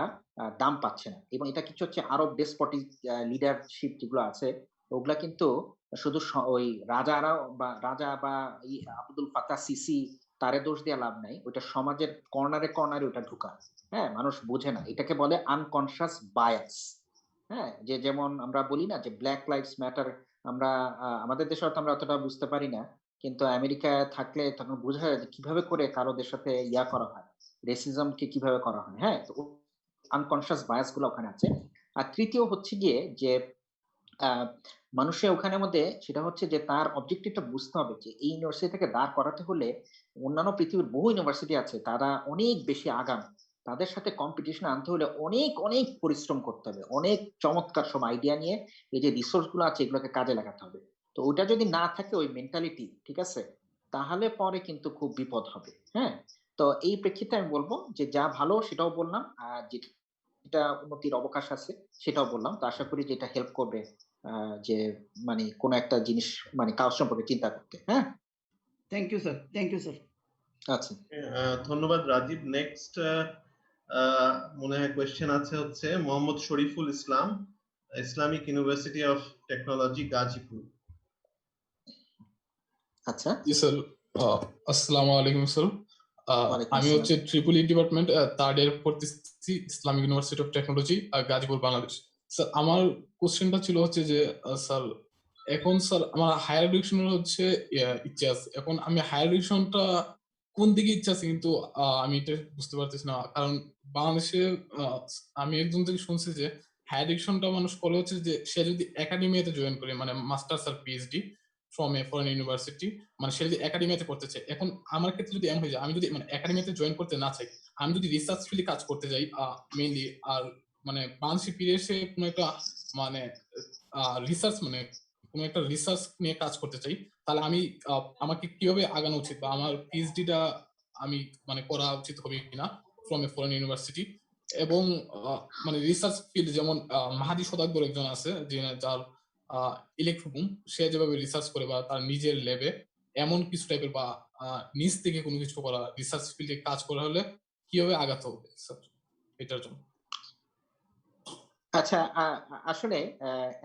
দাম পাচ্ছে না। এবং এটা কিছু হচ্ছে আরব ডেসপোটিক লিডারশিপ যেগুলো আছে, ওগুলা কিন্তু শুধু ওই রাজারা বা আব্দুল ফাত্তাহ সিসি তারে দোষ দিয়ে লাভ নাই, ওইটা সমাজের কর্নারে কর্নারে ওটা ঢুকা। হ্যাঁ, মানুষ বোঝে না, এটাকে বলে আনকনসিয়াস বায়াস। হ্যাঁ, যে যেমন আমরা বলি না যে ব্ল্যাক লাইভস ম্যাটার, আমরা আমাদের দেশে হয়তো আমরা অতটা বুঝতে পারি না, কিন্তু আমেরিকায় থাকলে তখন বোঝা যায় যে কিভাবে করে কারোদের সাথে ইয়া করা হয়, রেসিজমকে কিভাবে করা হয়। হ্যাঁ, তো আনকনসিয়াস বায়াস গুলো ওখানে আছে। আর তৃতীয় হচ্ছে গিয়ে যে মানুষের ওখানের মধ্যে সেটা হচ্ছে যে তার অবজেক্টিভটা বুঝতে হবে যে এই ইউনিভার্সিটি থেকে দাঁড় করাতে হলে অন্যান্য পৃথিবীর বহু ইউনিভার্সিটি আছে, তারা অনেক বেশি আগাম, তাদের সাথে কম্পিটিশন আনতে হলে অনেক অনেক পরিশ্রম করতে হবে, অনেক চমৎকার সব আইডিয়া নিয়ে এই যে রিসোর্স গুলো আছে এগুলোকে কাজে লাগাতে হবে। তো ওটা যদি না থাকে ওই মেন্টালিটি, ঠিক আছে, তাহলে পরে কিন্তু খুব বিপদ হবে। হ্যাঁ, তো এই প্রেক্ষিতে আমি বলবো যে যা ভালো সেটাও বললাম, আর যেটা উন্নতির অবকাশ আছে সেটাও বললাম। তো আশা করি যে এটা হেল্প করবে যে মানে কোন একটা জিনিস মানে কাজ সম্পর্কে চিন্তা করতে। হ্যাঁ, thank you sir, thank you sir. আচ্ছা, ধন্যবাদ রাজীব। নেক্সট মনে হয় কোয়েশ্চেন আছে হচ্ছে Mohammad Shariful Islam, Islamic University of Technology Gazipur. আচ্ছা, জি স্যার, আসসালামু আলাইকুম স্যার। ওয়ালাইকুম আমি আসসালাম। হচ্ছে triple E department third year পড়তেছি, Islamic University of Technology Gazipur, Bangladesh. Sir আমার কোশ্চেনটা ছিল হচ্ছে যে স্যার এখন স্যার আমার হায়ার এডুকেশনের হচ্ছে ইচ্ছা আছে। এখন আমি হায়ার এডুকেশনটা কোন দিকে ইচ্ছা আছে, কিন্তু আমি এটা বুঝতে পারতেছি না। কারণ বাংলাদেশে আমি একজন থেকে শুনছি যে হায়ার এডুকেশনটা মানুষ করে হচ্ছে যে সে যদি একাডেমিয়াতে জয়েন করে, মানে মাস্টার্স আর PhD from a foreign university, মানে সে যদি একাডেমিয়াতে করতে চায়। এখন আমার ক্ষেত্রে যদি এমন হয়ে যায় আমি যদি মানে একাডেমিয়াতে জয়েন করতে না চাই, আমি যদি রিসার্চ ফিল্ডে কাজ করতে যাই মেইনলি, আর মানে বাংলাদেশে ফিরে এসে কোনো একটা মানে রিসার্চ মানে কোনো একটা রিসার্চ নিয়ে কাজ করতে চাই, তাহলে আমি আমাকে কিভাবে আগানো উচিত, বা আমার পিএইচডিটা আমি মানে করা উচিত হবে কিনা ফ্রম এ ফরেন ইউনিভার্সিটি। এবং মানে রিসার্চ ফিল্ড যেমন মাহাদি সদাগর একজন আছে যার ইলেকট্রোবুম, সে যেভাবে রিসার্চ করে বা তার নিজের ল্যাবে এমন কিছু টাইপের বা নিজ থেকে কোনো কিছু করা রিসার্চ ফিল্ডে কাজ করা হলে কিভাবে আগাতে হবে স্যার এটার জন্য? আচ্ছা, আসলে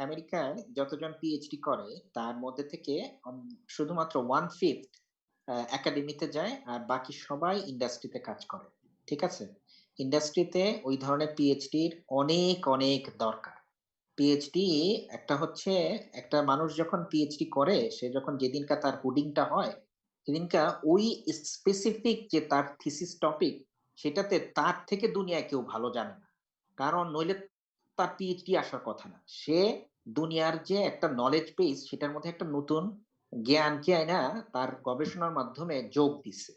আমেরিকায় যতজন পিএইচডি করে তার মধ্যে থেকে শুধুমাত্র 1/5 একাডেমিতে যায়, আর বাকি সবাই ইন্ডাস্ট্রিতে কাজ করে। ঠিক আছে, ইন্ডাস্ট্রিতে ওই ধরনের পিএইচডির অনেক অনেক দরকার। পিএইচডি একটা হচ্ছে, একটা মানুষ যখন পিএইচডি করে, সে যখন যেদিনকা তার হুডিংটা হয় সেদিনকা ওই স্পেসিফিক যে তার থিসিস টপিক, সেটাতে তার থেকে দুনিয়ায় কেউ ভালো জানে না। কারণ নইলে তার পিএইচডি আসার কথা না। সে দুনিয়ার যে একটা নলেজ বেস সেটার মধ্যে একটা নতুন জ্ঞানকে আইনা তার গবেষণার মাধ্যমে যোগ দিছে।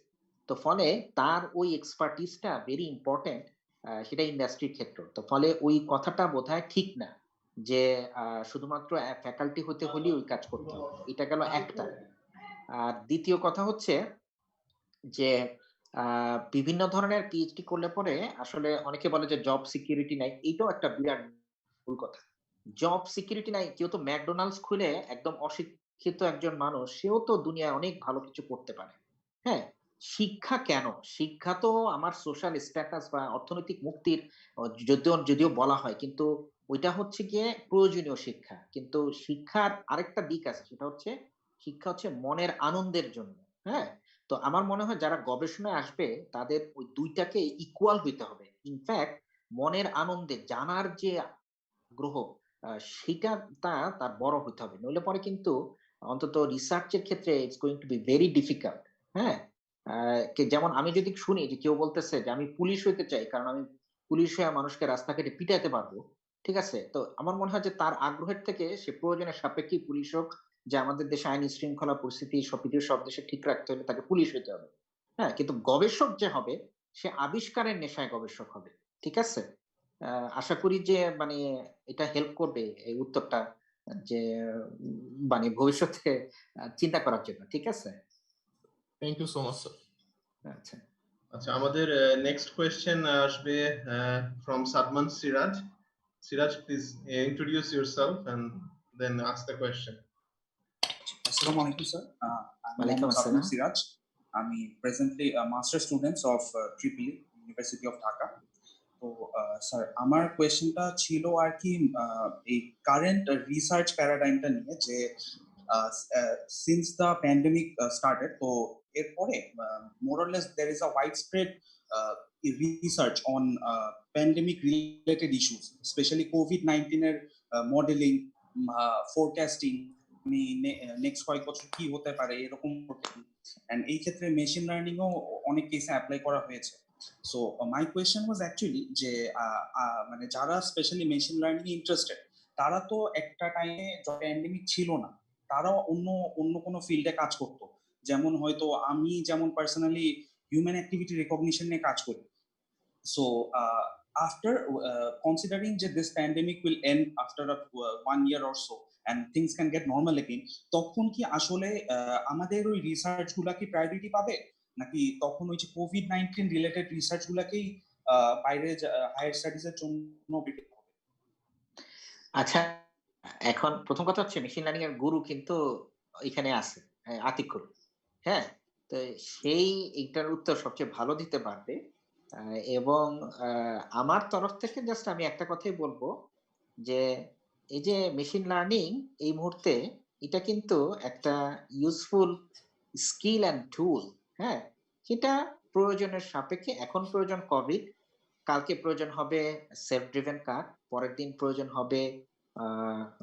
তো ফলে তার ওই এক্সপার্টিসটা ভেরি ইম্পর্টেন্ট, সেটা ইন্ডাস্ট্রির ক্ষেত্রে। তো ফলে ওই কথাটা বোধহয় ঠিক না যে শুধুমাত্র ফ্যাকাল্টি হতে হলেই ওই কাজ করতে হবে। এটা গেল একটা। আর দ্বিতীয় কথা হচ্ছে যে বিভিন্ন ধরনের পিএইচডি করলে পরে আসলে অনেকে বলে যে জব সিকিউরিটি নাই, এইটাও একটা বিরাট ভুল কথা। জব সিকিউরিটি নাই, কেউ তো ম্যাকডোনাল্ডস খুলে একদম অশিক্ষিত একজন মানুষ, সেও তো দুনিয়ায় অনেক ভালো কিছু করতে পারে। হ্যাঁ, শিক্ষা কেন, শিক্ষা তো আমার সোশ্যাল স্ট্যাটাস বা অর্থনৈতিক মুক্তির যদিও যদিও বলা হয়, কিন্তু ওইটা হচ্ছে গিয়ে প্রয়োজনীয় শিক্ষা। কিন্তু শিক্ষার আরেকটা দিক আছে, সেটা হচ্ছে শিক্ষা হচ্ছে মনের আনন্দের জন্য। হ্যাঁ, তো আমার মনে হয় যারা গবেষণায় আসবে তাদের ওই দুইটাকে ইকুয়াল হইতে হবে। ইনফ্যাক্ট মনের আনন্দে জানার যে আগ্রহ, সেটা তার বড় হতে হবে, নইলে পরে কিন্তু অন্তত রিসার্চের ক্ষেত্রে it's going to be very difficult. হ্যাঁ, যেমন আমি যদি শুনি যে কেউ বলতেছে যে আমি পুলিশ হইতে চাই কারণ আমি পুলিশ হয়ে মানুষকে রাস্তাঘাটে পিটাইতে পারবো, ঠিক আছে, তো আমার মনে হয় যে তার আগ্রহের থেকে সে প্রয়োজনের সাপেক্ষে পুলিশ হোক, যে আমাদের দেশে আইন শৃঙ্খলা পরিস্থিতি সব পৃথিবীর সব দেশে ঠিক রাখতে হলে তাকে পুলিশ হতে হবে। হ্যাঁ, কিন্তু গবেষক যে হবে সে আবিষ্কারের নেশায় গবেষক হবে। ঠিক আছে, আশা করি যে মানে এটা হেল্প করবে এই উত্তরটা, যে মানে ভবিষ্যতে চিন্তা করার জন্য। ঠিক আছে, thank you so much sir. আচ্ছা, আচ্ছা, আমাদের নেক্সট কোয়েশ্চেন আসবে from Sadman Siraj. Siraj, please introduce yourself and then ask the question. Assalamu alaikum sir. I'm ওয়ালাইকুম Mohammad আসসালাম। Satnam Siraj. I'm presently a master student of Tripoli University of Dhaka. তো sir আমার কোয়েশ্চেনটা ছিল আর কি এই কারেন্ট রিসার্চ প্যারাডাইমটা নিয়ে, যে since the pandemic started, তো এরপরে more or less there is a widespread research on pandemic related issues, especially COVID-19 এর modeling, forecasting, নেক্সট কয়েক বছর কি হতে পারে এরকম, এন্ড এই ক্ষেত্রে মেশিন লার্নিং ও অনেক কেসে অ্যাপ্লাই করা হয়েছে। So my question was actually যে মানে যারা স্পেশালি মেশিন লার্নিং এ ইন্টারেস্টেড, তারা তো একটা টাইমে প্যান্ডেমিক ছিল না, তারাও অন্য কোনো ফিল্ডে কাজ করতো। যেমন হয়তো আমি যেমন পার্সোনালি হিউম্যান অ্যাক্টিভিটি রেকগনিশন নিয়ে কাজ করি। So after considering that this pandemic will end after 1 year or so and things can get normal again, তখন কি আসলে আমাদের ওই রিসার্চ গুলা কি প্রায়োরিটি পাবে, নাকি তখন ওই যে COVID-19 রিলেটেড রিসার্চ গুলাকেই বাইরে হায়ার স্টাডিজ এর জন্য বিক্রি হবে? আচ্ছা, এখন প্রথম কথা হচ্ছে মেশিন লার্নিং এর গুরু কিন্তু এখানে আছে, আতিকুল। হ্যাঁ, তো সেই এইটার উত্তর সবচেয়ে ভালো দিতে পারবে। এবং আমার তরফ থেকে জাস্ট আমি একটা কথাই বলবো যে এই যে মেশিন লার্নিং এই মুহূর্তে এটা কিন্তু একটা ইউজফুল স্কিল অ্যান্ড টুল। হ্যাঁ, সেটা প্রয়োজনের সাপেক্ষে এখন প্রয়োজন কোভিড, কালকে প্রয়োজন হবে সেলফ ড্রিভেন কার, পরের দিন প্রয়োজন হবে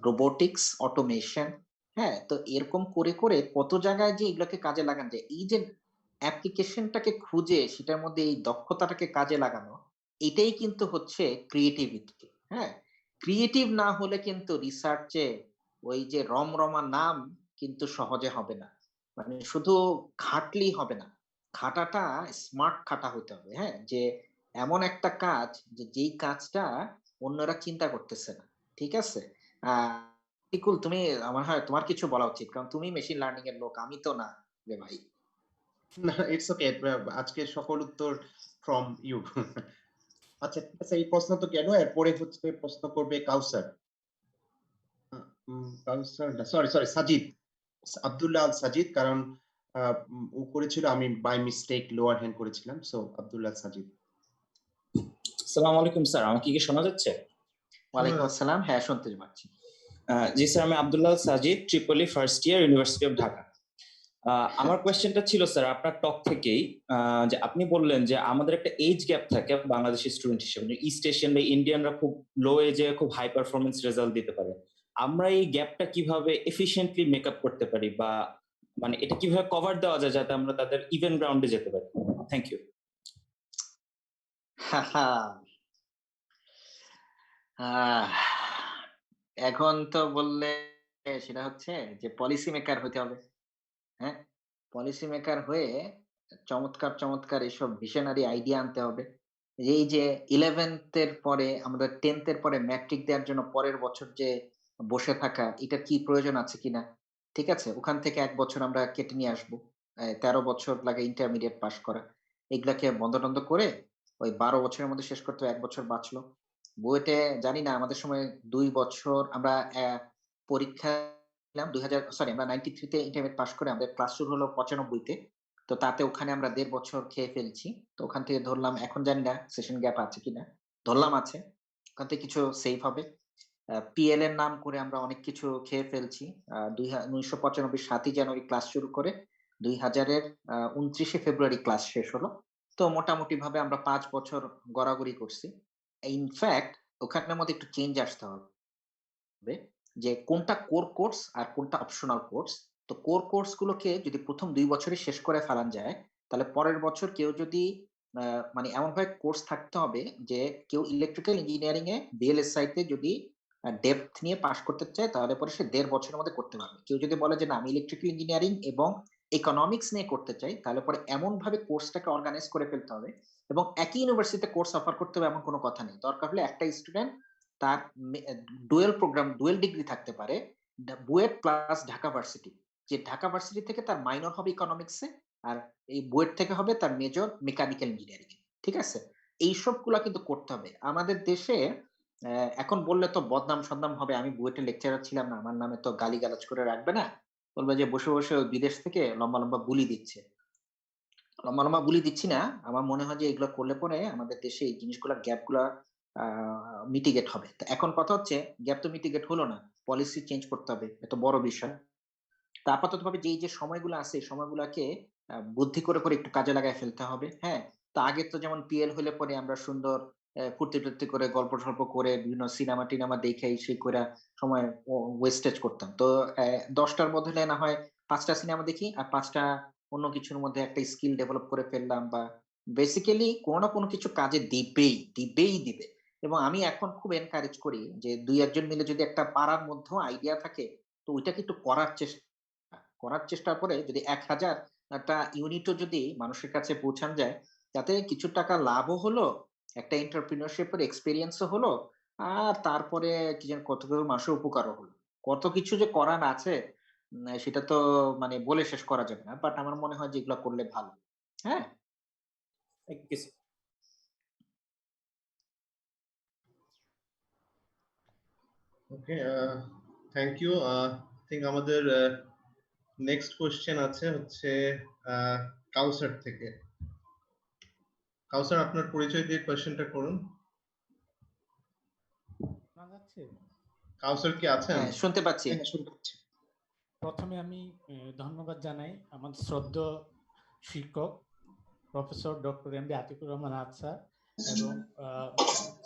রোবোটিক্স, অটোমেশন। হ্যাঁ, তো এরকম করে করে কত জায়গায় যে এগুলোকে কাজে লাগান যায়, এই যে অ্যাপ্লিকেশনটাকে খুঁজে সেটার মধ্যে এই দক্ষতাটাকে কাজে লাগানো, এটাই কিন্তু হচ্ছে ক্রিয়েটিভিটি। হ্যাঁ, ক্রিয়েটিভ না হলে কিন্তু রিসার্চে ওই যে রমরমা নাম কিন্তু সহজে হবে না, মানে শুধু খাটলেই হবে না, খাটাটা স্মার্ট খাটা হতে হবে। হ্যাঁ, যে এমন একটা কাজ যে যেই কাজটা অন্যরা চিন্তা করতেছে না। ঠিক আছে, টিকুল তুমি আমার হয় তোমার কিছু বলা উচিত, কারণ তুমি মেশিন লার্নিং এর লোক, আমি তো না রে ভাই। না, ইটস ওকে, আজকে সকল উত্তর ফ্রম ইউ। আচ্ছা ঠিক আছে, এই প্রশ্ন তো গেল, এরপরে হচ্ছে প্রশ্ন করবে কাউসার। কাউসার না, সরি সাজিদ, আব্দুল্লাহ আল সাজিদ, কারণ ও করেছিল, আমি বাই মিস্টেক লোয়ার হ্যান্ড করেছিলাম। সো আব্দুল্লাহ সাজিদ। আসসালামু আলাইকুম স্যার, আমাকে কি শোনা যাচ্ছে? ওয়ালাইকুম আসসালাম, হ্যাঁ শুনতে পাচ্ছি। জি স্যার, আমি Abdullah Sajid, Tripoli first year, university of Dhaka. আমার কোয়েশ্চেনটা ছিল স্যার আপনার টক থেকেই, যে আপনি বললেন যে আমাদের একটা এজ গ্যাপ থাকে বাংলাদেশি স্টুডেন্ট হিসেবে, ইস্ট এশিয়ান বা ইন্ডিয়ানরা খুব লো এজে খুব হাই পারফরমেন্স রেজাল্ট দিতে পারে। আমরা এই গ্যাপটা কিভাবে এফিশিয়েন্টলি মেকআপ করতে পারি, বা মানে এটা কিভাবে কভার দেওয়া যায় যাতে আমরা তাদের ইভেন গ্রাউন্ডে যেতে পারি? Thank you. এখন তো বললে সেটা হচ্ছে যে পলিসি মেকার হতে হবে। হ্যাঁ, পলিসি মেকার হয়ে চমৎকার চমৎকার এসব ভিশনারি আইডিয়া আনতে হবে। এই যে 11th এর পরে আমাদের 10th এর পরে ম্যাট্রিক দেওয়ার জন্য পরের বছর যে বসে থাকা, এটা কি প্রয়োজন আছে কিনা? ঠিক আছে, ওখান থেকে 1 বছর আমরা কেটে নিয়ে আসবো। 13 বছর লাগে ইন্টারমিডিয়েট পাস করা। এগুলাকে বন্ধ টন্ধ করে ওই 12 বছরের মধ্যে শেষ করতে 1 বছর বাঁচলো। বুয়েটে জানি না, আমাদের সময় 2 বছর আমরা পরীক্ষা দিলাম। আমরা 93 তে ইন্টারমিডিয়েট পাস করে আমাদের ক্লাস শুরু হলো 95 তে। তো তাতে ওখানে আমরা 1.5 বছর খেয়ে ফেলছি। তো ওখান থেকে ধরলাম, এখন জানি না সেশন গ্যাপ আছে কিনা, ধরলাম আছে। ওখান থেকে কিছু সেভ হবে। পিএল এর নাম করে আমরা অনেক কিছু খেয়ে ফেলছি। 1995 7ই জানুয়ারি ক্লাস শুরু করে 2000 এর 29শে ফেব্রুয়ারি ক্লাস শেষ হলো। তো মোটামুটি ভাবে আমরা 5 বছর গড়াগড়ি করছি। ইনফ্যাক্ট ওখানের মধ্যে একটু চেঞ্জ আসতে হবে যে কোনটা কোর কোর্স আর কোনটা অপশনাল কোর্স। তো কোর কোর্স গুলোকে যদি প্রথম 2 বছরে শেষ করে ফেলান যায়, তাহলে পরের বছর কেউ যদি মানে এমন ভাবে কোর্স থাকতে হবে যে কেউ ইলেকট্রিক্যাল ইঞ্জিনিয়ারিং এ বিএলএসআই তে যদি ডেপথ নিয়ে পাস করতে চায়, তাহলে পরে সে 1.5 বছরের মধ্যে করতে পারবে। কেউ যদি বলে যে না আমি ইলেকট্রিক্যাল ইঞ্জিনিয়ারিং এবং ইকোনমিক্স নিয়ে করতে চাই, তাহলে পরে এমন ভাবে কোর্সটাকে অর্গানাইজ করে ফেলতে হবে, এবং একই ইউনিভার্সিটিতে কোর্স অফার করতে হবে এমন কোনো কথা নেই। দরকার হলে একটা স্টুডেন্ট তার ডুয়েল প্রোগ্রাম, ডুয়েল ডিগ্রি থাকতে পারে, বুয়েট প্লাস ঢাকা ভার্সিটি, যে ঢাকা ভার্সিটি থেকে তার মাইনর হবে ইকোনমিক্সে, আর এই বুয়েট থেকে হবে তার মেজর মেকানিক্যাল ইঞ্জিনিয়ারিং। ঠিক আছে, এই সবগুলা কিন্তু করতে হবে। আমাদের দেশে এখন বললে তো বদনাম সদনাম হবে, আমি বুয়েটে লেকচারার ছিলাম না, আমার নামে তো গালিগালাজ করে রাখবে না, বলবে যে বসে বসে বিদেশ থেকে লম্বা লম্বা বুলি দিচ্ছে। লম্বা লম্বা বুলি দিচ্ছি না, আমার মনে হয় যে এগুলো করলে পরে আমাদের দেশে এই জিনিসগুলা গ্যাপগুলা মিটিগেট হবে। তো এখন কথা হচ্ছে গ্যাপ তো মিটিগেট হলো না, পলিসি চেঞ্জ করতে হবে, এত বড় বিষয়। তা আপাততভাবে যে সময়গুলো আছে এই সময়গুলোকে বুদ্ধি করে একটু কাজে লাগায় ফেলতে হবে। হ্যাঁ? তো আগে তো যেমন পিএল হলে পরে আমরা সুন্দর ফুর্তি-টুর্তি করে গল্প-টল্প করে বিভিন্ন সিনেমা-টিনেমা দেখে সেই কইরা সময় ওয়েস্টেজ করতাম। তো ১০ টার বদলে না হয় ৫ টা সিনেমা দেখি আর ৫ টা অন্য কিছুর মধ্যে একটা স্কিল ডেভেলপ করে ফেললাম বা বেসিক্যালি কোন না কোন কিছু কাজে দিবে। এবং আমি এখন খুব এনকারেজ করি যে ২-১ জন মিলে যদি একটা পাড়ার মধ্যেও আইডিয়া থাকে তো ওইটাকে একটু করার চেষ্টা করে যদি ১,০০০ টা ইউনিটও যদি মানুষের কাছে পৌঁছানো যায়, তাতে কিছু টাকা লাভও হলো, একটা এন্টারপ্রেনিউরশিপ এর এক্সপেরিয়েন্স ও হলো, আর তারপরে কি যেন কতগুলো মানুষের উপকারও হলো। কত কিছু যে করার আছে সেটা তো মানে বলে শেষ করা যাবে না। বাট আমার মনে হয় যে এগুলা করলে ভালো। হ্যাঁ? Thank you. Okay, thank you. Think আমাদের নেক্সট কোয়েশ্চেন আছে হচ্ছে কাউসার থেকে। কাউসার, আপনার পরিচয় দিয়ে কোয়েশ্চেনটা করুন। শোনা যাচ্ছে? কাউসার কি আছেন? হ্যাঁ, শুনতে পাচ্ছি। প্রথমে আমি ধন্যবাদ জানাই আমাদের শ্রদ্ধেয় শিক্ষক professor doctor MD Atiqur Rahman আচ্ছা এবং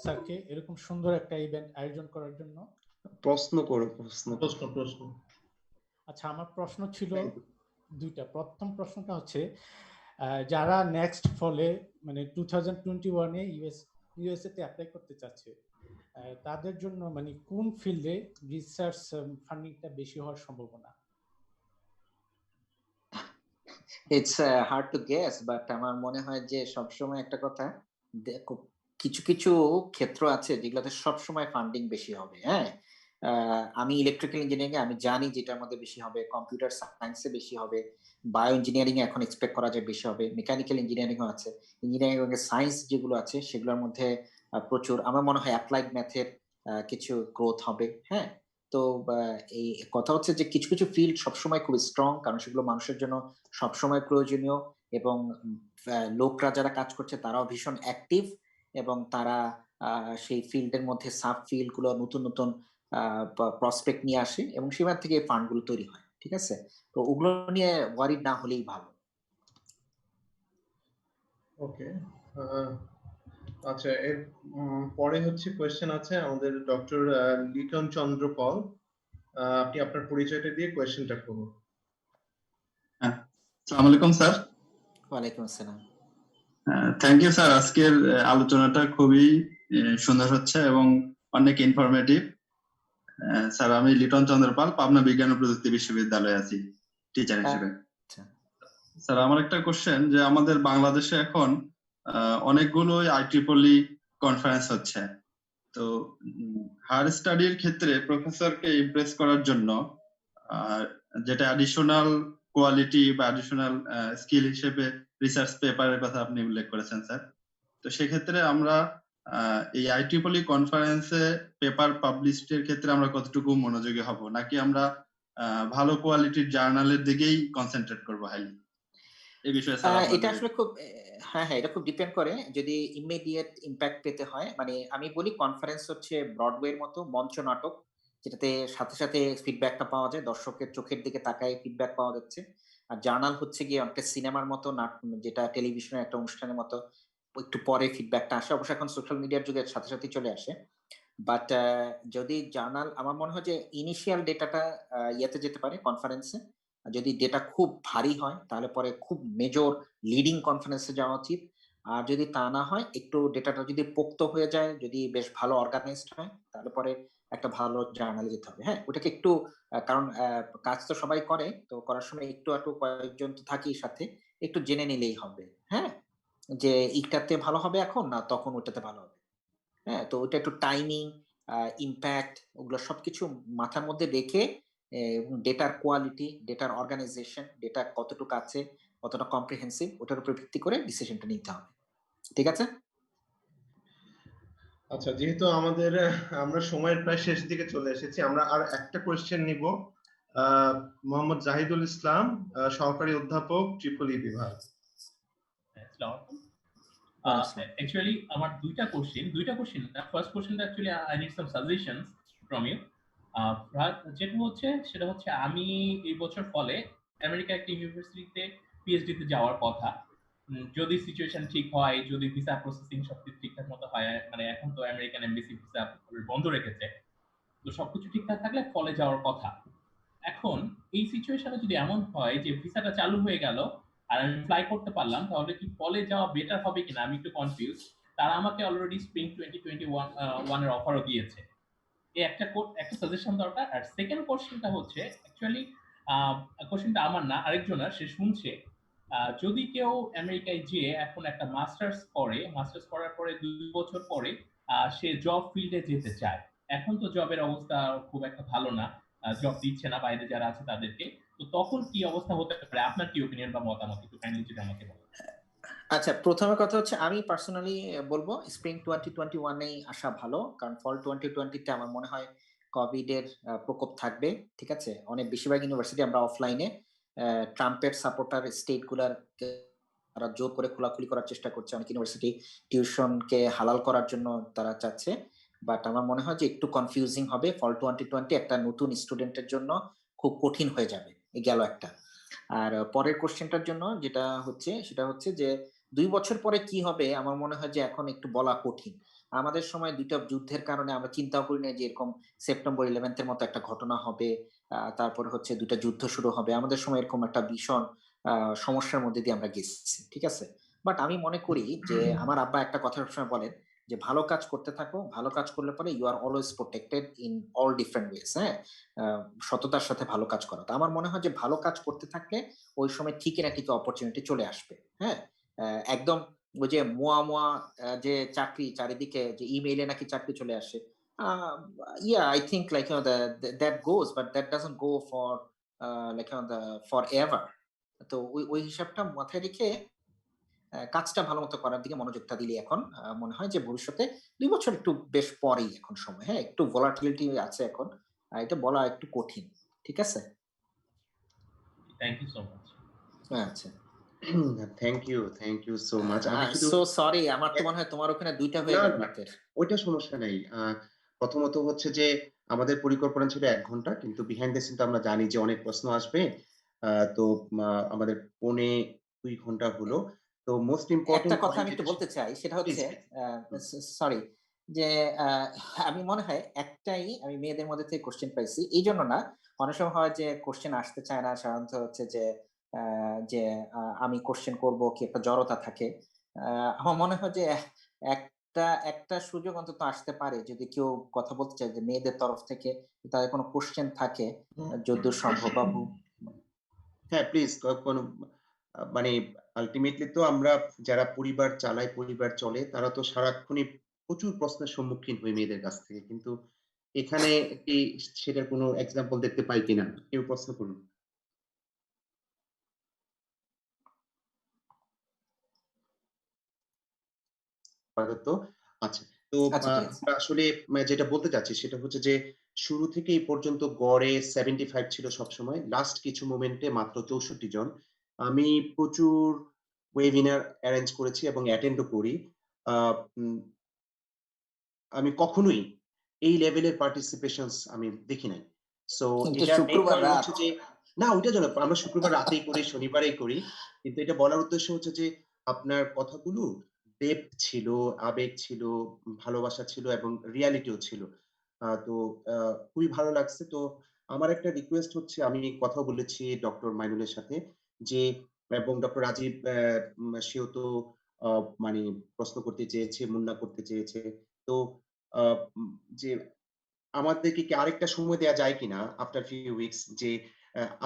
স্যারকে এরকম সুন্দর একটা ইভেন্ট আয়োজন করার জন্য। প্রশ্ন। আচ্ছা, আমার প্রশ্ন ছিল দুইটা। প্রথম প্রশ্নটা হচ্ছে যারা নেক্সট ফলে মানে 2021 এ ইউএসএ তে অ্যাপ্লাই করতে চাচ্ছে তাদের জন্য মানে কোন ফিল্ডে রিসার্চ ফান্ডিংটা বেশি হওয়ার সম্ভাবনা? It's hard to guess, but আমার মনে হয় যে সবসময় একটা কথা দেখো, কিছু ক্ষেত্র আছে যেগুলোতে সবসময় ফান্ডিং বেশি হবে। হ্যাঁ, আমি ইলেকট্রিক্যাল ইঞ্জিনিয়ারিং এ আমি জানি যেটার মধ্যে বেশি হবে, কম্পিউটার সায়েন্সে বেশি হবে, বায়ো ইঞ্জিনিয়ারিং এ এখন এক্সপেক্ট করা যায় বেশি হবে, মেকানিক্যাল ইঞ্জিনিয়ারিং ও আছে, ইঞ্জিনিয়ারিং এর সায়েন্স যেগুলো আছে সেগুলোর মধ্যে প্রচুর আমার মনে হয় অ্যাপ্লাইড ম্যাথের কিছু গ্রোথ হবে। হ্যাঁ, তো এই কথা হচ্ছে যে কিছু ফিল্ড সবসময় খুব স্ট্রং, কারণ সেগুলো মানুষের জন্য সবসময় প্রয়োজনীয় এবং লোকরা যারা কাজ করছে তারাও ভীষণ অ্যাক্টিভ এবং তারা সেই ফিল্ডের মধ্যে সাব ফিল্ড গুলো নতুন প্রসপেক্ট নিয়ে আসে এবং সেখান থেকে ফান্ড গুলো তৈরি হয়। ঠিক আছে, তো ওগুলো নিয়ে ওয়ারিড না হলেই ভালো। ওকে, আচ্ছা, এর পরে হচ্ছে কোয়েশ্চেন আছে আমাদের ডক্টর লিটন চন্দ্র পল। আপনি আপনার পরিচয়টা দিয়ে কোয়েশ্চেনটা করুন। আসসালামু আলাইকুম স্যার। ওয়ালাইকুম আসসালাম। থ্যাংক ইউ স্যার, আজকের আলোচনাটা খুবই সুন্দর হচ্ছে এবং অনেক ইনফরমেটিভ। স্যার, আমি লিটন চন্দ্র পাল, পাবনা বিজ্ঞান ও প্রযুক্তি বিশ্ববিদ্যালয়ে আছি টিচার হিসেবে। স্যার, আমার একটা কোশ্চেন যে আমাদের বাংলাদেশে এখন অনেকগুলো IEEE কনফারেন্স হচ্ছে, তো হায়ার স্টাডির ক্ষেত্রে প্রফেসরকে ইমপ্রেস করার জন্য যেটা অ্যাডিশনাল কোয়ালিটি বা অ্যাডিশনাল স্কিল হিসেবে রিসার্চ পেপারের কথা আপনি উল্লেখ করেছেন স্যার, তো সেক্ষেত্রে আমরা এই IEEE কনফারেন্সে পেপার পাবলিশের ক্ষেত্রে আমরা কতটুকু মনোযোগী হব, নাকি আমরা ভালো কোয়ালিটির জার্নালের দিকেই কনসেন্ট্রেট করবো হাইলি? এই বিষয়ে স্যার এটা আসলে খুব হ্যাঁ, এটা খুব ডিপেন্ড করে। যদি ইমিডিয়েট ইমপ্যাক্ট পেতে হয়, মানে আমি বলি কনফারেন্স হচ্ছে ব্রডওয়ের মতো মঞ্চ নাটক, যেটাতে সাথে ফিডব্যাকটা পাওয়া যায়, দর্শকের চোখের দিকে তাকায় ফিডব্যাক পাওয়া যাচ্ছে। আর জার্নাল হচ্ছে গিয়ে একটা সিনেমার মতো যেটা টেলিভিশনের একটা অনুষ্ঠানের মতো একটু পরে ফিডব্যাকটা আসে। অবশ্য এখন সোশ্যাল মিডিয়ার যুগের সাথে চলে আসে। বাট যদি জার্নাল, আমার মনে হয় যে ইনিশিয়াল ডেটাটা ইয়েতে যেতে পারে কনফারেন্সে। যদি ডেটা খুব ভারী হয় তাহলে পরে খুব মেজর লিডিং কনফারেন্সে যাওয়া উচিত। আর যদি তা না হয়, একটু ডেটাটা যদি পোক্ত হয়ে যায়, যদি বেশ ভালো অর্গানাইজড হয়, তাহলে পরে একটা ভালো জার্নালে যেতে হবে। হ্যাঁ, ওটাকে একটু কারণ কাজ তো সবাই করে, তো করার সময় একটু কয়েকজন তো থাকি সাথে, একটু জেনে নিলেই হবে। হ্যাঁ, যে এইটাতে ভালো হবে এখন না তখন ওটাতে ভালো হবে। হ্যাঁ, তো ওটা একটু টাইমিং, ইমপ্যাক্ট ওগুলো সবকিছু মাথার মধ্যে রেখে এবং ডেটার কোয়ালিটি, ডেটার অর্গানাইজেশন, ডেটা কতটুকু আছে, কতটা কম্প্রিহেন্সিভ, ওটার উপর ভিত্তি করে ডিসিশনটা নিতে হবে। ঠিক আছে? আচ্ছা, যেহেতু আমরা সময়ের প্রায় শেষ দিকে চলে এসেছি, আমরা আর একটা কোয়েশ্চেন নিব। মোহাম্মদ জাহিদুল ইসলাম, সহকারী অধ্যাপক ট্রিপল ই বিভাগ। Actually, আমার দুইটা কোশ্চেন না। ফার্স্ট কোশ্চেনটা actually I need some suggestions from you. যেটা হচ্ছে সেটা হচ্ছে আমি এই বছর ফলে আমেরিকা একটা ইউনিভার্সিটিতে পিএইচডি তে যাওয়ার কথা। যদি সিচুয়েশন ঠিক হয়, যদি ভিসা প্রসেসিং সবকিছু ঠিকঠাক মতো হয়, মানে এখন তো আমেরিকান এমবাসি ভিসা বন্ধ রেখেছে, তো সবকিছু ঠিকঠাক থাকলে ফলে যাওয়ার কথা। এখন এই সিচুয়েশনে যদি এমন হয় যে ভিসাটা চালু হয়ে গেল আর আমি ফ্লাই করতে পারলাম, তাহলে কি ফলে যাওয়া বেটার হবে কিনা আমি একটু কনফিউজ। তারা আমাকে অলরেডি স্প্রিং 2021 এর অফারও দিয়েছে। এই একটা সাজেশন দরকার। আর সেকেন্ড কোশ্চেনটা হচ্ছে অ্যাকচুয়ালি কোশ্চেনটা আমার না, আরেকজনের, সে শুনছে যদি কেউ আমেরিকায় যেয়ে এখন একটা মাস্টার্স করার পরে 2 বছর পরে সে জব ফিল্ডে যেতে চায়। এখন তো জবের অবস্থা খুব একটা ভালো না, জব দিচ্ছে না বাইরে যারা আছে তাদেরকে। তো তখন কি অবস্থা হতে পারে? আপনার কি ওপিনিয়ন বা মতামত একটু কাইন্ডলি যদি আমাকে বলেন। আচ্ছা, প্রথমে কথা হচ্ছে আমি পার্সোনালি বলবো স্প্রিং 2021 আসা ভালো, কারণ ফল 2020 আমার মনে হয় কোভিড এর প্রকোপ থাকবে। ঠিক আছে, অনেক বেশিরভাগ ইউনিভার্সিটি আমরা অফলাইনে ট্রাম্পের সাপোর্টার স্টেট গুলার তারা জোর করে খোলাখুলি করার চেষ্টা করছে। অনেক ইউনিভার্সিটি টিউশনকে হালাল করার জন্য তারা চাচ্ছে, বাট আমার মনে হয় যে একটু কনফিউজিং হবে। ফল 2020 একটা নতুন স্টুডেন্টের জন্য খুব কঠিন হয়ে যাবে। এই গেল একটা। আর পরের কোশ্চেনটার জন্য যেটা হচ্ছে সেটা হচ্ছে যে 2 বছর পরে কি হবে, আমার মনে হয় যে এখন একটু বলা কঠিন। আমাদের সময় দুইটা যুদ্ধের কারণে আমরা চিন্তাও করি না যে এরকম সেপ্টেম্বর 11 মতো একটা ঘটনা হবে, তারপরে হচ্ছে দুইটা যুদ্ধ শুরু হবে। আমাদের সময় এরকম একটা ভীষণ সমস্যার মধ্যে দিয়ে আমরা গেছি। ঠিক আছে, বাট আমি মনে করি যে আমার আব্বা একটা কথা সবসময় বলেন যে ভালো কাজ করতে থাকো, ভালো কাজ করলে পরে you are always protected in all different ways. হ্যাঁ, সততার সাথে ভালো কাজ করা। তো আমার মনে হয় যে ভালো কাজ করতে থাকলে ওই সময় ঠিকই না ঠিক অপরচুনিটি চলে আসবে। হ্যাঁ, একদম ওই যে মুয়া যে চাকরি চারিদিকে যে ইমেইলে নাকি চাকরি চলে আসে, yeah I think like that goes, but that doesn't go for like for ever. তো ওই হিসাবটা মাথায় রেখে কাজটা ভালো মতো করার দিকে মনোযোগটা দিলে এখন মনে হয় যে ভবিষ্যতে 2 বছর একটু বেশ পরেই এখন সময়। হ্যাঁ, একটু ভলাটিলিটি আছে এখন, এটা বলা একটু কঠিন। ঠিক আছে, থ্যাংক ইউ সো মাচ। আচ্ছা, থ্যাংক ইউ সো মাচ। আমি শুধু সো সরি, আমার তো মনে হয় তোমার ওখানে দুইটা হয়ে না, গেল না, রাতের। ওইটা সমস্যা নাই। প্রথমত হচ্ছে যে আমাদের পরিকল্পনা ছিল 1 ঘন্টা, কিন্তু বিহাইন্ড দ্য সিন তো আমরা জানি যে অনেক প্রশ্ন আসবে। তো আমাদের পৌনে 2 ঘন্টা হলো। তো মোস্ট একটা ইম্পোর্টেন্ট কথা পয়েন্ট আমি একটু যেটা বলতে চাই সেটা প্লিজ, হচ্ছে সরি যে আমি মনে হয় একটাই আমি মেয়েদের মধ্যে থেকে কোশ্চেন পাইছি, এই জন্য না, অনেক সময় হয় যে কোশ্চেন আসতে চায় না, সাধারণত হচ্ছে যে যে আমি কোশ্চেন করব কি একটা জড়তা থাকে। আমার মনে হয় যে একটা একটা সুযোগ অন্তত আসতে পারে যদি কেউ কথা বলতে চায় যে মেয়েদের তরফ থেকে তাদের কোনো কোশ্চেন থাকে, যতদূর সম্ভব। বাবু, হ্যাঁ, প্লিজ কোনো মানে আল্টিমেটলি তো আমরা যারা পরিবার চালাই, পরিবার চলে, তারা তো সারাক্ষণই প্রচুর প্রশ্নের সম্মুখীন হই মেয়েদের কাছ থেকে। কিন্তু এখানে কি সেটার কোনো এক্সাম্পল দেখতে পাই কিনা? কেউ প্রশ্ন করুন। আপাতত আচ্ছা। তো আচ্ছা ঠিক আছে। আমরা আসলে যেটা বলতে চাচ্ছি সেটা হচ্ছে যে শুরু থেকে এই পর্যন্ত গড়ে 75 ছিল সবসময়। লাস্ট কিছু মোমেন্টে মাত্র 64 জন। আমি প্রচুর ওয়েবিনার এরেঞ্জ করেছি এবং অ্যাটেন্ড ও করি। আ উম আমি কখনোই এই লেভেলের পার্টিসিপেশনস আমি দেখি নাই। সো কিন্তু এটার মেইন শুক্রবার কারণ রাত। হচ্ছে যে না, ওইটার জন্য আমরা শুক্রবার রাতেই করি, শনিবারেই করি। কিন্তু এটা বলার উদ্দেশ্য হচ্ছে যে আপনার কথাগুলো ডেপথ ছিল, আবেগ ছিল, ভালোবাসা ছিল এবং রিয়ালিটিও ছিল। তো আ খুবই ভালো লাগছে। তো আমার একটা রিকোয়েস্ট হচ্ছে, আমি কথা বলেছি ডক্টর মাইনুলের সাথে যে, এবং ডক্টর রাজীব সেও তো আ মানে প্রশ্ন করতে চেয়েছে, মুন্না করতে চেয়েছে। তো আ উম যে আমাদেরকে কি আরেকটা সময় দেয়া যায় কিনা আফটার ফিউ উইকস, যে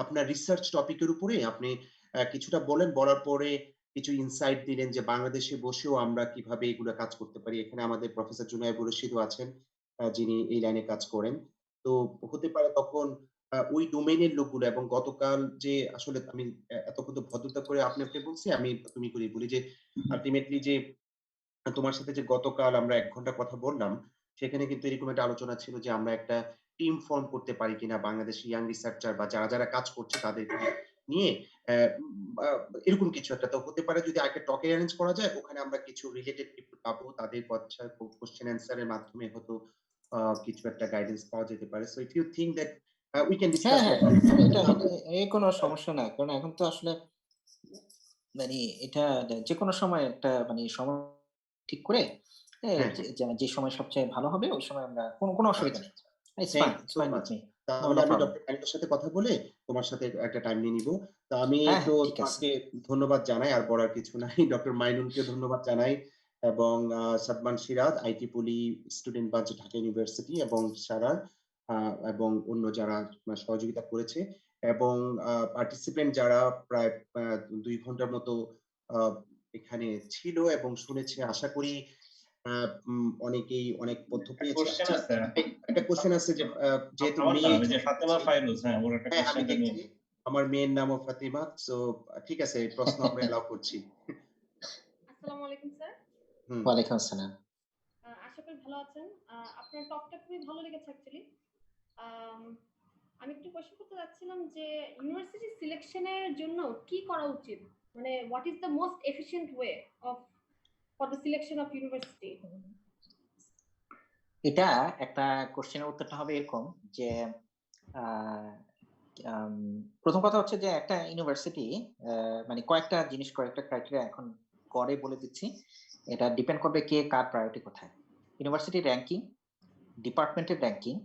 আপনার রিসার্চ টপিক এর উপরে আপনি কিছুটা বলেন, বলার পরে কিছু ইনসাইট দিলেন যে বাংলাদেশে বসেও আমরা কিভাবে এগুলা কাজ করতে পারি। এখানে আমাদের প্রফেসর জুনায়েবুর রশিদও আছেন, যিনি এই লাইনে কাজ করেন। তো হতে পারে তখন ওই ডোমেইন এর লোকগুলো, এবং গতকাল যে আসলে আমি এতক্ষণ তো ভদ্রতা করে আপনি বলছি, আমি তুমি করেই বলি যে আল্টিমেটলি যে তোমার সাথে যে গতকাল আমরা ১ ঘন্টা কথা বললাম, সেখানে কিন্তু এরকম একটা আলোচনা ছিল যে আমরা একটা টিম ফর্ম করতে পারি কিনা বাংলাদেশি ইয়াং রিসার্চার বা যারা কাজ করছে তাদেরকে নিয়ে অ্যা আ এরকম কিছু একটা। তো হতে পারে যদি আরেকটা টক এরেঞ্জ করা যায়, ওখানে আমরা কিছু রিলেটেড পিপল পাবো। তাদের কোয়েশ্চেন অ্যান্সার এর মাধ্যমে হয়তো কিছু একটা গাইডেন্স পাওয়া যেতে পারে। So if you think that we can হ্যাঁ, ডিসকাস হ্যাঁ। এটা দ্যাট। এটা কোনো সমস্যা না। কারণ এখন তো আসলে মানে এটা যেকোনো সময় একটা সময় ঠিক করে হ্যাঁ, যে হ্যাঁ। যে সময় সবচেয়ে ভালো হবে ওই সময় আমরা কোনো অসুবিধা আচ্ছা। নেই। It's thank fine, you it's so fine with much. Me. No, তাহলে নো আমি প্রবলেম। ডক্টর মানিকের সাথে কথা বলে তোমার সাথে একটা টাইম নিয়ে নিব। তো আমি হ্যাঁ, তো হ্যাঁ, ঠিক আছে। তোমাকে ধন্যবাদ জানাই। আর বলার কিছু নাই। ডক্টর মাইনুলকে ধন্যবাদ জানাই এবং Sadman Siraj, IT poly student branch Dhaka university এবং সারার আ এবং অন্য যারা সহযোগিতা করেছে এবং পার্টিসিপেন্ট যারা প্রায় ২ ঘন্টার মতো আ এখানে ছিল এবং শুনেছে। আশা করি আ অনেকেই অনেক তথ্য একটা পেয়েছে। কোশ্চেন আচ্ছা, আছে। একটা কোয়েশ্চেন আছে যে যেহেতু আমার না, মেয়ে ওই যে জয়েন ফাতেমা করছে। ফাইরুজ, হ্যাঁ, ওর একটা হ্যাঁ, আমি কোশ্চেনটা নিয়ে দেখছি। আমার মেয়ের নামও ফাতিমা। সো ঠিক আছে, এই প্রশ্ন আমরা এলাও করছি। আসসালামু আলাইকুম স্যার। হুম। ওয়ালাইকুম আসসালাম। আশা করি ভালো আছেন। আপনার টকটা খুবই ভালো লেগেছে অ্যাকচুয়ালি। আম আমি একটু কোয়েশ্চেন করতে যাচ্ছিলাম যে ইউনিভার্সিটি সিলেকশনের জন্য কি করা উচিত? মানে what is the most efficient way of for the selection of university? এটা একটা কোশ্চেনের উত্তরটা হবে এরকম যে আ আম ১ম কথা হচ্ছে যে একটা ইউনিভার্সিটি কয়েকটা জিনিস কয়েকটা ক্রাইটেরিয়া এখন করে বলে দিচ্ছি। এটা ডিপেন্ড করবে কে কার প্রায়োরিটি কোথায়। ইউনিভার্সিটি র‍্যাংকিং, ডিপার্টমেন্টের র‍্যাংকিং,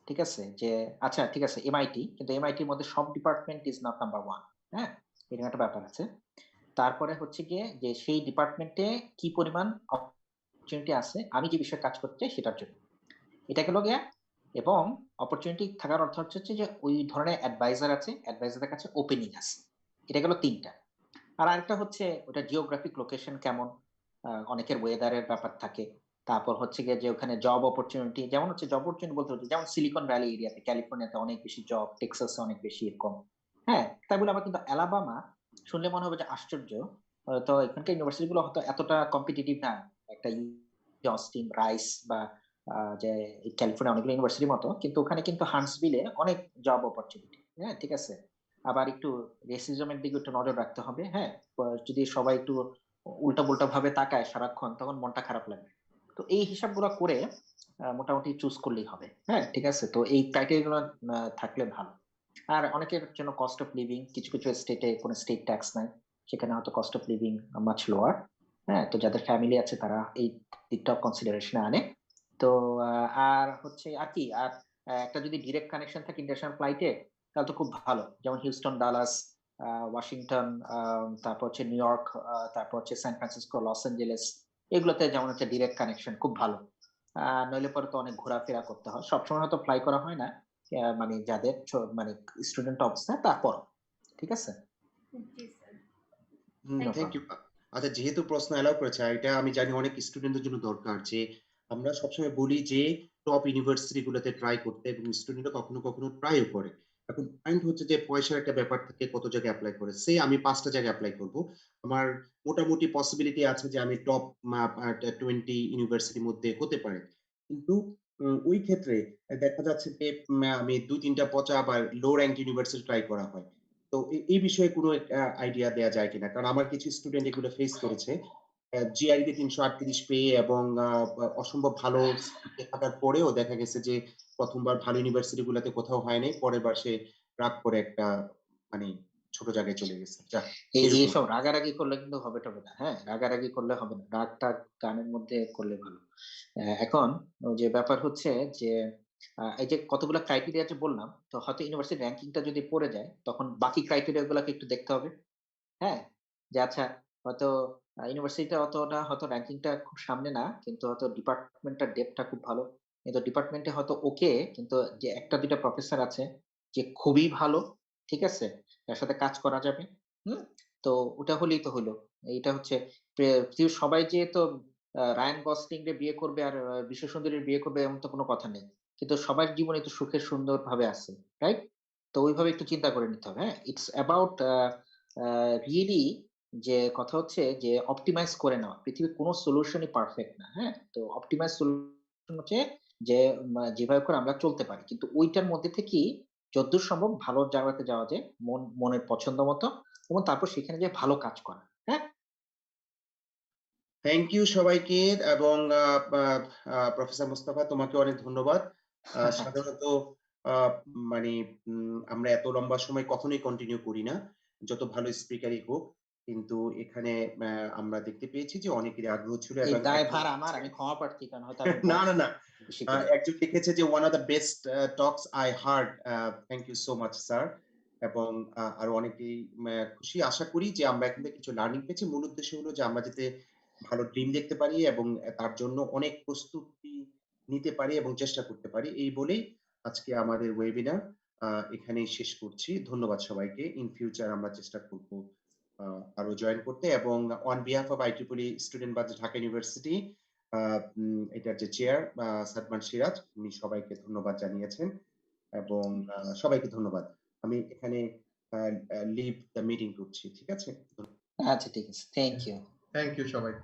ঠিক আছে? যে আচ্ছা ঠিক আছে এমআইটি, কিন্তু এমআইটির মধ্যে সব ডিপার্টমেন্ট ইস নট নাম্বার 1, হ্যাঁ? এরকম একটা ব্যাপার আছে। তারপরে হচ্ছে গিয়ে যে সেই ডিপার্টমেন্টে কি পরিমাণ অপরচুনিটি আছে আমি যে বিষয়ে কাজ করতে চাই সেটার জন্য। এটা গেল গিয়া এবং অপরচুনিটি থাকার অর্থ হচ্ছে যে ওই ধরনের অ্যাডভাইজার আছে, অ্যাডভাইজারদের কাছে ওপেনিং আছে। এটা গেল ৩ টা। আর আরেকটা হচ্ছে ওটা জিওগ্রাফিক লোকেশন কেমন, অনেকের ওয়েদারের ব্যাপার থাকে। তারপর হচ্ছে গিয়ে যে ওখানে জব অপরচুনিটি যেমন হচ্ছে জব অপরচুনিটি বলতে হচ্ছে যেমন সিলিকন ভ্যালি এরিয়াতে ক্যালিফোর্নিয়াতে অনেক বেশি জব, টেক্সাসে অনেক বেশি এরকম। হ্যাঁ? তাই বলে আবার কিন্তু অ্যালাবামা শুনলে মনে হবে যে আশ্চর্য। তো এখানকার ইউনিভার্সিটি গুলো হয়তো এতটা কম্পিটিটিভ না। একটা অস্টিন, রাইস বা যে ক্যালিফোর্নিয়া অনেকগুলো ইউনিভার্সিটির মতো। কিন্তু ওখানে কিন্তু হান্টসভিলে অনেক জব অপরচুনিটি। হ্যাঁ? ঠিক আছে? আবার একটু রেসিজম এর দিকে একটু নজর রাখতে হবে। হ্যাঁ? যদি সবাই একটু উল্টা-পুল্টা ভাবে তাকায় সারাক্ষণ তখন মনটা খারাপ লাগবে। তো এই হিসাবগুলো করে মোটামুটি চুজ করলেই হবে। হ্যাঁ? ঠিক আছে? তো এই ক্রাইটেরিয়া গুলো থাকলে ভালো। আর অনেকের জন্য কস্ট অফ লিভিং কিছু স্টেটে কোনো স্টেট ট্যাক্স নাই। সেখানে হয়তো cost of living much lower. হ্যাঁ? তো যাদের ফ্যামিলি আছে তারা এই দিকটাও কনসিডারেশন এ আনে। তো আর হচ্ছে আর কি আর একটা যদি ডিরেক্ট কানেকশন থাকে ইন্টারন্যাশনাল ফ্লাইটে তাহলে তো খুব ভালো। যেমন হিউস্টন, ডালাস, ওয়াশিংটন, তারপর হচ্ছে নিউ ইয়র্ক, তারপর হচ্ছে সান ফ্রান্সিসকো, লস এঞ্জেলেস এগুলোতে যেমন হচ্ছে ডিরেক্ট কানেকশন খুব ভালো। নইলে পরে তো অনেক ঘোরাফেরা করতে হয়। সবসময় হয়তো ফ্লাই করা হয় না। যাদের স্টুডেন্ট অবস্থায় তারপর। ঠিক আছে? জি sir. No thank you. Problem. আচ্ছা, যেহেতু প্রশ্ন এলাও করেছে, আর এটা আমি জানি অনেক স্টুডেন্টদের জন্য দরকার যে আমরা সবসময় বলি যে টপ ইউনিভার্সিটি গুলোতে ট্রাই করতে এবং স্টুডেন্টরা কখনো ট্রাইও করে। এখন পয়েন্ট হচ্ছে যে পয়সার একটা ব্যাপার থাকে কত জায়গায় এপ্লাই করে। আমি ৫ টা জায়গায় এপ্লাই করব। আমার মোটামুটি পসিবিলিটি আছে যে আমি টপ 20 ইউনিভার্সিটির মধ্যে হতে পারে। কিন্তু ওই ক্ষেত্রে দেখা যাচ্ছে যে আমি ২-৩ টা পচা বা লো র‍্যাংক ইউনিভার্সিটি ট্রাই করা হয়। তো এই বিষয়ে কোনো আইডিয়া দেয়া যায় কিনা? কারণ আমার কিছু স্টুডেন্ট এগুলো ফেস করেছে। জিআরই তে ৩৩৮ পেয়ে এবং অসম্ভব ভালো সিজিপিএ থাকার পরেও দেখা গেছে যে ১ম বার ভালো ইউনিভার্সিটি গুলাতে কোথাও হয় নাই। পরের বার সে রাগ করে একটা মানে ছোট জায়গায় চলে গেছে। যাক এরকম। এইসব রাগারাগি করলে কিন্তু হবে-টবে না। হ্যাঁ? রাগারাগি করলে হবে না। রাগ-টাগ গানের মধ্যে করলে ভালো। এখন যে ব্যাপার হচ্ছে যে এই যে কতগুলা ক্রাইটেরিয়া যে বললাম, তো হয়তো ইউনিভার্সিটি র‍্যাংকিংটা যদি পড়ে যায়, তখন বাকি ক্রাইটেরিয়া গুলাকে একটু দেখতে হবে। হ্যাঁ? যে আচ্ছা হয়তো ইউনিভার্সিটিটা অতটা হয়তো র‍্যাংকিংটা খুব সামনে না, কিন্তু হয়তো ডিপার্টমেন্টটার ডেপথটা খুব ভালো। কিন্তু ডিপার্টমেন্টে হয়তো ওকে, কিন্তু যে ১ টা ২ টা প্রফেসর আছে যে খুবই ভালো, ঠিক আছে? তার সাথে কাজ করা যাবে। হুম? তো ওটা হলেই তো হইল। এইটা হচ্ছে পৃথিবীর সবাই যে তো রায়ান গসলিং রে বিয়ে করবে আর বিশ্বসুন্দরীর বিয়ে করবে এমন তো কোনো কথা নেই। কিন্তু সবার জীবনে তো সুখে সুন্দরভাবে আছে। রাইট? তো ওইভাবে একটু চিন্তা করে নিতে হবে। হ্যাঁ? ইটস অ্যাবাউট রিয়েলি যে কথা হচ্ছে যে অপটিমাইজ করে নেওয়া। পৃথিবীর কোন সলিউশনই পারফেক্ট না। হ্যাঁ? তো অপটিমাইজ সলিউশন হচ্ছে যে যেভাবে করে আমরা চলতে পারি। কিন্তু ওইটার মধ্যে থেকেই যতদূর সম্ভব ভালো জায়গাতে যাওয়া যায়। মনের পছন্দ মতো এবং তারপর সেখানে যেয়ে ভালো কাজ করা। হ্যাঁ? থ্যাংক ইউ সবাইকে এবং প্রফেসর মোস্তফা তোমাকে অনেক ধন্যবাদ। সাধারণত মানে আমরা এত লম্বা সময় কখনোই কন্টিনিউ করি না, যত ভালো স্পিকারই হোক। কিন্তু এখানে আমরা দেখতে পেয়েছি যে অনেকেরই আগ্রহ ছিল এই এবং দায়ভার আমার, আমি ক্ষমা প্রার্থী, কারণ হয়তো আমি না না না বেশি করি। একজন লিখেছে যে one of the best talks I heard. Thank you so much sir. এবং আরো অনেকেই খুশি। আশা করি যে আমরা এখান থেকে কিছু লার্নিং পেয়েছি। মূল উদ্দেশ্য হলো যে আমরা যাতে ভালো ড্রিম দেখতে পারি এবং তার জন্য অনেক প্রস্তুতি নিতে পারি এবং চেষ্টা করতে পারি। এই বলেই আজকে আমাদের ওয়েবিনার এখানেই শেষ করছি। ধন্যবাদ সবাইকে। ইন ফিউচার আমরা চেষ্টা করব আরো জয়েন করতে। এবং on behalf of IEEE student বাজ ঢাকা ইউনিভার্সিটি, এটার যে চেয়ার সাদমান সিরাজ, উনি সবাইকে ধন্যবাদ জানিয়েছেন এবং সবাইকে ধন্যবাদ। আমি এখানে লিভ দ্য মিটিং করছি। ঠিক আছে? আচ্ছা ঠিক আছে, থ্যাংক ইউ। থ্যাংক ইউ সবাই।